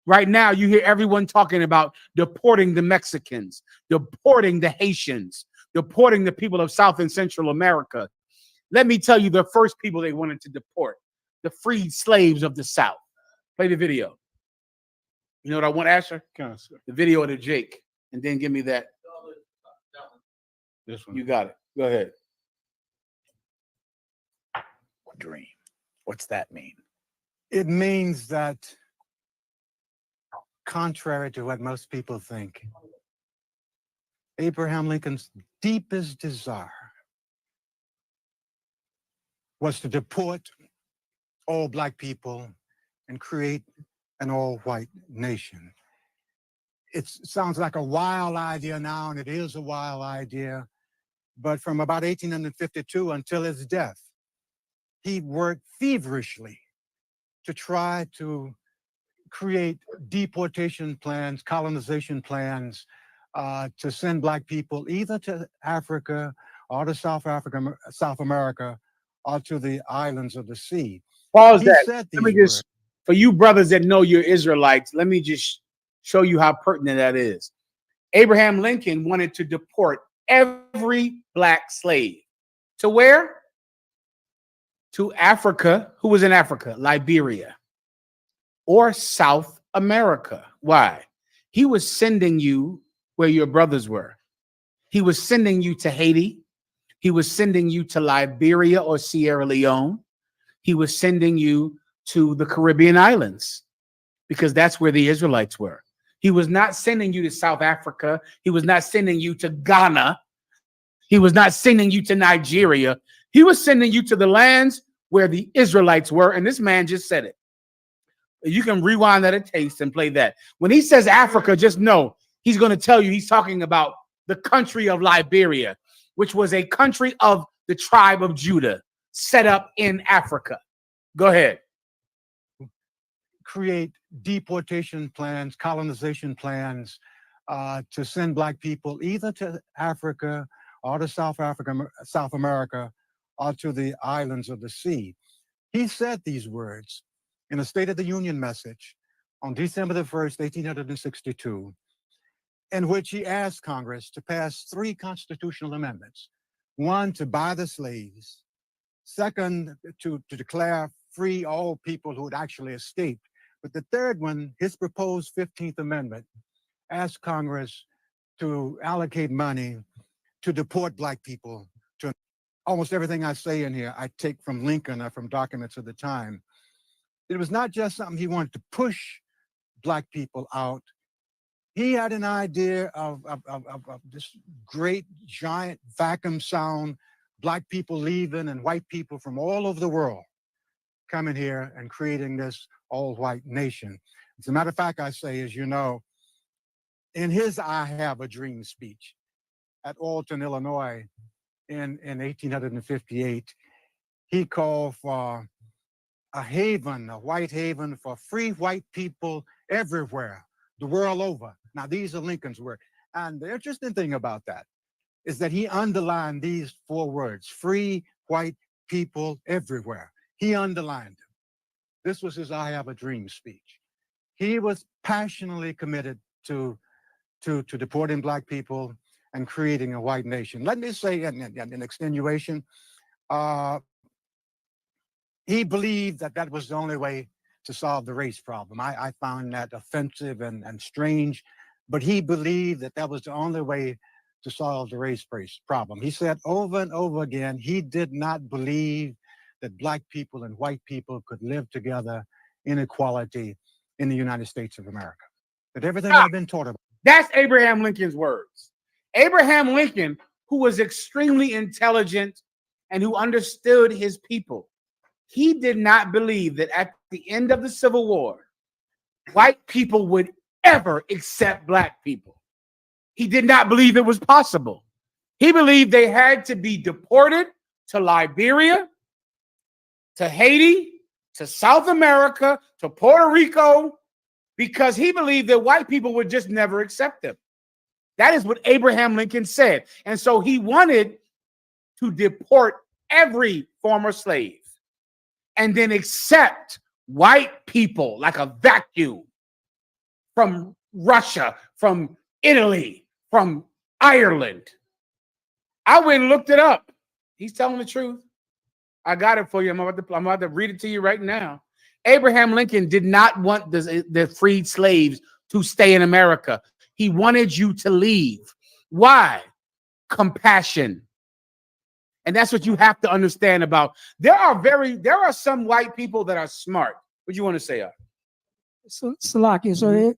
Right now, you hear everyone talking about deporting the Mexicans, deporting the Haitians, deporting the people of South and Central America. Let me tell you the first people they wanted to deport, the freed slaves of the South. Play the video. You know what I want, Asher? The video of the Jake, and then give me that. This one. You got it. Go ahead. Dream. What's that mean? It means that, contrary to what most people think, Abraham Lincoln's deepest desire was to deport all black people and create an all-white nation. It sounds like a wild idea now, and it is a wild idea, But from about 1852 until his death, he worked feverishly to try to create deportation plans, colonization plans, to send Black people either to Africa or to South America, or to the islands of the sea. Pause He that. said Let me these just, for you brothers that know you're Israelites, let me just show you how pertinent that is. Abraham Lincoln wanted to deport every Black slave to where? To Africa. Who was in Africa? Liberia or South America. Why? He was sending you where your brothers were. He was sending you to Haiti. He was sending you to Liberia or Sierra Leone. He was sending you to the Caribbean islands because that's where the Israelites were. He was not sending you to South Africa. He was not sending you to Ghana. He was not sending you to Nigeria. He was sending you to the lands where the Israelites were. And this man just said it. You can rewind that a taste and play that. When he says Africa, just know he's going to tell you he's talking about the country of Liberia, which was a country of the tribe of Judah set up in Africa. Go ahead. create deportation plans, colonization plans, to send Black people either to Africa or to South America, or to the islands of the sea. He said these words in a State of the Union message on December the 1st, 1862, in which he asked Congress to pass 3 constitutional amendments. 1, to buy the slaves. 2nd, to declare free all people who had actually escaped. But the 3rd one, his proposed 15th Amendment, asked Congress to allocate money to deport Black people. To almost everything I say in here, I take from Lincoln or from documents of the time. It was not just something he wanted to push Black people out. He had an idea of this great giant vacuum sound, Black people leaving and white people from all over the world coming here and creating this all-white nation. As a matter of fact, I say, as you know, in his I Have a Dream speech at Alton, Illinois in 1858, he called for a haven, a white haven for free white people everywhere, the world over. Now, these are Lincoln's words. And the interesting thing about that is that he underlined these 4 words, free white people everywhere. He underlined them. This was his I Have a Dream speech. He was passionately committed to deporting Black people and creating a white nation. Let me say in extenuation, he believed that that was the only way to solve the race problem. I found that offensive and strange, but he believed that that was the only way to solve the race problem. He said over and over again, he did not believe that Black people and white people could live together in equality in the United States of America. That everything I've been taught about. That's Abraham Lincoln's words. Abraham Lincoln, who was extremely intelligent and who understood his people, he did not believe that at the end of the Civil War, white people would ever accept Black people. He did not believe it was possible. He believed they had to be deported to Liberia, to Haiti, to South America, to Puerto Rico, because he believed that white people would just never accept them. That is what Abraham Lincoln said. And so he wanted to deport every former slave and then accept white people like a vacuum from Russia, from Italy, from Ireland. I went and looked it up. He's telling the truth. I got it for you. I'm about to read it to you right now. Abraham Lincoln did not want the freed slaves to stay in America. He wanted you to leave. Why? Compassion. And that's what you have to understand about. There are some white people that are smart. What do you want to say? Salakia. So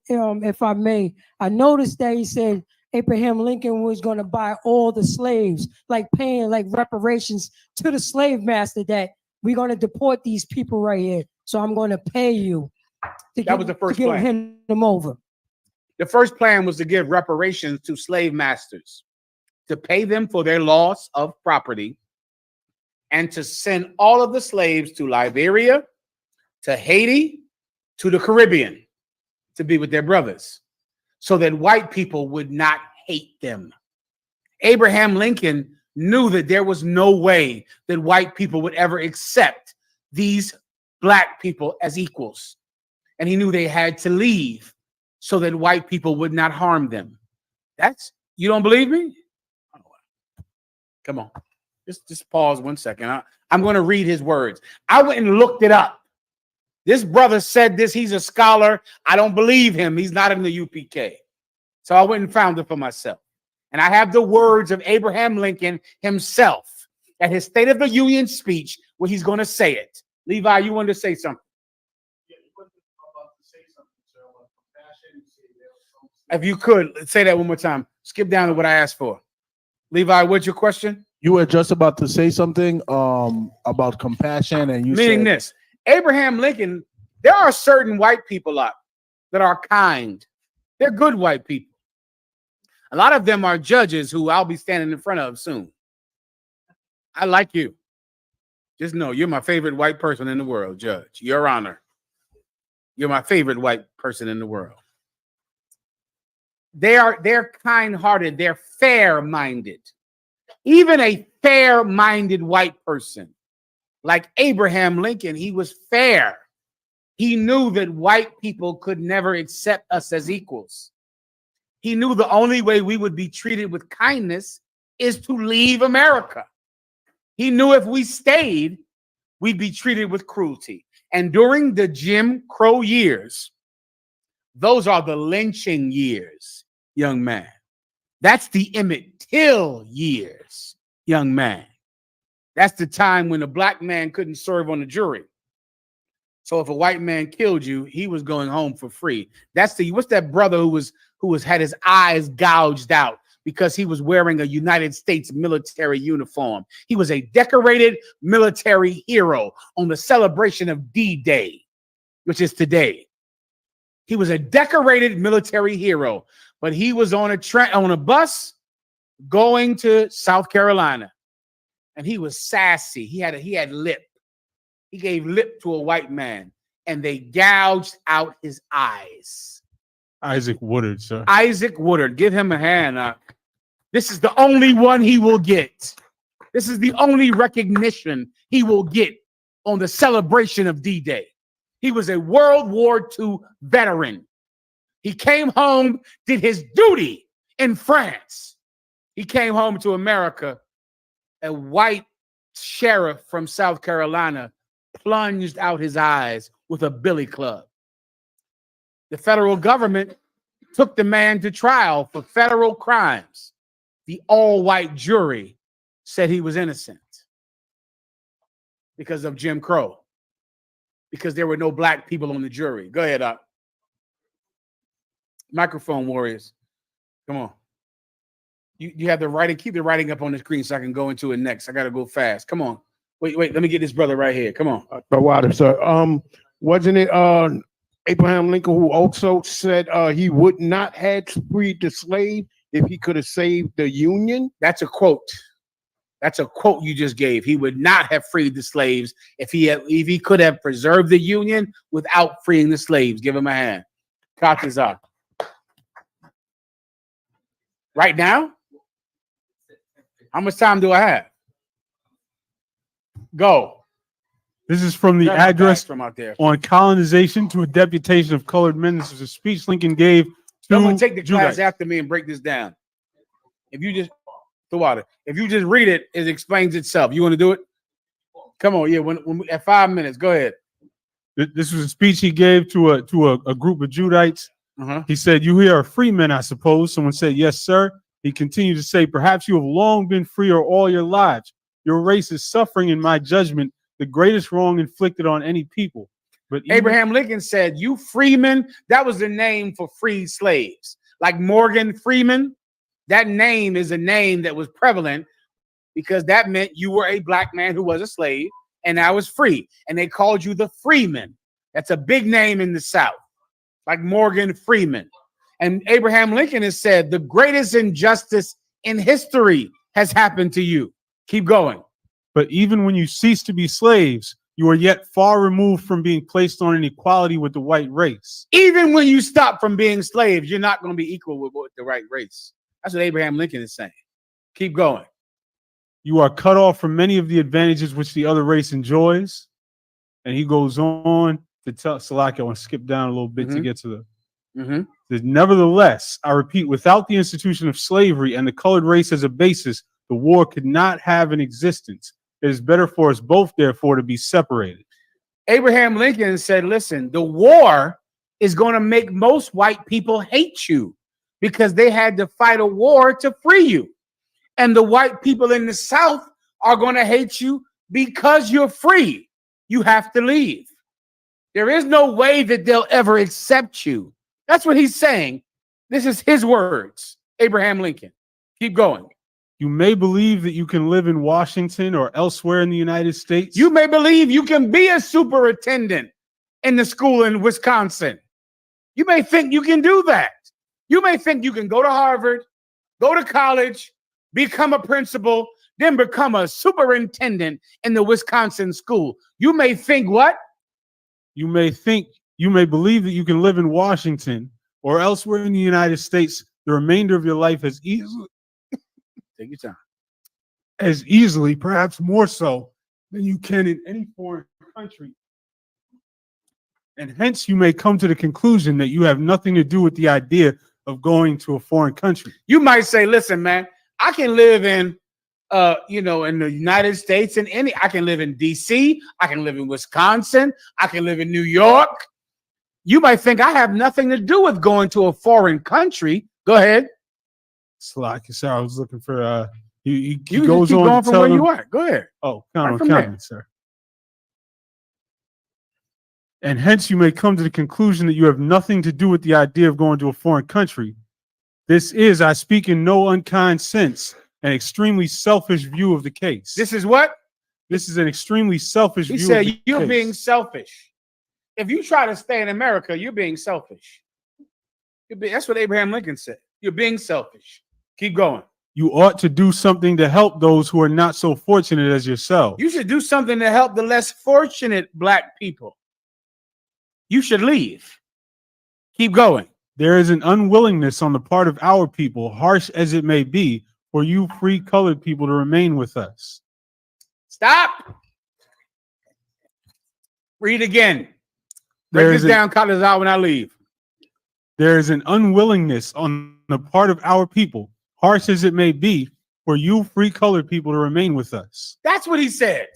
if I may, I noticed that he said Abraham Lincoln was going to buy all the slaves, like paying like reparations to the slave master, that we're going to deport these people right here. So I'm going to pay you. That was the first plan. Hand them over. The first plan was to give reparations to slave masters. to pay them for their loss of property and to send all of the slaves to Liberia, to Haiti, to the Caribbean to be with their brothers so that white people would not hate them. Abraham Lincoln knew that there was no way that white people would ever accept these black people as equals. And he knew they had to leave so that white people would not harm them. You don't believe me? Come on. Just pause 1 second. I'm going to read his words. I went and looked it up. This brother said this. He's a scholar. I don't believe him. He's not in the UPK. So I went and found it for myself. And I have the words of Abraham Lincoln himself at his State of the Union speech where he's going to say it. Levi, you wanted to say something? If you could, say that one more time. Skip down to what I asked for. Levi, what's your question? You were just about to say something about compassion, and you meaning said this. Abraham Lincoln, there are certain white people out that are kind. They're good white people. A lot of them are judges who I'll be standing in front of soon. I like you. Just know you're my favorite white person in the world, Judge. Your Honor. You're my favorite white person in the world. They're kind-hearted. They're fair-minded. Even a fair-minded white person like Abraham Lincoln, he was fair. He knew that white people could never accept us as equals. He knew the only way we would be treated with kindness is to leave America. He knew if we stayed, we'd be treated with cruelty. And during the Jim Crow years, those are the lynching years, young man. That's the Emmett Till years, young man. That's the time when a black man couldn't serve on the jury. So if a white man killed you, he was going home for free. What's that brother who had his eyes gouged out because he was wearing a United States military uniform? He was a decorated military hero on the celebration of D-Day, which is today. He was a decorated military hero, but he was on a bus going to South Carolina, and he was sassy. He had lip. He gave lip to a white man, and they gouged out his eyes. Isaac Woodard, sir. Isaac Woodard. Give him a hand. This is the only one he will get. This is the only recognition he will get on the celebration of D-Day. He was a World War II veteran. He came home, did his duty in France. He came home to America. A white sheriff from South Carolina plunged out his eyes with a billy club. The federal government took the man to trial for federal crimes. The all-white jury said he was innocent because of Jim Crow, because there were no black people on the jury. Go ahead, Doc. Microphone warriors. Come on. You have the writing. Keep the writing up on the screen so I can go into it next. I got to go fast. Come on. Wait. Let me get this brother right here. Come on. But water, sir. Wasn't it Abraham Lincoln who also said he would not have freed the slave if he could have saved the Union? That's a quote. That's a quote you just gave. He would not have freed the slaves if he could have preserved the Union without freeing the slaves. Give him a hand. Cockers up. Right now? How much time do I have? Go. This is from the Grab my address bags from out there. on colonization to a deputation of colored men. This is a speech Lincoln gave to Someone take the class Judites. after me and break this down. If you just read it, it explains itself. You want to do it? Come on, yeah. When at 5 minutes, go ahead. This was a speech he gave to a group of Judites. He said, "You here are free men, I suppose." Someone said, "Yes, sir." He continued to say, "Perhaps you have long been free or all your lives. Your race is suffering, in my judgment, the greatest wrong inflicted on any people." But Abraham Lincoln said, "You freemen," that was the name for freed slaves. Like Morgan Freeman, that name is a name that was prevalent because that meant you were a black man who was a slave and I was free. And they called you the freeman. That's a big name in the South, like Morgan Freeman. And Abraham Lincoln has said, the greatest injustice in history has happened to you. Keep going. But even when you cease to be slaves, you are yet far removed from being placed on an equality with the white race. Even when you stop from being slaves, you're not going to be equal with the white race. That's what Abraham Lincoln is saying. Keep going. You are cut off from many of the advantages which the other race enjoys. And he goes on to tell Salaki, I want to skip down a little bit to get to the. Nevertheless, I repeat, without the institution of slavery and the colored race as a basis, the war could not have an existence. It is better for us both, therefore, to be separated. Abraham Lincoln said, listen, the war is going to make most white people hate you because they had to fight a war to free you. And the white people in the South are going to hate you because you're free. You have to leave. There is no way that they'll ever accept you. That's what he's saying. This is his words, Abraham Lincoln. Keep going. You may believe that you can live in Washington or elsewhere in the United States. You may believe you can be a superintendent in the school in Wisconsin. You may think you can do that. You may think you can go to Harvard, go to college, become a principal, then become a superintendent in the Wisconsin school. You may think what? You may believe that you can live in Washington or elsewhere in the United States the remainder of your life as easily. Take your time. As easily, perhaps more so, than you can in any foreign country. And hence you may come to the conclusion that you have nothing to do with the idea of going to a foreign country. You might say, listen, man, I can live in in the United States and I can live in DC, I can live in Wisconsin, I can live in New York. You might think I have nothing to do with going to a foreign country. Go ahead. Slack, sir. I was looking for he You goes keep on going to from tell where them, you are. Go ahead. Oh, Right count on, sir. And hence you may come to the conclusion that you have nothing to do with the idea of going to a foreign country. This is, I speak in no unkind sense, an extremely selfish view of the case. This is what? This is an extremely selfish He view said, of the you're case. being selfish. If you try to stay in America, you're being selfish. That's what Abraham Lincoln said. You're being selfish. Keep going. You ought to do something to help those who are not so fortunate as yourself. You should do something to help the less fortunate black people. You should leave. Keep going. There is an unwillingness on the part of our people, harsh as it may be, for you free colored people to remain with us. Stop. Read again. Break this down, cut this out when I leave. There is an unwillingness on the part of our people, harsh as it may be, for you free colored people to remain with us. That's what he said.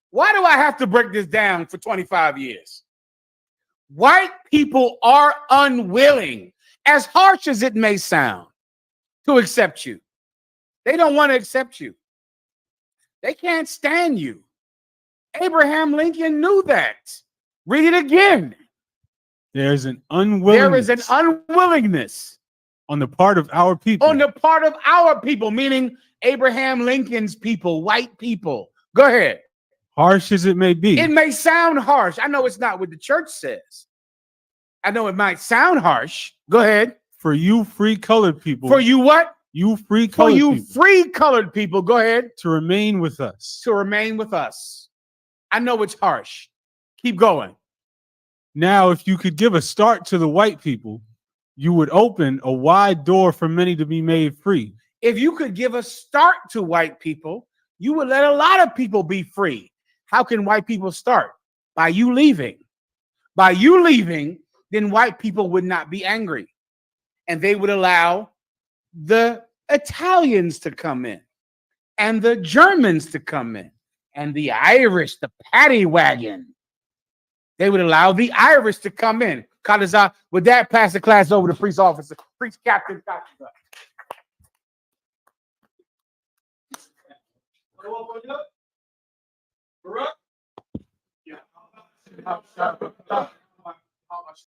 Why do I have to break this down for 25 years? White people are unwilling, as harsh as it may sound, to accept you. They don't want to accept you. They can't stand you. Abraham Lincoln knew that. Read it again. There is an unwillingness. There is an unwillingness on the part of our people. On the part of our people, meaning Abraham Lincoln's people, white people. Go ahead. Harsh as it may be. It may sound harsh. I know it's not what the church says. I know it might sound harsh. Go ahead. For you free colored people. For you what? You free colored people. For you free colored people. Go ahead. To remain with us. To remain with us. I know it's harsh. Keep going. Now, if you could give a start to the white people, you would open a wide door for many to be made free. If you could give a start to white people, you would let a lot of people be free. How can white people start? By you leaving. By you leaving, then white people would not be angry. And they would allow the Italians to come in, and the Germans to come in, and the Irish, the paddy wagon. They would allow the Irish to come in. With that, pass the class over to priest officer, priest captain. How much